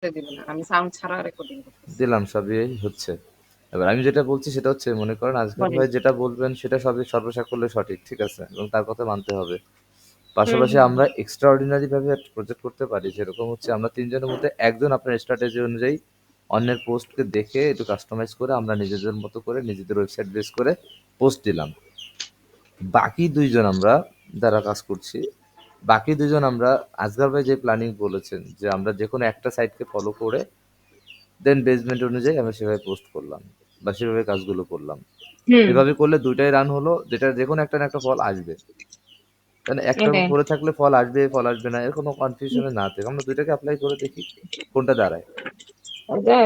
দিবেন না। আমি সাউন্ড ছাড়া রেকর্ডিং করতেছি। দিলাম, সবই হচ্ছে। এবার আমি যেটা বলছি সেটা হচ্ছে, মনে করেন আজকের বলেন। ভাই যেটা বলবেন সেটা সবই সর্বসাকল্যে সঠিক, ঠিক আছে, এবং তার কথা মানতে হবে। হুম, পাশাপাশি হুম, আমরা এক্সট্রা অর্ডিনারি ভাবে একটা প্রজেক্ট করতে পারি, যেরকম হচ্ছে আমরা তিনজনের মধ্যে একজন আপনার স্ট্র্যাটেজি অনুযায়ী অন্যের পোস্টকে দেখে একটু কাস্টমাইজ করে আমরা নিজেদের মতো করে নিজেদের ওয়েবসাইট বেস করে পোস্ট দিলাম। বাকি দুইজন আমরা যারা কাজ করছি, বাকি দুজন আমরা আজগার ভাই যে প্ল্যানিং বলেছেন যে আমরা যে কোনো একটা সাইটকে ফলো করে দেন বেসমেন্ট অনুযায়ী আমরা সেভাবে পোস্ট করলাম বা সেভাবে কাজগুলো করলাম। হুম, এভাবে করলে দুইটাই রান হলো, যেটা যে কোনো একটা না একটা ফল আসবে। মানে একটার এটাই। উপরে থাকলে ফল আসবে ফল আসবে না এর কোনো কনফিউশনে না থাকে আমরা দুইটাকে অ্যাপ্লাই করে দেখি কোনটা দাঁড়ায়।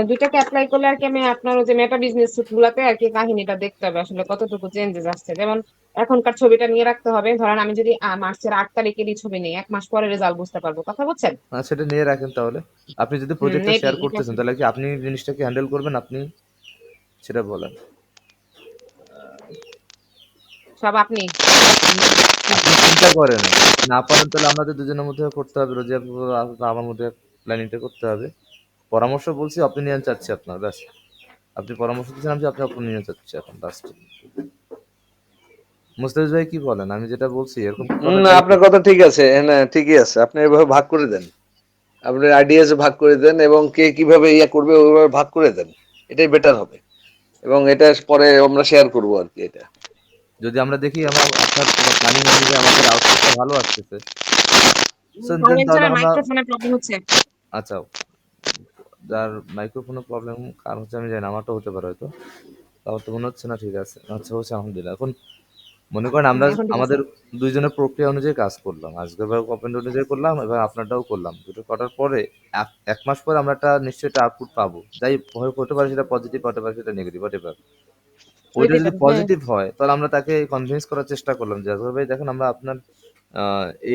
দুইটাকে এপ্লাই করলে আর কি আমি আপনার ওই যে মেটা বিজনেস গুলাতে আর কি কাহিনীটা দেখতে হবে আসলে কতটুকু চেঞ্জেস আসছে। যেমন এখনকার ছবিটা নিয়ে রাখতে হবে। ধরেন আমি যদি মার্চের 8 তারিখেরই ছবি নিই, 1 মাস পরে রেজাল্ট বুঝতে পারবো। কথা বলছেন? সেটা নিয়ে রাখেন তাহলে। আপনি যদি প্রজেক্টটা এটাই শেয়ার এটা করতেছেন তাহলে কি আপনি জিনিসটাকে হ্যান্ডেল করবেন, আপনি সেটা বলেন। সব আপনি। আপনি চিন্তা করেন, না পারেন তাহলে আমাদের দুজনের মধ্যে করতে হবে, রোজিয়া আমার মধ্যে প্ল্যানিংটা করতে হবে। পরামর্শ বলছি, অপিনিয়ন চাচ্ছি আপনার, ব্যাস। আপনি পরামর্শ দিচ্ছেন, আপনি অপিনিয়ন চাচ্ছি এখন লাস্ট। মুস্তাফিজ ভাই কি বলেন, আমি যেটা বলছি এরকম কি করা যায় কি? আপনার কথা ঠিক আছে, না ঠিকই আছে, আপনি এভাবে ভাগ করে দেন, আপনার আইডিয়াস ভাগ করে দেন এবং কে কিভাবে ইয়া করবে ওইভাবে ভাগ করে দেন, এটাই বেটার হবে এবং এটা পরে আমরা শেয়ার করবো আর কি। এটা যদি আমরা দেখি আমরা আপনার প্ল্যানিং অনুযায়ী আমাদের আউটপুটটা ভালো আসতেছে, তাহলে আমরা, মাইক্রোফোনের প্রবলেম হচ্ছে। আচ্ছা, যার মাইক্রোফোনের প্রবলেম কার হচ্ছে আমি জানি না, আমারটা হতে পারে হয়তো। আমার তো মনে হচ্ছে না, ঠিক আছে, আচ্ছা হচ্ছে আলহামদুলিল্লাহ। এখন মনে করেন আমরা এখন ঠিক আছে। আমাদের দুইজনের প্রক্রিয়া অনুযায়ী কাজ করলাম, আজকের ভাবে কমেন্ট অনুযায়ী করলাম, এবার আপনারটাও করলাম, দুটো করার পরে এক মাস পরে আমরা একটা নিশ্চয়ই একটা আউটপুট পাবো, যাই হতে পারে সেটা পজিটিভ, হতে পারে সেটা নেগেটিভ, হতে পারে। ওইটা হইতে যদি পারে, হ্যাঁ। পজিটিভ হয় তাহলে আমরা তাকে কনভিন্স করার চেষ্টা করলাম যে আসলে ভাই দেখেন আমরা আপনার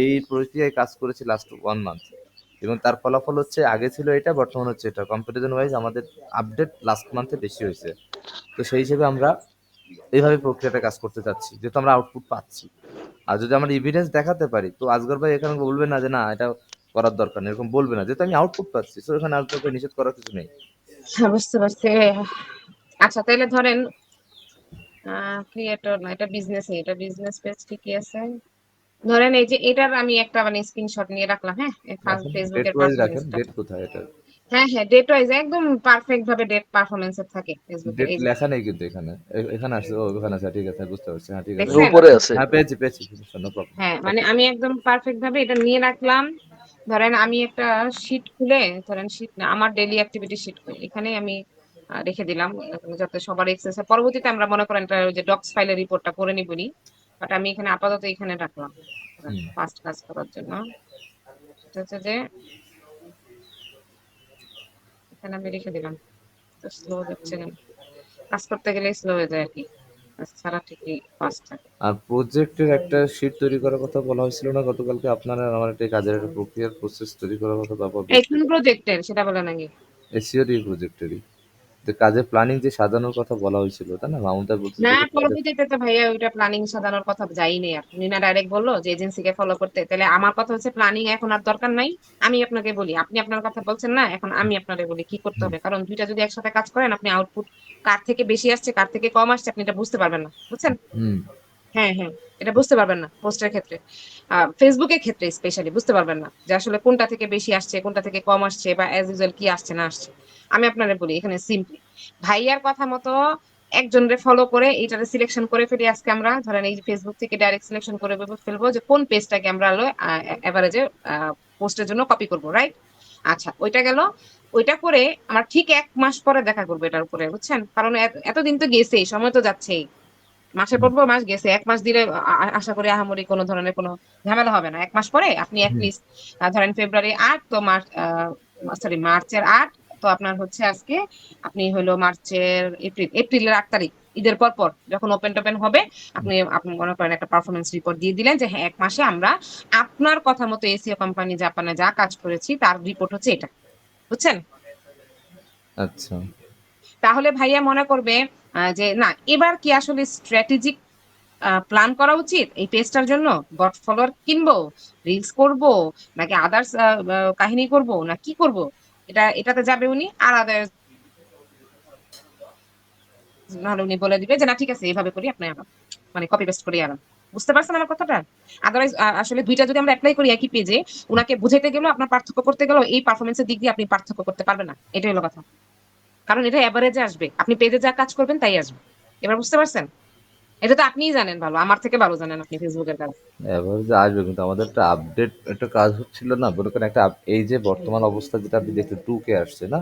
এই প্রক্রিয়ায় কাজ করেছি লাস্ট 1 মান্থ, এবং তার ফলাফল হচ্ছে আগে ছিল এটা, বর্তমান হচ্ছে এটা, কম্পারিজন ওয়াইজ আমাদের আপডেট লাস্ট মান্থে বেশি হয়েছে। তো সেই হিসেবে আমরা এইভাবে প্রক্রিয়াটা কাজ করতে চাচ্ছি, যেহেতু আমরা আউটপুট পাচ্ছি। আর যদি আমরা এভিডেন্স দেখাতে পারি তো আজগর ভাই এখানে বলবে না যে না এটা করার দরকার নেই, এরকম বলবে না, যেহেতু আমি আউটপুট পাচ্ছি, তো এখানে আজগর ভাই নিষেধ করার কিছু নেই। হ্যাঁ, বুঝতে পারছি। আচ্ছা তাইলে ধরেন ক্রিয়েটর না, এটা বিজনেস, এটা বিজনেস পেজ ঠিকই আছে। ধরেন এই যে এটার আমি একটা মানে স্ক্রিনশট নিয়ে রাখলাম, হ্যাঁ, রাখেন, ডেট ফেসবুকের ওয়াইজ রাখেন, পারফরমেন্সটা। ডেট কোথায় এটা? হ্যাঁ, হ্যাঁ, ডেট ওয়াইজ একদম পারফেক্ট ভাবে ডেট পারফরমেন্স এর থাকে ফেসবুকের, ডেট এই যে লেখা নেই কিন্তু এখানে, এখানে আসছে, ও এখানে আছে, ঠিক আছে বুঝতে পারছি, হ্যাঁ ঠিক আছে। দেখছেন? উপরে আছে। হ্যাঁ পেয়েছি পেয়েছি, নো প্রবলেম। হ্যাঁ, মানে আমি একদম পারফেক্ট ভাবে এটা নিয়ে রাখলাম। ধরেন আমি একটা শিট খুলে, ধরেন শিট না, আমার ডেইলি অ্যাক্টিভিটি শিট খুলে এখানে আমি রেখে দিলাম, যাতে সবার এক্সেস হয়। পরবর্তীতে আমরা মনে করেন এটা ওই যে ডক্স ফাইলের রিপোর্টটা করে নিবনি, বাট আমি এখানে আপাতত এখানে রাখলাম হুম। ফার্স্ট কাজ করার জন্য। এটা হচ্ছে যে এখানে আমি রেখে দিলাম। তো স্লো যাচ্ছে কেন? কাজ করতে গেলে স্লো হয়ে যায় আর কি, কাজ ছাড়া ঠিকই ফাস্ট থাকে। আর প্রজেক্টের একটা শিট তৈরি করার কথা বলা হয়েছিল না গতকালকে, আপনার আর আমার একটা কাজের একটা প্রক্রিয়ার প্রসেস তৈরি করার কথা ব্যাপার এই বলছিল। কোন প্রজেক্টের সেটা বলে নাকি? এসিওর এই প্রজেক্টেরই, যে কাজের প্ল্যানিং যে সাজানোর কথা বলা হয়েছিল তাই না, মামুনদা বলছিল না, যে কাজের। পরবর্তীতে তো ভাইয়া ওইটা প্ল্যানিং সাজানোর কথা যাইনি আর। উনি না ডাইরেক্ট বললো যে এজেন্সিকে ফলো করতে। তাহলে আমার কথা হচ্ছে প্ল্যানিং এখন আর দরকার নাই। আমি আপনাকে বলি, আপনি আপনার কথা বলছেন না, এখন আমি আপনারে বলি কি করতে হুম হবে। কারণ দুইটা যদি একসাথে কাজ করেন, আপনি আউটপুট কার থেকে বেশি আসছে কার থেকে কম আসছে আপনি এটা বুঝতে পারবেন না, বুঝছেন? হুম হ্যাঁ, হ্যাঁ, এটা বুঝতে পারবেন না পোস্টের ক্ষেত্রে। ফেসবুকের ক্ষেত্রে স্পেশালি বুঝতে পারবেন না যে আসলে কোনটা থেকে বেশি আসছে, কোনটা থেকে কম আসছে, বা অ্যাজ ইউজুয়াল কি আসছে না আসছে। আমি আপনারে বলি এখানে সিম্পলি ভাইয়ার কথা মতো একজনরে ফলো করে এইটারে সিলেকশন করে ফেলি। আজকে আমরা ধরেন এই ফেসবুক থেকে ডাইরেক্ট সিলেকশন করে ফেলবো যে কোন পেজটাকে আমরা হলো এভারেজে পোস্টের জন্য কপি করবো, রাইট? আচ্ছা, ওইটা গেল। ওইটা করে আমরা ঠিক 1 মাস পরে দেখা করবো এটার উপরে, বুঝছেন? কারণ এতদিন তো গেছেই, সময় তো যাচ্ছেই। মাসের হুম পর পর মাস গেছে, 1 মাস দিলে আশা করি আহামরি কোনো ধরনের কোনো ঝামেলা হবে না। 1 মাস পরে আপনি হুম। অ্যাটলিস্ট ধরেন ফেব্রুয়ারি 8 তো মার্চ, সরি মার্চের 8 তো আপনার হচ্ছে আজকে, আপনি হলো এপ্রিলের 8 তারিখ, ঈদের পর পর যখন ওপেন টোপেন হবে, আপনি মনে করেন একটা পারফরমেন্স রিপোর্ট দিয়ে দিলেন যে হ্যাঁ 1 মাসে আমরা আপনার কথা মতো এসিও কোম্পানি জাপানে যা কাজ করেছি তার রিপোর্ট হচ্ছে এটা, বুঝছেন? আচ্ছা। তাহলে ভাইয়া মনে করবে যে না, এবার কি আসলে স্ট্র্যাটেজিক প্ল্যান করা উচিত এই পেজটার জন্য। বট ফলোয়ার কিনবো, রিলস করব, নাকি আদার্স কাহিনী করব, না কি করব? এটাতে যাবে উনি, আর others নাহলে উনি বলে দিবে যে না ঠিক আছে এভাবে করি আপনি আনান। মানে কপি পেস্ট করে আনান। বুঝতে পারছেন আমার কথাটা? আদারওয়াইজ আসলে ২ টা যদি আমরা এপ্লাই করি একই পেজে, উনাকে বুঝাইতে গেলেও আপনার পার্থক্য করতে গেলেও এই পারফরম্যান্স এর দিক দিয়ে আপনি পার্থক্য করতে পারবেন না। এটাই হলো কথা। কারণ এটা এভারেজে আসবে। আপনি পেজে যা কাজ করবেন তাই আসবে। এবার বুঝতে পারছেন? এটা তো আপনিই জানেন ভালো। আমার থেকে ভালো জানেন আপনি Facebook এর কাজ। এভারেজে আসবে, কিন্তু আমাদের একটা আপডেট একটা কাজ হচ্ছিল না, মনে করেন একটা এই যে বর্তমান অবস্থা যেটা আপনি দেখছেন 2K আসছে না,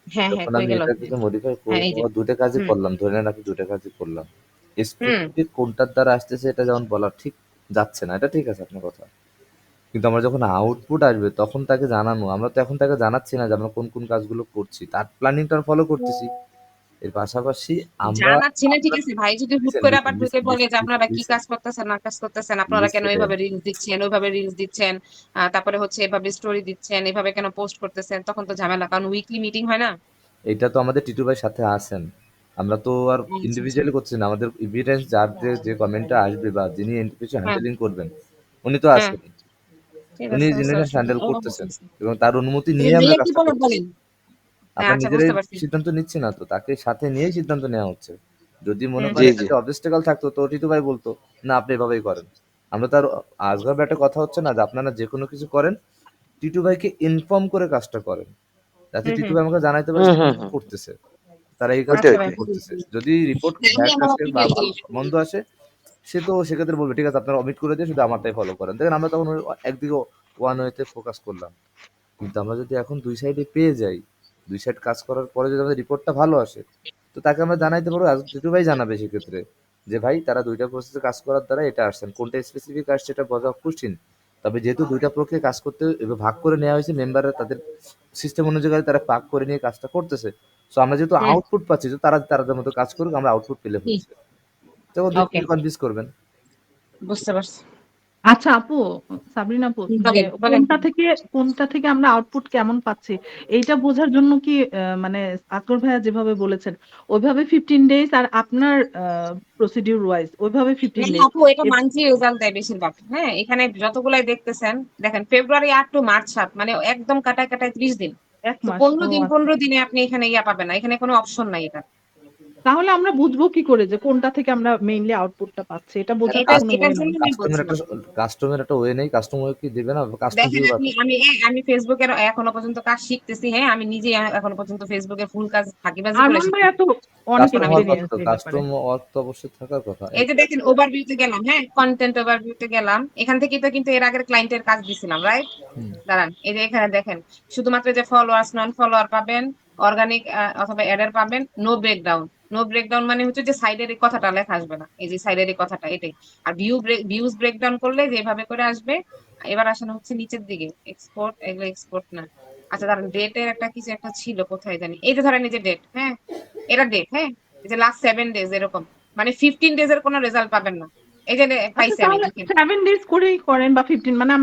হ্যাঁ, হ্যাঁ, যখন কই আমি গেল? এটা কিছু মডিফাই হ্যাঁ, করবো এই যে। দুইটা কাজই হুম, করলাম, ধরে নেন আপনি দুইটা কাজই করলাম, হুম। স্পেসিফিক কোনটার দ্বারা আসতেছে এটা যেমন বলা ঠিক যাচ্ছে না, এটা ঠিক আছে আপনার কথা, কিন্তু আমরা যখন আউটপুট আসবে তখন তাকে জানানো, আমরা তো এখন তাকে জানাচ্ছি না যে আমরা কোন কোন কাজগুলো করছি, তার প্ল্যানিংটা ফলো করতেছি। এর পাশাপাশি আমরা জানাচ্ছি না ঠিক আপনার আছে ভাই যদি হুট লিসেন করে লিসেন আবার ঢুকে লিসেন বলে যে লিসেন আপনারা কি লিসেন কাজ করতেছেন না কাজ করতেছেন, আপনারা কেন লিসেন এভাবে রিলস দিচ্ছেন, ওইভাবে রিলস দিচ্ছেন, তারপরে হচ্ছে এভাবে স্টোরি দিচ্ছেন, এভাবে কেন পোস্ট করতেছেন, তখন তো ঝামেলা। কারণ উইকলি মিটিং হয় না? এটা তো আমাদের টিটু ভাই সাথে আছেন, আমরা তো আর আচ্ছা, আচ্ছা। ইন্ডিভিজুয়ালি করছি না, আমাদের এভিডেন্স যার যে কমেন্টটা আসবে বা যিনি কিছু হ্যাঁ, হ্যান্ডেলিং করবেন উনি তো হ্যাঁ। আছেন, ঠিক উনি আছে বুঝতে জিনিসটা পারছি। হ্যান্ডেল ও বুঝতে করতেছেন পারছি। এবং তার অনুমতি কিন্তু নিয়ে আমরা ভাইয়া কি কাজটা বলেন করতেছি। বলেন? হ্যাঁ, আমরা আচ্ছা নিজেরাই বুঝতে পারছি। সিদ্ধান্ত নিচ্ছি না তো, তাকে সাথে নিয়েই সিদ্ধান্ত নেওয়া হচ্ছে। যদি মনে হুম, করেন জি হুম। জি এটাতে অবস্টেকল থাকতো তো টিটু ভাই বলতো না আপনি এভাবেই করেন। আমরা তার আজগব একটা কথা হচ্ছে না যে আপনারা যে কোনো কিছু করেন টিটু ভাইকে ইনফর্ম করে কাজটা করেন, যাতে হুম, টিটু হুম। ভাই আমাকে জানাইতে পারে হুম সে হুম কাজটা হুম করতেছে, তারা এই কাজটা ওইটাই আচ্ছা ভাই ওইটাই করতেছে। যদি রিপোর্ট আমি ব্যাড আমার আসে বা অপিনিয়ন ভালো দিই। মন্দ আসে সে তো সেক্ষেত্রে বলবে ঠিক আছে আপনারা অমিট করে দিয়ে শুধু আমারটাই ফলো করেন, দেখেন আমরা তখন ওই একদিকে ওয়ান ওয়েতে ফোকাস করলাম, কিন্তু আমরা যদি এখন দুই সাইডে পেয়ে যাই, দুই সাইড কাজ করার পরে যদি আমাদের রিপোর্টটা ভালো আসে তো তাকে আমরা জানাইতে পারবো, টিটু ভাই জানাবে সেক্ষেত্রে যে ভাই তারা দুইটা প্রসেসে কাজ করার দ্বারা এটা আসছেন, কোনটা স্পেসিফিক আসছে এটা বোঝা কঠিন, তবে যেহেতু দুইটা প্রক্রিয়া কাজ করতে এবার ভাগ করে নেওয়া হয়েছে মেম্বাররা তাদের সিস্টেম অনুযায়ী তারা ভাগ করে নিয়ে কাজটা করতেছে, সো আমরা যেহেতু হুম, আউটপুট পাচ্ছি তো তারা তাদের মতো কাজ করুক, আমরা আউটপুট পেলে জি, হচ্ছে, তখন দুই ওকে তিনটে কনভিন্স করবেন। বুঝতে পারছি। আচ্ছা আপু, সাবরিন আপু, যে বলেন, বলেন। কোনটা থেকে আমরা আউটপুট কেমন পাচ্ছি এইটা বোঝার জন্য কি মানে আকবর ভাইয়া যেভাবে বলেছেন ওইভাবে 15 ডেজ আর আপনার প্রসিডিউর ওয়াইজ ওইভাবে না 15 ডেজ আপু এটা মান্থলি রেজাল্ট দেয় বেশিরভাগ। হ্যাঁ, এখানে যতগুলাই দেখতেছেন, দেখেন ফেব্রুয়ারি ৮ টু মার্চ ৭ মানে একদম কাটায়, কাটায় ৩০ দিন। এক তো মাস ১৫ ও দিন, আচ্ছা। ১৫ দিনে আপনি এখানে পাবেন না। এখানে কোনো অপশন নাই এটা। তাহলে আমরা বুঝবো কি করে যে কোনটা থেকে আমরা মেইনলি আউটপুটটা পাচ্ছি, এটা বোঝার তো এটা কোনো এটার ওয়ে নাই? জন্য আমি বলছিলাম। কাস্টমের একটা ওয়ে নেই, কাস্টমার কি দিবে না, কাস্টমার দেখেন দিবে আপনি আমি Facebook এর এখনো পর্যন্ত কাজ শিখতেছি। হ্যাঁ, আমি নিজে এখনো পর্যন্ত Facebook এর ফুল কাজ ফাঁকিবাজি করে আরমান ভাইয়া শিখতেছি। তো অনেক এখন কাস্টমার আমি হওয়ার কথা এক্সপিরিয়েন্স তো, এই ব্যাপারে। কাস্টমার তো অবশ্যই থাকার কথা। এই যে দেখেন ওভারভিউ তে গেলাম, হ্যাঁ? কনটেন্ট ওভারভিউ তে গেলাম। এখান থেকেই তো কিন্তু এর আগের ক্লায়েন্টের কাজ দিছিলাম, রাইট? হুম, দাঁড়ান, এই যে এখানে দেখেন শুধুমাত্র যে ফলোয়ার্স নন ফলোয়ার পাবেন, অর্গানিক অথবা অ্যাডার পাবেন, নো ব্রেকডাউন। নো ব্রেকডাউন মানে হচ্ছে যে সাইডের এই কথাটা লেখা আসবে না। এই যে সাইডের এই কথাটা এটাই। আর ভিউজ ব্রেকডাউন করলে যেভাবে করে আসবে। এবার আসেন হচ্ছে নিচের দিকে। এক্সপোর্ট এগুলো এক্সপোর্ট না। আচ্ছা দাঁড়ান ডেটের একটা কিছু একটা ছিল কোথায় জানি। এই যে ধরেন এই যে ডেট, হ্যাঁ? এটা ডেট, হ্যাঁ? এই যে লাস্ট 7 ডেজ এরকম। মানে 15 ডেজ এর কোনো রেজাল্ট পাবেন না। এই যে আচ্ছা পাইছি আমি তাহলে দেখেন। 7 ডেজ করেই করেন বা 15, মানে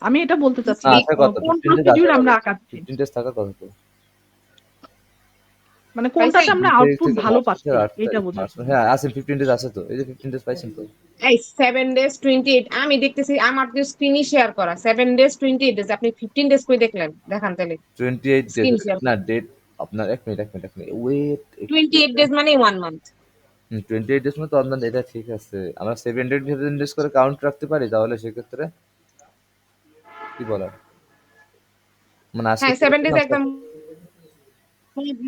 আমি এটা বলতে চাচ্ছি না যে আসার কথা কোন 15 ডেজ প্রসিডিউর আসার আমরা কথা, আগাচ্ছি, 15 ডেজ থাকার কথা তো। মানে পাইছি? কোনটাতে আমরা তারিখ আউটপুট থেকে ভালো মার্চ পাচ্ছি মাসের 8 এইটা তারিখ বোঝার মার্চ, জন্য। হ্যাঁ আছে 15 ডেজ আছে তো, এই যে 15 ডেজ পাইছেন তো। এই 7 ডেজ 28 আমি দেখতেছি আমার যে স্ক্রিনই শেয়ার করা 7 ডেজ 28 ডেজ আপনি 15 ডেজ কই দেখলেন দেখান তাহলে 28 ডেজ স্ক্রিন শেয়ার না ডেট, আপনার এক মিনিট ওয়েট একটু, 28 ডেজ মানে 1 মান্থ 28 ডেজ মানে তো আপনার এটা ঠিক আছে, আমরা 7 ডেজ করে কাউন্ট রাখতে পারি তাহলে সেক্ষেত্রে কি বলার, মানে আজকে হ্যাঁ থেকে 7 ডেজ না একদম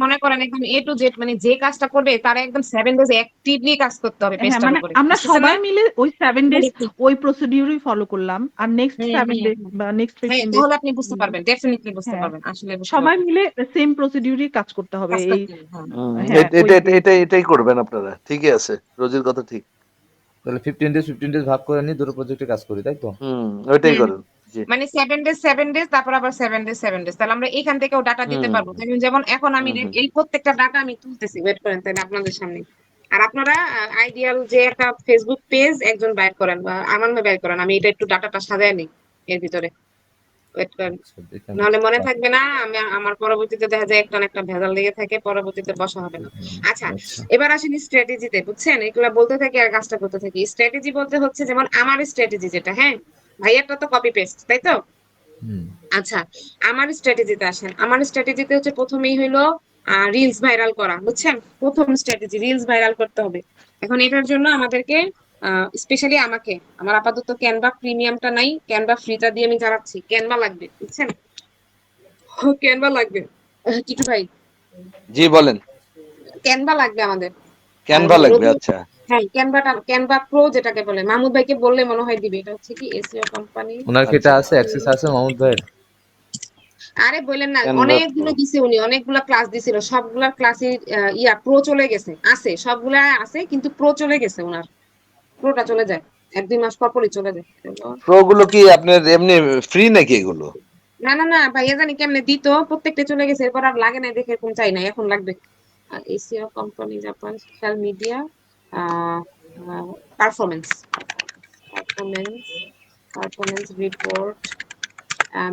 মনে করেন একদম এ টু জেড মানে যে কাজটা করবে তারা একদম 7 ডেজ অ্যাক্টিভলি কাজ করতে হবে হ্যাঁ পেজটার মানে উপরে আমরা বুঝতেছেন না সবাই মিলে ওই 7 ডেজ হুম ওই প্রসিডিউরই ফলো করলাম, আর নেক্সট হুম 7 ডেজ হুম। বা নেক্সট হ্যাঁ 15 ডেজ, তাহলে আপনি বুঝতে পারবেন ডেফিনেটলি বুঝতে হ্যাঁ পারবেন আসলে বুঝতে সবাই পারবেন মিলে সেম প্রসিডিউরই কাজ করতে হবে কাজ এই, করতে হবে হ্যাঁ হ্যাঁ ওই এটাই করবেন আপনারা, ঠিকই আছে, রোজির কথা ঠিক। তাহলে 15 ডেজ ভাগ করে নিয়ে দুটো প্রজেক্টে কাজ করি তাই তো। ওইটাই হুম হুম। করেন। জি। মানে 7 ডেজ তারপর আবার 7 ডেজ তাহলে আমরা এখান থেকেও ডাটা দিতে হুম পারবো যেমন যেমন এখন আমি হুম হুম এই প্রত্যেকটা ডাটা আমি তুলতেছি ওয়েট করেন তাহলে আপনাদের সামনে আর আপনারা আইডিয়াল যে একটা ফেসবুক পেজ একজন বাইর করেন বা আমার নামে বাইর করেন আমি এটা একটু ডাটাটা সাজায় নিই এর ভিতরে ওয়েট করেন আচ্ছা দেখেন নাহলে মনে থাকবে না আমি আমার পরবর্তীতে দেখা যায় একটা না একটা ভেজাল লেগে থাকে পরবর্তীতে বসা হবে না আচ্ছা আচ্ছা এবার আসেন স্ট্র্যাটেজিতে বুঝছেন এগুলা বলতে থাকি আর কাজটা করতে থাকি স্ট্র্যাটেজি বলতে হচ্ছে যেমন আমার স্ট্র্যাটেজি যেটা হ্যাঁ ভাইয়ারটা তো কপি পেস্ট তাই তো হুম আচ্ছা, আমার স্ট্র্যাটেজিতে আসেন। আমার স্ট্র্যাটেজিতে হচ্ছে প্রথমেই হইলো রিলস ভাইরাল করা, বুঝছেন? প্রথম স্ট্র্যাটেজি রিলস ভাইরাল করতে হবে। এখন এটার জন্য আমাদেরকে স্পেশালি আমাকে, আমার আপাতত ক্যানভা প্রিমিয়ামটা নাই, ক্যানভা ফ্রিটা দিয়ে আমি চালাচ্ছি। ক্যানভা লাগবে, বুঝছেন? ক্যানভা লাগবে। টিটু ভাই, জি বলেন। ক্যানভা লাগবে আমাদের। আর ক্যানভা লাগবে, রবি, আচ্ছা। হ্যাঁ ক্যানভাটা, ক্যানভা প্রো যেটাকে বলে, মাহমুদ ভাইকে বললে মনে হয় দিবে। এটা হচ্ছে কি এসইও কোম্পানি। ওনার কি এটা আচ্ছা, আছে, অ্যাক্সেস আছে মাহমুদ ভাইয়ের? আরে বললেন না, ক্যানভা প্রো। অনেকগুলো দিছে উনি, অনেকগুলা ক্লাস দিছিল, সবগুলা ক্লাসে প্রো চলে গেছে, আছে সবগুলা আছে, কিন্তু প্রো চলে গেছে ওনার, প্রোটা চলে যায় 1-2 মাস পর পরই চলে যায়। প্রো গুলো কি আপনার এমনি ফ্রি নাকি এগুলো? না না না ভাইয়া, জানি কেমনে দিত, প্রত্যেকটা চলে গেছে, এরপর আর লাগে না দেখে এরকম চাই না, এখন লাগবে। SEO company, Japan, social media, performance, performance, performance report.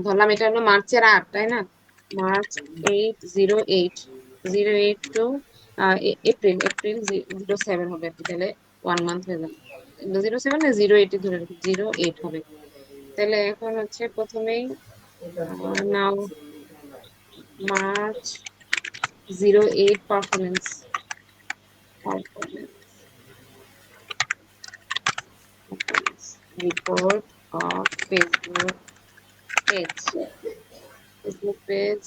ধরলাম এটা হলো মার্চের 8, তাই না? মার্চ 08 টু এপ্রিল 07 হবে আর কি, তাহলে 1 মান্থ হয়ে যাবে। 07 না 08 ধরে রাখি, 08 হবে। তাহলে এখন হচ্ছে প্রথমেই now March 08 performance, performance report of Facebook page, Facebook page.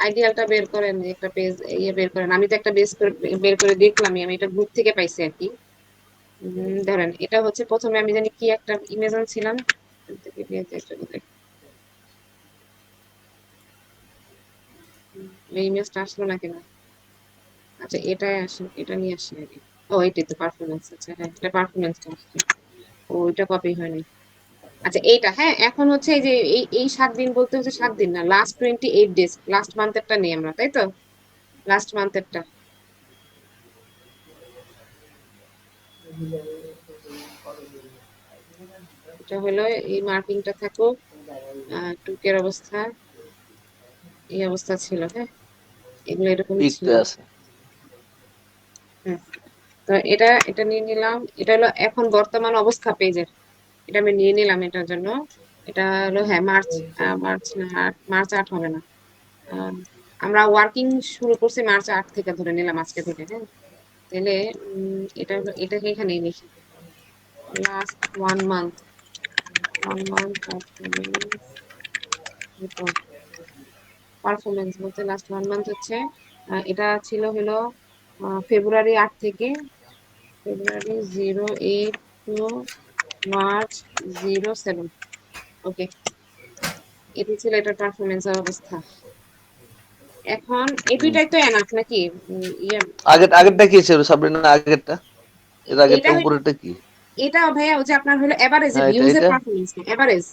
আইডিয়ালটা বের করেন, যে একটা পেজ বের করেন। আমি তো একটা বের করে দেখলামই, আমি এটা গ্রুপ থেকে পাইছি আর কি। ধরেন এটা হচ্ছে প্রথমে, আমি জানি কি একটা ইমেজ আনছিলাম, এই ইমেজটা আসলো না কেন? আচ্ছা এটাই আসে, এটা নিয়ে আসি আগে। ও এটাই তো পারফরমেন্স, আচ্ছা হ্যাঁ এটা পারফরমেন্সটা আসছে। ও এটা কপি হয়নি। আচ্ছা এইটা, হ্যাঁ এখন হচ্ছে এই যে এই 7 দিন বলতে হচ্ছে 7 দিন না, লাস্ট 28 ডেজ, লাস্ট মান্থেরটা নেই আমরা, তাই তো? লাস্ট মান্থেরটা, এটা হলো এই মার্কিংটা থাকুক, টুকের অবস্থা এই অবস্থা ছিল, হ্যাঁ এগুলো এরকমই ছিল। পিকটা আছে। হ্যাঁ, তো এটা এটা নিয়ে নিলাম, এটা হলো এখন বর্তমান অবস্থা পেজের, এটা আমি নিয়ে নিলাম এটার জন্য। এটা হলো হ্যাঁ মার্চ, মার্চ না মার্চ 8 হবে না। আহ, আমরা ওয়ার্কিং শুরু করছি মার্চ 8 থেকে, ধরে নিলাম আজকে থেকে, হ্যাঁ। তাহলে এটা হলো, এটাকে এখানেই লিখি, লাস্ট 1 মান্থ, 1 মান্থ পারফরমেন্স বলতে লাস্ট 1 মান্থ হচ্ছে এটা ছিল হলো ফেব্রুয়ারি 8 থেকে, ফেব্রুয়ারি 08 টু মার্চ 07। ওকে, এটা ছিল এটার পারফরমেন্সের অবস্থা। এখন এই দুইটাই তো এনাফ নাকি? ইয়ে, আগেরটা কি ছিল সাবরিনা? আগেরটা, এর এটা আগেরটা উপরেরটা কি? এটা ভাইয়া ওই যে আপনার হলো এভারেজ হ্যাঁ, এটা ভিউজ এর এটা পারফরমেন্স, এভারেজ,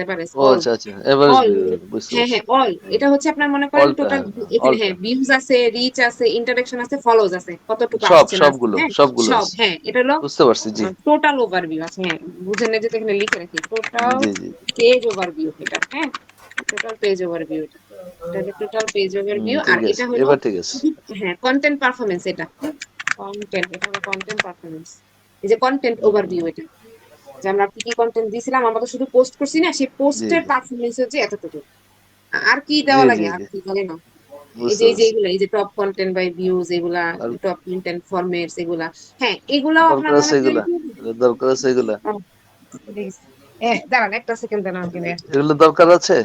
এভারেজ ও অল, আচ্ছা আচ্ছা, এভারেজ অল, ভিউ, বুঝতে হ্যাঁ পারছি। হ্যাঁ অল। এটা হচ্ছে আপনার মনে করেন অলটা, টোটাল, হ্যাঁ, এখানে অলটা হ্যাঁ ভিউজ আছে, রিচ আছে, ইন্টারেকশন আছে, ফলোজ আছে, কতটুকু সব আসছে না আসছে, সবগুলো হ্যাঁ সবগুলো সব, আছে, হ্যাঁ এটা হলো বুঝতে পারছি। জি টোটাল ওভারভিউ আছে, হ্যাঁ বুঝেন না, যেটা এখানে লিখে রাখি টোটাল জি জি। পেজ ওভারভিউ, এটা হ্যাঁ টোটাল পেজ ওভারভিউ, এটা হলো টোটাল পেজ ওভারভিউ। আর ঠিক এটা আছে, হলো এবার ঠিক আছে। হ্যাঁ কন্টেন্ট পারফরমেন্স, এটা কন্টেন্ট, এটা হলো কন্টেন্ট পারফরমেন্স, এই যে কন্টেন্ট ওভারভিউ, এটা যে আমরা কি কি কন্টেন্ট দিয়েছিলাম, আমরা তো শুধু পোস্ট করছি না, সেই জি পোস্টের জি পারফরমেন্স হচ্ছে এতটুকু। আর কি জি দেওয়া লাগে, জি আর জি, কি বলে না, এই বুঝতে যে পারছি। এগুলা, এই যে টপ কন্টেন্ট বাই ভিউজ, এগুলা আর টপ কন্টেন্ট ফরম্যাটস, এগুলা হ্যাঁ এগুলাও আপনার দরকার আছে মনে করেন এগুলা? কি, দরকার আছে এগুলা? দাঁড়ান একটা সেকেন্ড, দাঁড়ান কিনে, এগুলো দরকার আছে?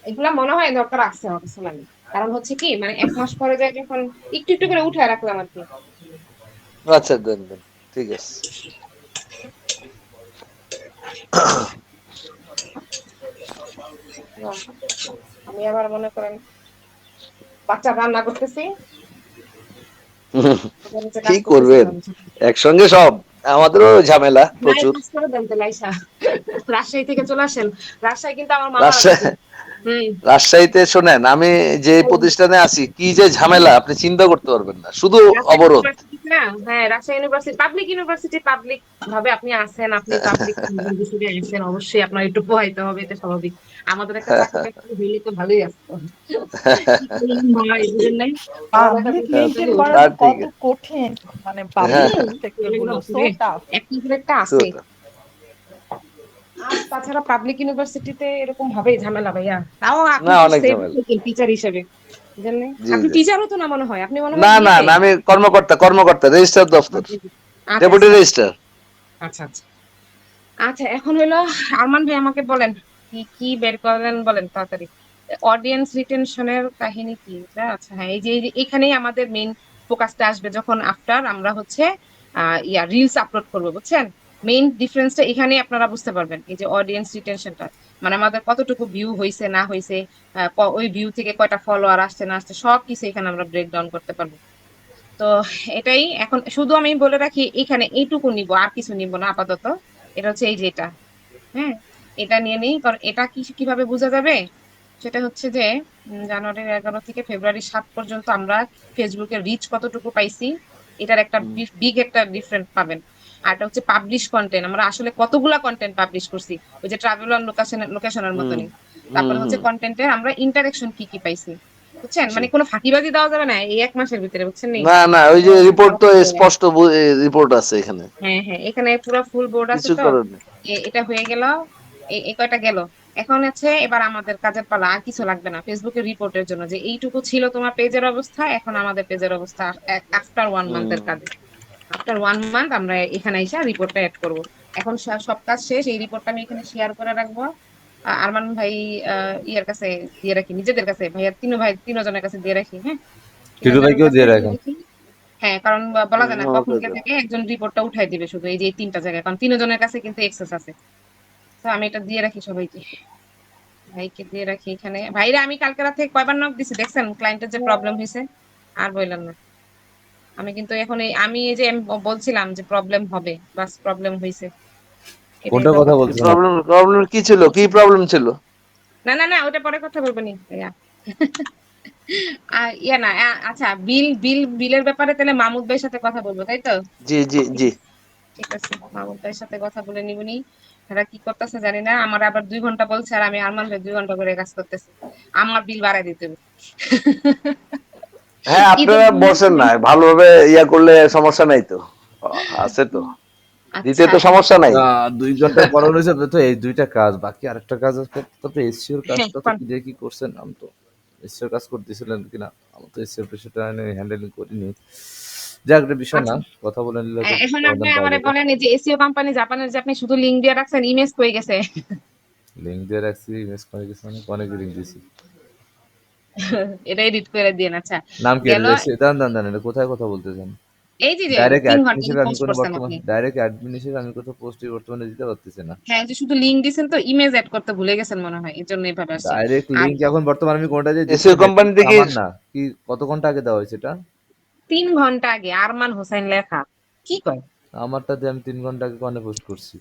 এগুলা মনে হয় দরকার আছে আমার কাছে লাগে। কারণ হচ্ছে কি মানে 1 মাস পরে যায় যখন একটু একটু করে উঠে রাখলাম আর কি। আচ্ছা, দেন দেন, ঠিক আছে। আমি আবার মনে করেন বাচ্চা রান্না করতেছি, ওদের নিচে কি কাজ করতেছি, করবেন একসঙ্গে সব? আমাদেরও ঝামেলা নাই প্রচুর। কাজ করে দেন তো লাইসা। রাজশাহী থেকে চলে আসেন, রাজশাহী কিন্তু আমার মামার বাড়ি। রাজশাহী, হুম, রাজশাহীতে শোনেন, আমি যে প্রতিষ্ঠানে আছি কি যে ঝামেলা আপনি চিন্তা করতে পারবেন না, শুধু রাজশাহী অবরোধ। ইউনিভার্সিটি না, হ্যাঁ Rajshahi university, public university, public ভাবে আপনি আছেন, আপনি পাবলিক ইউনিভার্সিটি আছেন, অবশ্যই আপনার একটু পোহাইতে হবে, এটা স্বাভাবিক। আমাদের একটা চাকরি টাকরি হইলে তো ভালোই আসতো। কি করলাম ভাই বুঝেন নাই, পড়ালেখা পাবলিক করতে করতে মেইনটেইন করা তা যে ঠিক কত আছে। কঠিন, মানে হ্যাঁ পাবলিক হ্যাঁ, সেক্টর এগুলো গুলো সো বাপরে, টাফ। একটা করে একটা তো আছে। আর তাছাড়া পাবলিক ইউনিভার্সিটিতে এরকম হবেই ঝামেলা ভাইয়া। তাও আপনি না, তো অনেক সেফ ঝামেলা। থাকেন টিচার হিসেবে। জানেন? জি, আপনি জি। টিচারও তো না মনে হয়। আপনি মনে হয় না, না, ইয়েতে না, আমি কর্মকর্তা, রেজিস্ট্রার দফতর, আচ্ছা, ডেপুটি আচ্ছা, রেজিস্ট্রার। আচ্ছা, আচ্ছা। আচ্ছা এখন হইলো আরমান ভাই আমাকে বলেন কি বের করলেন বলেন তাড়াতাড়ি। অডিয়েন্স রিটেনশনের কাহিনী কি এটা? আচ্ছা হ্যাঁ এই যে এখানেই আমাদের মেইন ফোকাসটা আসবে যখন আফটার আমরা হচ্ছে রিলস আপলোড করবো বুঝছেন। মেইন ডিফারেন্সটা এখানেই আপনারা বুঝতে পারবেন এই যে অডিয়েন্স রিটেনশনটা মানে আমাদের কতটুকু ভিউ হয়েছে না হয়েছে, ওই ভিউ থেকে কয়টা ফলোয়ার আসছে না আসছে সব কিছু এখানে আমরা ব্রেক ডাউন করতে পারবো। তো এটাই এখন শুধু আমি বলে রাখি এখানে এইটুকু নিব আর কিছু নিব না আপাতত। এটা হচ্ছে এই যে এটা, হ্যাঁ, এটা নিয়ে নেই কারণ এটা কিভাবে বোঝা যাবে সেটা হচ্ছে যে জানুয়ারির 11 থেকে ফেব্রুয়ারি 7 পর্যন্ত আমরা ফেসবুকে রিচ কতটুকু পাইছি এটার একটা বিগ একটা ডিফারেন্ট পাবেন। আর এটা হচ্ছে পাবলিশ কন্টেন্ট আমরা আসলে কতগুলা কন্টেন্ট পাবলিশ করছি ওই যে ট্রাভেল আর লোকেশনের হুম, মতনই। হুম, তারপরে হচ্ছে হুম। কন্টেন্টের আমরা ইন্টারেকশন কি পাইছি বুঝছেন, জি। মানে কোনো ফাঁকিবাজি দেওয়া যাবে না এই 1 মাসের ভিতরে বুঝছেন নি। না, না, ওই যে রিপোর্ট তো স্পষ্ট রিপোর্ট আছে এখানে। হ্যাঁ হ্যাঁ এখানে পুরো ফুল বোর্ড আছে কিছু তো। করার নেই। এটা হয়ে গেল, এই কয়টা গেল। এখন হচ্ছে এবার আমাদের কাজের পালা আর কিছু লাগবে না ফেসবুকের রিপোর্টের জন্য যে এইটুকু ছিল তোমার পেজের অবস্থা এখন আমাদের পেজের অবস্থা আফটার 1 মান্থের হুম। কাজে। আফটার 1 মান্থ আমরা এখানে এসে রিপোর্টটা অ্যাড করব। এখন সব কাজ শেষ এই রিপোর্টটা আমি এখানে শেয়ার করে রাখবো। আরমান ভাই ইয়ের কাছে দিয়ে রাখি নিজেদের কাছে ভাইয়া ভাই তিনজনের কাছে দিয়ে রাখি, হ্যাঁ টিটু তিনজনের ভাইকেও কাছে দিয়ে দিয়ে রাখেন। রাখি। হ্যাঁ কারণ বলা যায় না কখন কে মহাকাশ। থেকে একজন রিপোর্টটা উঠাই দিবে শুধু এই যে এই 3টা জায়গায় কারণ তিনজনের কাছে কিন্তু এক্সেস আছে। তো আমি এটা দিয়ে রাখি সবাইকে, ভাইকে দিয়ে রাখি এখানে। ভাইরা আমি কালকে রাতে কয়বার নক দিছি দেখছেন ক্লায়েন্টের যে প্রবলেম হয়েছে, আর বললাম না। আমি কিন্তু এখন আমি এই যে আমি বলছিলাম যে প্রবলেম হবে বাস প্রবলেম হয়েছে, এটাই কোনটা হলো কথা কথা। কি বলছেন আপনি? প্রবলেম কি ছিল? কি প্রবলেম ছিল? না না না ওটা পরে কথা বলবো নি ভাইয়া। ইয়া না আচ্ছা বিলের ব্যাপারে তাহলে মামুদ ভাইয়ের সাথে কথা বলবো তাই তো। জি, জি, জি। ঠিক আছে মামুদ ভাইয়ের সাথে কথা বলে নিবনি। তারা কি করতেছে জানি না আমার আবার 2 ঘন্টা বলছে আর আমি আরমান ভাই 2 ঘন্টা করে কাজ করতেছি। আমার বিল বাড়াই দিতে হবে। হ্যাঁ, ঈদের আপনারা জন্য বসেন না, ভালোভাবে ইয়া করলে সমস্যা নাই তো। আছে তো, দিতে আচ্ছা তো সমস্যা নাই। না, 2 ঘন্টা পড়ানো হয়েছে তো এই 2টা কাজ বাকি আরেকটা কাজ আছে তারপরে এসিওর হ্যাঁ কাজটা তো কি দিয়ে কি করছেন আমি তো এসিওর কাজ করতেছিলেন কিনা আমি তো এসিওর বিষয়টা হ্যান্ডেলিং করিনি। যাক এটা বিষয় না, আচ্ছা কথা বলে নিলে তো এখন আপনি সমাধান পাওয়া আমারে যাবে। বলেন এই যে এসিও কোম্পানি জাপানের যে আপনি শুধু লিংক দিয়ে রাখছেন ইমেজ কই গেছে? লিঙ্ক দিয়ে রাখছি, ইমেজ করে গেছি, অনেক লিঙ্ক দিয়েছি। এটা এডিট করে দিন আচ্ছা। নাম কি গেল এটা? দাঁড়ান দাঁড়ান দাঁড়ান, এটা কোথায় কথা বলতেছেন? এই যে ডাইরেক্ট 3 ঘন্টা অ্যাডমিন যে হিসেবে আমি পোস্ট কোনো করছেন বর্তমান আপনি। ডাইরেক্ট অ্যাডমিন হিসেবে আমি কোথাও পোস্টই বর্তমানে দিতে পারতেছি না। হ্যাঁ যে শুধু লিংক দিছেন তো ইমেজ এড করতে ভুলে গেছেন মনে হয় এর জন্য এইভাবে আসছে। ডাইরেক্ট আর লিঙ্ক এখন বর্তমানে আমি কোনটা যে দিচ্ছি এসিও নেটফ্লিক্স কোম্পানিতে তো কি? আমার না। কি কত ঘন্টা আগে দেওয়া হয়েছে এটা? 3 ঘন্টা আগে আরমান হোসেন লেখা কি কয়? আমারটা দিয়ে আমি 3 ঘন্টা আগে কোনে পোস্ট করছি।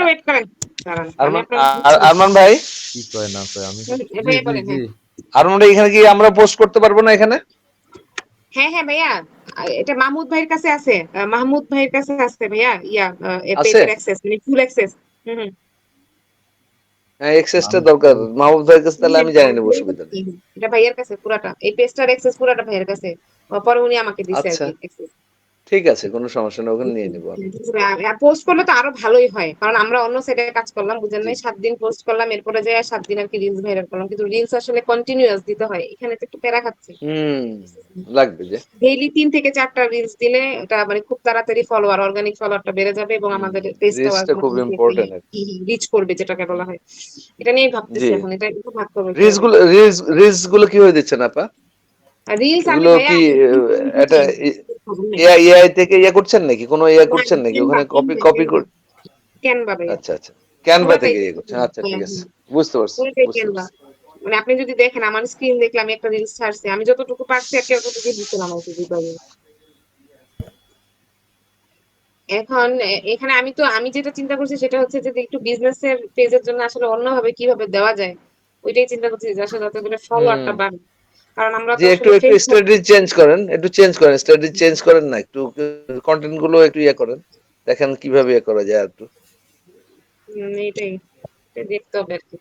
ওয়েট করেন দাঁড়ান আমি আরমান আপনার বুঝছি। আরমান ভাই, কি কয় না কয় আমি তো জি ভাইয়া জি বলেন জি। হ্যাঁ। আরমান ভাই এখানে কি আমরা পোস্ট করতে পারবো না এখানে? হ্যাঁ হ্যাঁ ভাইয়া এটা মাহমুদ ভাইয়ের কাছে আছে, মাহমুদ ভাইয়ের কাছে আছে ভাইয়া আছে? পেজের অ্যাক্সেস মানে ফুল অ্যাক্সেস। হুম হুম। হ্যাঁ, এক্সেসটা আমি দরকার মাহমুদ ভাইয়ের কাছে, তাহলে আমি জানি নেব, ভাইয়ের অসুবিধা কাছে নেই। এটা ভাইয়ের কাছে পুরাটা এই পেজটার অ্যাক্সেস পুরাটা ভাইয়ের কাছে। পরে উনি আমাকে দিছে আর আচ্ছা, কি access। ঠিক আছে, কোনো সমস্যা নেই, ওখানে নিয়ে নেবো আমি। পোস্ট করলে তো আরো ভালোই হয় কারণ আমরা অন্য সাইডে কাজ করলাম বুঝেন জি। নাই 7 দিন পোস্ট করলাম এরপরে যে 7 দিন আর কি রিলস ভাইরাল করলাম কিন্তু রিলস আসলে কন্টিনিউয়াস দিতে হয় এখানে তো একটু প্যারা খাচ্ছে। হুম, লাগবে যে। ডেইলি 3 থেকে 4টা রিলস দিলে এটা মানে খুব তাড়াতাড়ি অর্গানিক ফলোয়ারটা বেড়ে যাবে এবং হুম, আমাদের পেজটাও রিচটা খুব ইম্পর্টেন্ট। রিচ করবে যেটাকে বলা হয়। এটা নিয়ে ভাবতেছি জি। এখন এটা একটু ভাগ করবো রিলস কিভাবে। গুলো রিলস গুলো কিভাবে দিচ্ছেন আপা? রিলস আমি এগুলো ভাইয়া কি এটা দিচ্ছি খবর নেই। এআই এআই থেকে ইয়ে করছেন নাকি? কোনো ইয়ে না করছেন নাকি? ক্যানভা ওখানে কপি ক্যানভা কপি ক্যানভা কর। ক্যানভা ভাইয়া আচ্ছা, আচ্ছা। ক্যানভা পুরাটাই থেকে ইয়ে করছেন। আচ্ছা, ঠিক হ্যাঁ আছে। হ্যাঁ বুঝতে পারছি, পুরোটাই বুঝতে ক্যানভা। পারছি। মানে আপনি যদি দেখেন আমার স্ক্রিন দেখলে আমি একটা রিলস ছাড়ছি আমি যতটুকু পারছি আর কি ততটুকু দিচ্ছিলাম আর কি দিতে। এখন এখানে আমি যেটা চিন্তা করছি সেটা হচ্ছে যে একটু বিজনেস এর পেজের জন্য আসলে অন্যভাবে কিভাবে দেওয়া যায় ওইটাই চিন্তা করছি যে আসলে যাতে করে হুম। ফলোয়ারটা বাড়ে কারণ আমরা জি, তো একটু আসলে একটু ফেসবুক স্ট্র্যাটেজি চেঞ্জ করেন, স্ট্র্যাটেজি চেঞ্জ করেন না, একটু কন্টেন্ট গুলো একটু ইয়ে করেন, দেখেন কিভাবে ইয়ে করা যায় একটু। এইটাই এটা দেখতে হবে আর কি।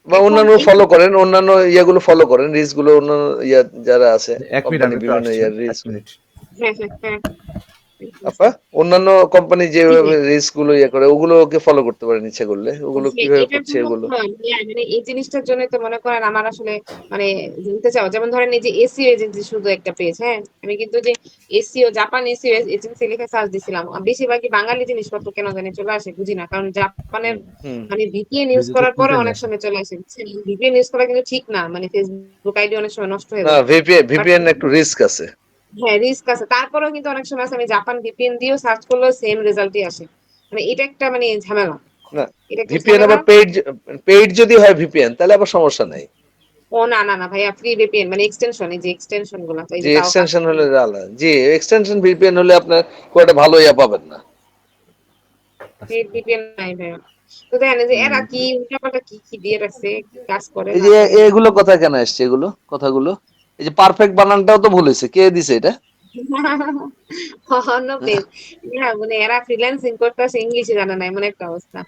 বা এখন অন্যান্য এই ফলো করেন, অন্যান্য ইয়েগুলো ফলো করেন, রিলস গুলো অন্যান্য ইয়া যারা আছে 1 মিনিট কোম্পানি আমি একটু বিভিন্ন আসছি, ইয়ার 1 রিলস। মিনিট। হ্যাঁ হ্যাঁ হ্যাঁ আপা অন্যান্য কোম্পানি জি, জি। যেভাবে রিস্ক গুলো ইয়ে করে ওগুলোকে ফলো করতে পারেন ইচ্ছা করলে, ওগুলো জি, কিভাবে এটার করছে জন্য এগুলো? মানে এই জিনিসটার জন্যই তো মনে করেন আমার আসলে মানে জানতে চাওয়া। যেমন ধরেন এই যে এসইও এজেন্সি শুধু একটা পেজ, হ্যাঁ? আমি কিন্তু যে এসইও জাপান এসইও এজেন্সি লিখে সার্চ দিছিলাম। বেশিরভাগই বাঙালি জিনিসপত্র কেন জানি চলে আসে, বুঝি না। কারণ জাপানের হুম মানে VPN ইউজ ডিজিটাল করার পরে খুঁজে নিয়ে অনেক আসে। সময় চলে আসে, বুঝছেন? VPN ইউজ করা কিন্তু ঠিক না। মানে Facebook আইডি অনেক সময় নষ্ট হয়ে না, যায়। বাট ভিপিএন একটু রিস্ক আছে। হ্যাঁ, রিস্ক আছে। তারপরেও কিন্তু অনেক সময় আছে আমি জাপান VPN দিয়েও সার্চ করলেও সেম রেজাল্টই আসে। মানে এটা একটা মানে ঝামেলা। না, এটা একটা ভিপিএন ঝামেলা। আবার পেইড যদি হয় ভিপিএন তাহলে আবার সমস্যা নাই। ও না, না, না ভাইয়া, ফ্রি VPN মানে এক্সটেনশন, এই যে এক্সটেনশন গুলা এই যে যে তাও কাজ এক্সটেনশন করে। হলে আলাদা, জি এক্সটেনশন ভিপিএন হলে আপনার খুব একটা ভালো ইয়া পাবেন না। পেইড VPN নাই ভাইয়া। তো দেখেন এই যে এরা হুম। কি উল্টাপাল্টা কি দিয়ে রাখছে, কি কাজ করে এই না যে করে। এগুলো কথা কেন আসছে এগুলো কথাগুলো? এই যে পারফেক্ট বানানটাও তো ভুল হয়েছে, কে দিছে এটা? অন্য পেজ। মানে এরা ফ্রিল্যান্সিং করতেছে, ইংলিশে জানে না, এমন একটা অবস্থা।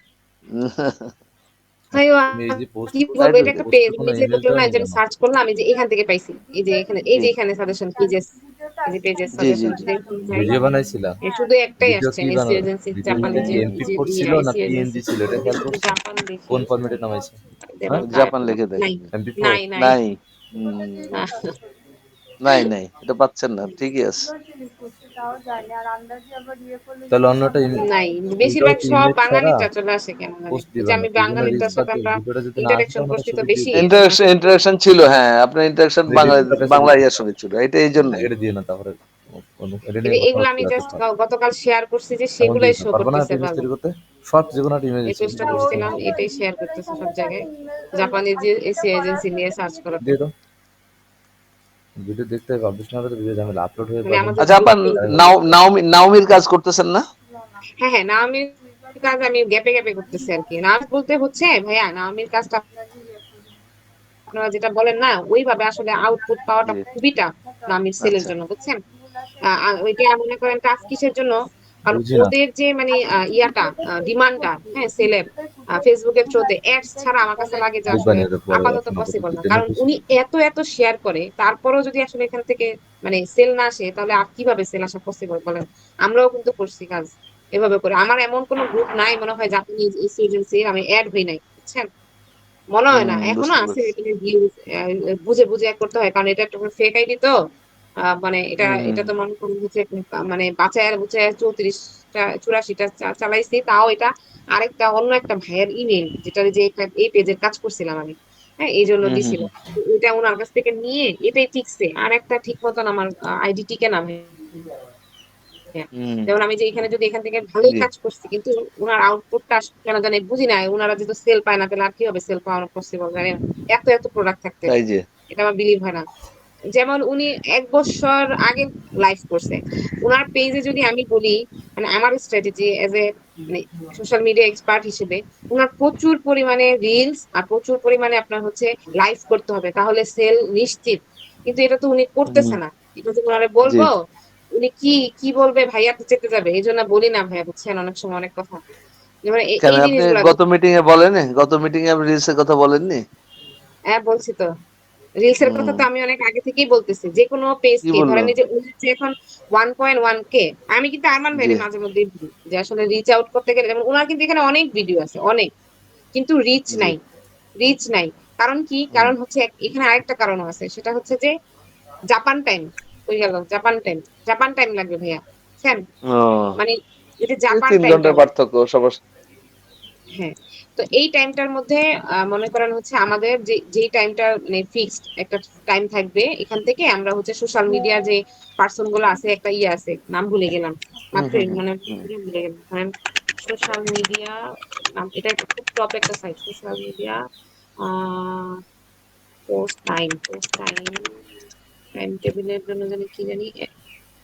ভাইয়া তুমি এই যে পোস্ট কি করছো, বলবো, রাইট, এটা এই একটা পেজ। পোস্টের কোনো আমি যে বললাম ইমেজটাও না নিল যে আমি না। সার্চ করলাম, এই যে এখান থেকে পাইছি। এই যে এখানে, এই জি যে এখানে সাজেশন পেজেস, এই যে পেজেস জি জি সাজেশন জি। যদি এরকম যাই, ভিডিও বানাইছিলা? শুধু একটাই ভিডিও আসছে কি এসইও বানালো? এজেন্সি, ভিডিওটা জাপানি কি যে এমপি যে ফোর ছিল না এসইও এজেন্সি পিএনজি ছিল, এটা খেয়াল করছো? জাপান দেখি। কোন ফরম্যাটে নামাইছে? হ্যাঁ, জাপান লিখে নাই, দেখেন। MP4? নাই, নাই। নাই। হুম, না, নাই এটা পাচ্ছেন না, ঠিকই আছে। তাহলে অন্যটা নাই। ওইটাও বেশিরভাগ তো সব ইমেজ ছাড়া বাঙালিটা চলে আসে কেন জানি। পোস্ট এই দিবে যে না, আমি এই জন্য রিচ বাঙালিটার সাথে বাড়তে আমরা ভিডিওটা যদি না আসে ইন্টারেকশন ওনারা করছি তো ছবি দিয়ে বেশি, দিবে। এজন্য আসে। ইন্টারাকশন ছিল, হ্যাঁ আপনার ইন্টারাকশন বাংলা, ক্রেডিটটা বাংলা চলে ইয়ার সঙ্গে ছিল, এটা এই জন্যই। এটা দিয়ে না, তারপরে এটা নিয়ে কথা এগুলো হচ্ছে আমি রাতের জাস্ট পর। গতকাল শেয়ার করছি যে এখন সেগুলাই দিস না, শো পারবা না করতেছে একটা ইমেজ ভালো। তৈরি করতে? শর্ট যে কোনো একটা ইমেজ এই পেজটা করতে করছিলাম, এটাই শেয়ার করতেছে সব জায়গায়। জাপানের যে এসইও এজেন্সি নিয়ে সার্চ করাতে। দিয়ে দাও। ভিডিও দেখতে হবে, পাবলিশ না হলে তো ভিডিও ঝামেলা, আপলোড হয়ে মানে প্রথম আমাদের আচ্ছা গ্রুপ আপা, পেজ। নাওমির কাজ করতেছেন না? হ্যাঁ, হ্যাঁ, নাওমির কাজ আমি গ্যাপে গ্যাপে করতেছি আর কি। নাওমির বলতে হচ্ছে ভাইয়া, নাওমির কাজটা আপনারা যেটা বলেন না, ওইভাবে আসলে আউটপুট পাওয়াটা জি খুবই টাফ নাওমির সেলের আচ্ছা। জন্য, বুঝছেন? ওইটা মনে করেন টাফ কিসের জন্য? কারণ বুঝি না। ওদের যে মানে ইয়াটা ডিমান্ডটা, হ্যাঁ, সেলের ফেসবুকের থ্রুতে অ্যাডস ছাড়া আমার কাছে লাগে যে দেখবা আসলে নি এটা পরে আপাতত এখন আপাতত পসিবল না। টেনে কারণ খুশি। উনি এত শেয়ার করে, তারপরেও যদি আসলে এখান থেকে মানে সেল না আসে, তাহলে আর কিভাবে সেল আসা পসিবল বলেন? আমরাও কিন্তু করছি কাজ এভাবে করে। আমার এমন কোনো গ্রুপ নাই মনে হয় জাপানিজ এজেন্সি আমি এড হই নাই, বুঝছেন? মনে হয় না, এখনো বুঝতে আছে পারছি। এখানে ভিউজ। বুঝে বুঝে করতে হয়, কারণ এটা একটা ফেক আইডি তো। মানে এটা হুম এটা তো মনে করুন হচ্ছে মানে বাঁচায় বুঝায় 34টা 84টা চালাইছি, তাও এটা আরেকটা অন্য একটা ভাইয়ের ইমেল, যেটা যে এই পেজের কাজ করছিলাম আমি, হ্যাঁ, এই জন্য হুম হুম দিছিল। তো এটা ওনার কাছ থেকে নিয়ে এটাই ঠিকছে, আর একটা ঠিক মতন আমার আইডি টিকে না ভাইয়া। হুম। যেমন আমি যে এখানে যদি এখান থেকে ভালোই জি কাজ করছি, কিন্তু উনার আউটপুটটা কেন জানি বুঝি না। উনারা যেহেতু সেল পায় না, তাহলে আর কিভাবে সেল পাওয়ানো পসিবল জানেন? এত প্রোডাক্ট থাকতে তাই যে। এটা আমার বিলিভ হয় না। যেমন উনি 1 বছর আগে লাইভ করছে। উনার পেজে যদি আমি বলি, মানে আমার স্ট্র্যাটেজি এজ এ মানে সোশ্যাল মিডিয়া এক্সপার্ট হিসেবে, উনার প্রচুর পরিমাণে রিলস আর প্রচুর পরিমাণে আপনার হচ্ছে লাইভ করতে হবে, তাহলে সেল নিশ্চিত। কিন্তু এটা তো উনি হুম করতেছে না। এটা তো উনারে জি। বলবো, উনি কি বলবে, ভাইয়া তো চেতে যাবে। এই জন্য বলি না ভাইয়া, বুঝছেন? অনেক সময় অনেক কথা, যেমন কেন এই আপনি জিনিসগুলা গত মিটিং এ বলেন, গত মিটিং এ আপনি রিলসের কথা বলেননি? হ্যাঁ, বলছি তো। রিলস এর কথা হুম তো আমি অনেক আগে থেকেই বলতেছি। যেকোনো কি পেজকে বললো? ধরেন এই যে উনি যে এখন 1.1K, আমি কিন্তু আরমান জি ভাইরে মাঝে মধ্যেই বলি যে আসলে রিচ আউট করতে গেলে, যেমন উনার কিন্তু এখানে অনেক ভিডিও আছে, অনেক। কিন্তু রিচ জি। নাই। রিচ নাই। কারণ কি? হুম কারণ হচ্ছে এখানে আরেকটা কারণও আছে। সেটা হচ্ছে যে জাপান টাইম। কই গেল? Japan time. জাপান টাইম লাগবে ভাইয়া। বুঝছেন? ও, মানে এই যে এই জাপান 3 ঘন্টার টাইমটা, পার্থক্য সবার। হ্যাঁ। তো এই টাইমটার মধ্যে মনে করেন হচ্ছে আমাদের যেই টাইমটা মানে ফিক্সড একটা টাইম থাকবে, এখান থেকে আমরা হচ্ছে সোশ্যাল মিডিয়া যে পার্সন গুলো আছে, একটা ইয়ে আছে, নাম ভুলে গেলাম হুম মাত্র, হুম হুম মানে হুম ভুলে গেলাম। ধরেন সোশ্যাল মিডিয়া নাম, এটা একটা খুব টপ একটা সাইট, সোশ্যাল মিডিয়া টাইম টেবিলের জন্য জানি কি জানি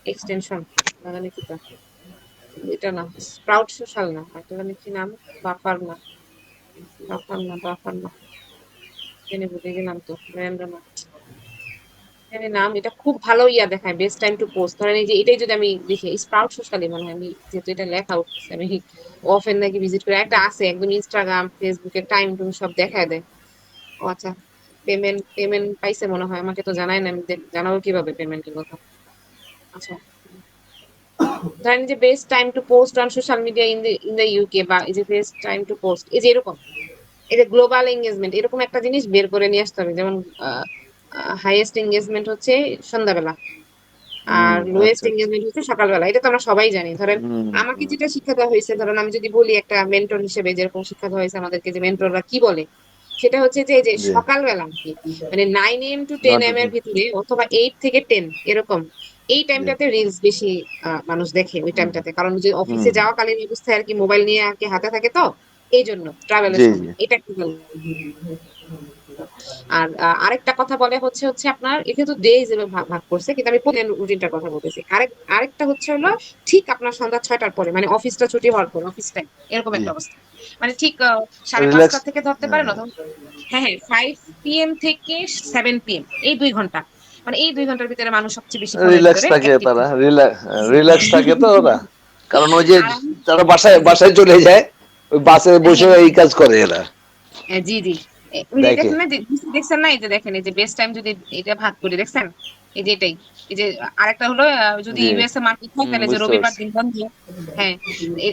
এক্সটেনশন, না জানি কিটা, এটা না স্প্রাউট সোশ্যাল, না একটা জানি কি নাম, বাফার না, বাফার না, জেনে ভুলে গেলাম তো, ব্র্যান্ড না জানি নাম। এটা খুব ভালো ইয়া দেখায়, বেস্ট টাইম টু পোস্ট। ধরেন এই যে এটাই যদি আমি দেখি, স্প্রাউট সোশ্যালি মনে হয়, আমি যেহেতু এটা লেখা উঠছে, আমি অফেন নাকি ভিজিট করে একটা আছে একদম, ইনস্টাগ্রাম ফেসবুকে টাইম টুম সব দেখায় দেয়। ও আচ্ছা, পেমেন্ট পাইছে মনে হয়, আমাকে তো জানাই না, আমি জানাবো কিভাবে পেমেন্টের কথা? আচ্ছা, ধরেন যে best time to post on social media in the UK, বা এই যে বেস্ট টাইম টু পোস্ট, এই যে এরকম, এই যে গ্লোবাল এঙ্গেজমেন্ট, এরকম একটা জিনিস বের করে নিয়ে আসতে হবে। যেমন হাইয়েস্ট এঙ্গেজমেন্ট হচ্ছে সন্ধ্যাবেলা, আর লোয়েস্ট আচ্ছা আচ্ছা। এঙ্গেজমেন্ট হচ্ছে সকালবেলা। এটা তো আমরা সবাই জানি। ধরেন আমাকে হুম, যেটা শিক্ষা দেওয়া হয়েছে, ধরেন আমি যদি বলি একটা মেন্টর হিসেবে যেরকম শিক্ষা দেওয়া হয়েছে আমাদেরকে, যে মেন্টররা কি বলে, সেটা হচ্ছে যে এই যে জি, সকালবেলা আর কি, মানে 9 AM to 10 AM এর ভিতরে, অথবা 8 থেকে 10 এরকম, এই জি, টাইমটাতে রিলস বেশি মানুষ দেখে ওই হুম, টাইমটাতে। কারণ যে হুম, অফিসে যাওয়াকালীন অবস্থায় আর কি মোবাইল নিয়ে আর কি হাতে থাকে, তো এই জন্য ট্রাভেলের জি, জি, সময় এটা কি বলে। আর আরেকটা কথা বলে হচ্ছে হচ্ছে আপনার এখানে তো ডে হিসেবে ভাগ ভাগ করছে, কিন্তু আমি প্রতিদিন রুটিনটার কথা বলতেছি। আরেকটা হচ্ছে হলো ঠিক আপনার সন্ধ্যা 6টার পরে, মানে অফিসটা ছুটি হওয়ার পর, অফিস টাইম, এরকম জি, একটা অবস্থা। মানে ঠিক 5:30 রিল্যাক্স, থেকে ধরতে পারেন, হ্যাঁ, অথবা হ্যাঁ হ্যাঁ 5 PM থেকে 7 PM, এই 2 ঘন্টা, মানে এই 2 ঘন্টার ভিতরে মানুষ সবচেয়ে বেশি ফলোইং রিল্যাক্স করে, থাকে অ্যাক্টিভ তারা, থাকে। রিল্যাক্স থাকে তো ওরা, কারণ ওই যে আর তারা বাসায় জি বাসায় চলে যায়, ওই বাসে বসে হ্যাঁ এই কাজ করে এরা, জি জি। ওই যে দেখে। দেখেন না, যে দেখছেন না, এই যে দেখেন, এই যে বেস্ট টাইম যদি এটা ভাগ করি, দেখছেন, এই যে এটাই, এই যে আরেকটা হলো যদি জি, ইউএসএ মার্কেট হয় তাহলে যে বুঝতে রবিবার পারছি। দিন বন্ধ। হ্যাঁ,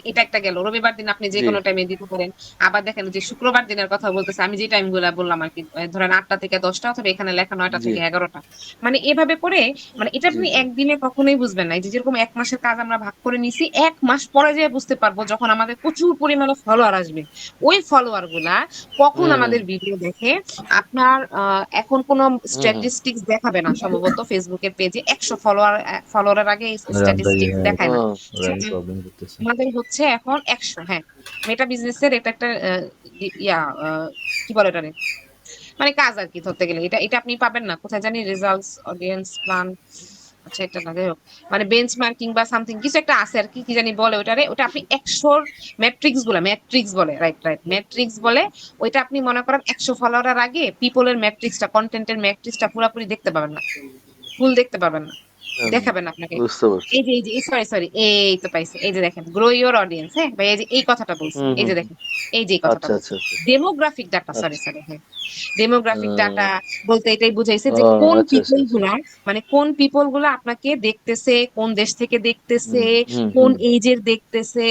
এটা একটা গেল, রবিবার দিন আপনি যে জি, কোনো টাইমে দিতে পারেন। আবার দেখেন যে শুক্রবার দিনের কথা বলতেছে, আমি যে টাইম গুলা বললাম আর কি, ধরেন 8টা থেকে 10টা, অথবা এখানে লেখা 9টা জি, থেকে 11টা, মানে এভাবে করে, মানে এটা জি, আপনি জি, একদিনে কখনোই বুঝবেন না। এই যে যেরকম 1 মাসের কাজ আমরা ভাগ করে নিছি, 1 মাস পরে যে বুঝতে পারবো, যখন আমাদের প্রচুর পরিমাণে ফলোয়ার আসবে, ওই ফলোয়ার গুলা কখন হুম, আমাদের ভিডিও দেখে। আপনার এখন কোন হুম, হুম, স্ট্যাটিস্টিক্স দেখাবে না সম্ভবত ফেসবুকের পেজে 100 ফলোয়ারের আগে রায়হান ভাই, স্ট্যাটিস্টিক্স হ্যাঁ, দেখায় না। হুম, রায়হান প্রবলেম করতেছে। আমাদের হচ্ছে এখন 100, হ্যাঁ, মেটা বিজনেসের এটা একটা ইয়া কি বলে এটারে, মানে কাজ আর কি, ধরতে গেলে এটা এটা আপনি পাবেন না কোথায় জানি, রেজাল্টস, অডিয়েন্স প্ল্যান, আচ্ছা এটা না, যাই হোক, মানে বেঞ্চমার্কিং বা সামথিং কিছু একটা আছে আর কি, কি জানি বলে ওটারে, ওটা আপনি 100 ম্যাট্রিক্স বলে, রাইট রাইট, ম্যাট্রিক্স বলে। ওইটা আপনি মনে করেন 100 ফলোয়ারের আগে পিপলের ম্যাট্রিক্সটা, কন্টেন্টের ম্যাট্রিক্সটা পুরোপুরি দেখতে পাবেন না, ফুল দেখতে পাবেন না, হুম, দেখাবেন আপনাকে। বুঝতে পারছি। এই যে সরি সরি, এই তো পাইছে, এই যে দেখেন, গ্রো ইওর অডিয়েন্স, হ্যাঁ ভাই, এই যে এই কথাটা বলছি, হুম, এই হুম, যে হুম, দেখেন, এই যে এই কথাটা আচ্ছা বলছি, আচ্ছা আচ্ছা ডেমোগ্রাফিক ডাটা, সরি আচ্ছা, সরি, হ্যাঁ, ডেমোগ্রাফিক হুম, ডাটা বলতে এটাই বুঝাইছে যে কোন আচ্ছা আচ্ছা পিপল আচ্ছা, গুলা, মানে কোন পিপল গুলা আপনাকে দেখতেছে, কোন দেশ থেকে দেখতেছে, হুম, হুম, কোন হুম, এজের দেখতেছে,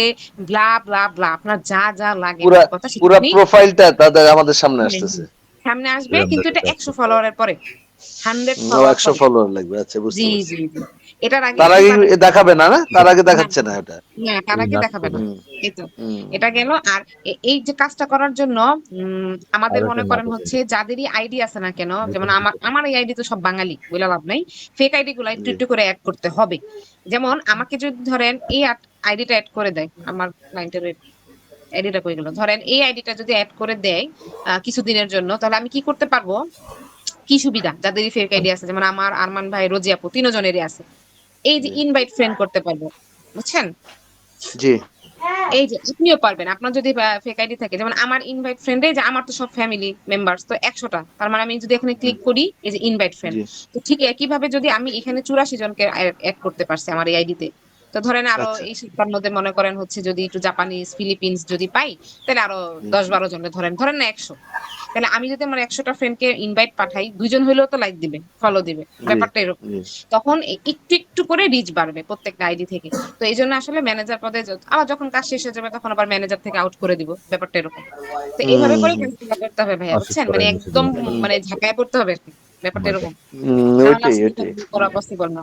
ব্লা ব্লা ব্লা, আপনার যা যা লাগে পুরা মোট কথা সেটা পুরা আপনি প্রোফাইলটা তাদের আমাদের সামনে আসতেছে। সামনে আসবে, রায়হান কিন্তু ভাই, এটা এটা 100 ফলোয়ারের পরে, 100 ও ফলোয়ার 100 পরে। ফলোয়ার লাগবে, আচ্ছা বুঝতে জি পারছি। জি জি, এটার আগে তার আপনি আগে পাবেন দেখাবে না, না তার আগে না, দেখাচ্ছে না এটা। না তার এই আগে নাচ দেখাবে না। করে। হুম, এই তো, হুম, এটা গেল। আর এই যে কাজটা করার জন্য আমাদের আরো একটা মনে করেন নাটক হচ্ছে আছে। যাদেরই আইডি আছে না কেন, যেমন যেটা আমার হচ্ছে আমার এই আইডি তো সব বাঙালি, বলে লাভ নাই, ফেক আইডি গুলো একটু জি, একটু করে অ্যাড করতে হবে। যেমন আমাকে যদি ধরেন এই আইডিটা অ্যাড করে দেয়, আমার ক্লায়েন্টের আইডিটা কই গেল, ধরেন এই আইডিটা যদি অ্যাড করে দেয় কিছুদিনের জন্য, তাহলে আমি কি করতে পারবো, কি সুবিধা যাদেরই ফেক আইডি আছে, যেমন আমার, আরমান ভাই, রোজি আপু, তিনজনেরই আছে, এই যে জি, ইনভাইট ফ্রেন্ড করতে পারবো, বুঝছেন। জি, এই যে আপনিও পারবেন, আপনার যদি ফেক আইডি থাকে, যেমন আমার ইনভাইট ফ্রেন্ডে, যে আমার তো সব ফ্যামিলি মেম্বার্স তো 100টা, তার মানে আমি যদি এখানে হুম, ক্লিক করি, এই যে ইনভাইট ফ্রেন্ড, জি, তো ঠিক একইভাবে যদি আমি এখানে 84 জনকে অ্যাড করতে পারছি আমার এই আইডিতে, তো ধরেন আরো আচ্ছা, এই সপ্তাহের মধ্যে মনে করেন হচ্ছে যদি একটু জাপানিজ, ফিলিপিন্স যদি পাই, তাহলে আরো জি, 10-12 জনের, ধরেন ধরেন না 100, তাহলে আমি যদি আমার 100টা ফ্রেন্ডকে ইনভাইট পাঠাই, 2 জন হইলেও তো লাইক দিবে, ফলো দিবে, জি, ব্যাপারটা এরকম। জি, তখন একটু একটু করে রিচ বাড়বে প্রত্যেকটা আইডি থেকে। তো এই জন্য আসলে ম্যানেজার পদে আবার যখন কাজ শেষ হয়ে যাবে, তখন আবার ম্যানেজার থেকে আউট করে দিব, ব্যাপারটা এরকম। তো এইভাবে করে হুম, কাজগুলো করতে হবে ভাইয়া, অসুস্থ বুঝছেন, মানে করাই নিষেধ একদম করা হুম, মানে ঝাঁকায় পড়তে হবে আর কি, ব্যাপারটা সময়টা। এরকম। নাহলে ওইটাই আসলে ওইটাই, এটা করা পসিবল না।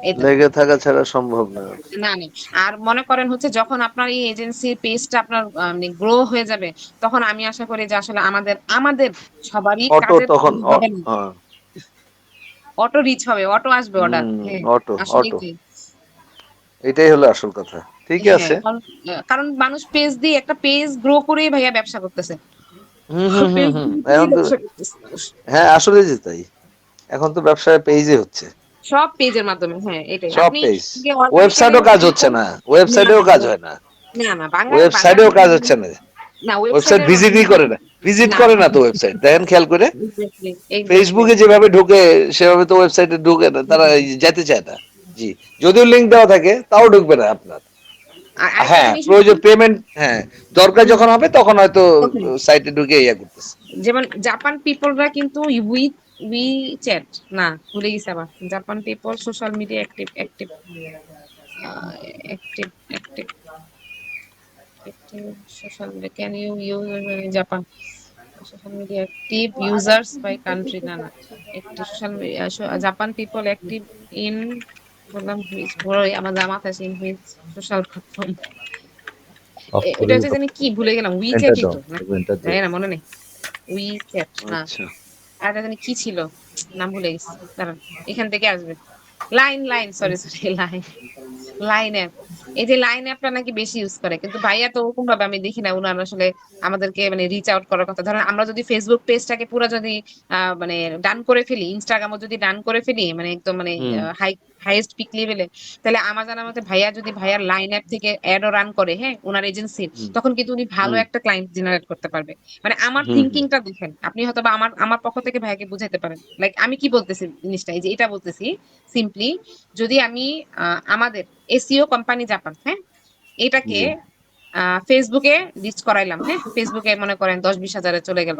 এই তো, লেগে থাকা ছাড়া সম্ভব না। না না। আর মনে করেন হচ্ছে যখন আপনার এই এজেন্সির পেজটা আপনার মানে গ্রো হয়ে যাবে, তখন আমি আশা করি যে আসলে আমাদের আমাদের সবারই অটো কাজের তখন কমতি হবে না, হ্যাঁ, অটো রিচ হবে, অটো আসবে অর্ডার, হ্যাঁ, অটো আসলেই অটো, তাই। এটাই হলো আসল কথা। ঠিকই হ্যাঁ, আছে। কারণ মানুষ পেজ দিয়ে, একটা পেজ গ্রো করেই ভাইয়া ব্যবসা করতেছে, হুম, হুম, হুম, পেজ হুম, গ্রো করেই এখন তো, ব্যবসা করতেছে মানুষ। হ্যাঁ আসলে যে তাই, এখন তো ব্যবসায় পেজে হচ্ছে, সব পেজের মাধ্যমে, হ্যাঁ এটাই, সব আপনি পেজ, আগে অর্গানিক্যালি ওয়েবসাইটেও কাজ হচ্ছে না, না ওয়েবসাইটেও না কাজ হয় না, না না, বাংলা বাংলা ওয়েবসাইটেও কাজ হচ্ছে না, না, ওয়েবসাইট ওয়েবসাইটের ভিজিটই মাধ্যমে করে না, ভিজিট না করে না, না তো ওয়েবসাইট, দেখেন খেয়াল করে, এক্স্যাক্টলি এক্স্যাক্টলি। ফেসবুকে যেভাবে ঢুকে সেভাবে তো ওয়েবসাইটে ঢুকে না, তারা যেতে চায় না। জি, যদিও লিঙ্ক দেওয়া থাকে তাও ঢুকবে না আপনার। আর আরেকটা হ্যাঁ জিনিস হচ্ছে প্রয়োজন পেমেন্ট, হ্যাঁ দরকার যখন হবে তখন হয়তো তখন, সাইটে ঢুকে ইয়া করতেছে। যেমন জাপান পিপলরা কিন্তু উই চ্যাট, না ভুলে গেছি আবার, Japan people social media active active active active active social media, can you use Japan social media active users by country, না না active social media Japan people active in বললাম which বড় আমার জামাত আছে in which social platform, of এটা করে হচ্ছে জানি কি ভুলে গেলাম, এন্টার উইক্যাটই দাও, তো না, এন্টার দাও। জানি না মনে নেই, উইক্যাট না, আচ্ছা আর একটা জানি কি ছিল, নাম ভুলে গেছি, দাঁড়ান এখান থেকে আসবে, line line sorry sorry line, line app, এই যে লাইন অ্যাপটা নাকি বেশি ইউজ করে, কিন্তু ভাইয়া তো ওরকম ভাবে আমি দেখি না উনার আসলে আমাদেরকে মানে রিচ আউট করার কথা। ধরেন আমরা যদি ফেসবুক পেজটাকে পুরো যদি মানে ডান করে ফেলি, ইনস্টাগ্রামও যদি ডান করে ফেলি, মানে একদম মানে হুম হাইয়েস্ট পিক লেভেলে, তাহলে আমার জানার মতে ভাইয়া যদি ভাইয়ার লাইন অ্যাপ থেকে অ্যাডও রান করে, হ্যাঁ ওনার এজেন্সির, হুম তখন কিন্তু উনি ভালো হুম একটা ক্লায়েন্ট জেনারেট করতে পারবে। মানে আমার হুম হুম থিঙ্কিংটা দেখেন আপনি, হয়তো বা আমার আমার পক্ষ থেকে ভাইয়াকে বুঝাইতে পারেন, লাইক আমি কি বলতেছি জিনিসটা, এই যে এটা বলতেছি সিম্পলি, যদি আমি আমাদের এসইও কোম্পানি জাপান, হ্যাঁ এটাকে জি ফেসবুকে লিস্ট করাইলাম, হ্যাঁ ফেসবুকে মনে করেন 10-20 হাজারে চলে গেল,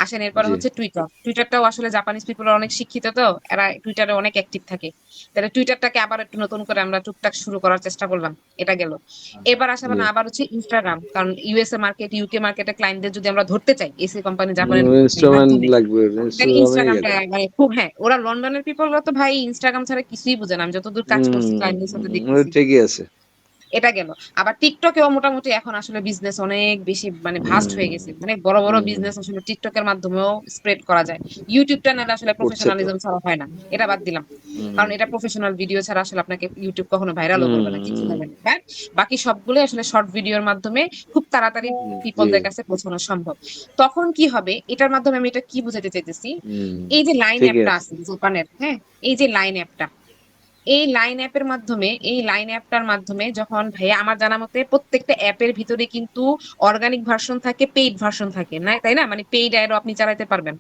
আসেন এরপরে জি হচ্ছে টুইটার, টুইটারটাও আসলে জাপানিজ পিপল অনেক শিক্ষিত, তো এরা টুইটারে অনেক অ্যাক্টিভ থাকে, তাহলে টুইটারটাকে আবার একটু নতুন করে আমরা টুকটাক শুরু করার চেষ্টা করলাম, এটা গেল। এবার আসবে জি না আবার হচ্ছে ইনস্টাগ্রাম, কারণ ইউএসএ মার্কেট ইউকে মার্কেটে ক্লায়েন্টদের যদি আমরা ধরতে চাই এসি কোম্পানি জাপানের ইনস্ট্রুমেন্ট মাধ্যমে, লাগবে, তাহলে ইনস্টাগ্রামেই ইনস্টাগ্রামটা গেল। মানে খুব, হ্যাঁ ওরা লন্ডনের পিপলরা তো ভাই ইনস্টাগ্রাম ছাড়া কিছুই বুঝে না, আমি যতদূর কাজ করছি ক্লায়েন্টদের সাথে দেখতেছি, ঠিকই আছে। এটা গেল। আবার টিকটকেও মোটামুটি এখন আসলে বিজনেস অনেক বেশি মানে ভাস্ট হয়ে গেছে, মানে বড় বড় হুম বিজনেস আসলে টিকটকের মাধ্যমেও স্প্রেড করা যায়। ইউটিউবটা নাহলে আসলে করছে তো। প্রফেশনালিজম ছাড়া হয় না, এটা বাদ দিলাম, হুম কারণ এটা প্রফেশনাল ভিডিও ছাড়া আসলে আপনাকে ইউটিউব কখনো ভাইরালও করবে না, কিছু হুম হবে না, বাট বাকি সবগুলো আসলে শর্ট ভিডিওর মাধ্যমে খুব তাড়াতাড়ি জি পিপলদের কাছে পৌঁছানো সম্ভব। তখন কি হবে, এটার মাধ্যমে আমি এটা কি বোঝাতে চাইতেছি, হুম এই যে লাইন ঠিকই অ্যাপটা আছে। আছে জাপানের, হ্যাঁ এই যে লাইন অ্যাপটা, এই লাইন অ্যাপের মাধ্যমে, এই লাইন অ্যাপটার মাধ্যমে যখন ভাইয়া আমার জানা মতে প্রত্যেকটা অ্যাপের ভিতরে কিন্তু অর্গানিক ভার্সন থাকে, পেইড ভার্সন থাকে না, তাই না, মানে পেইড অ্যাডও আপনি চালাতে পারবেন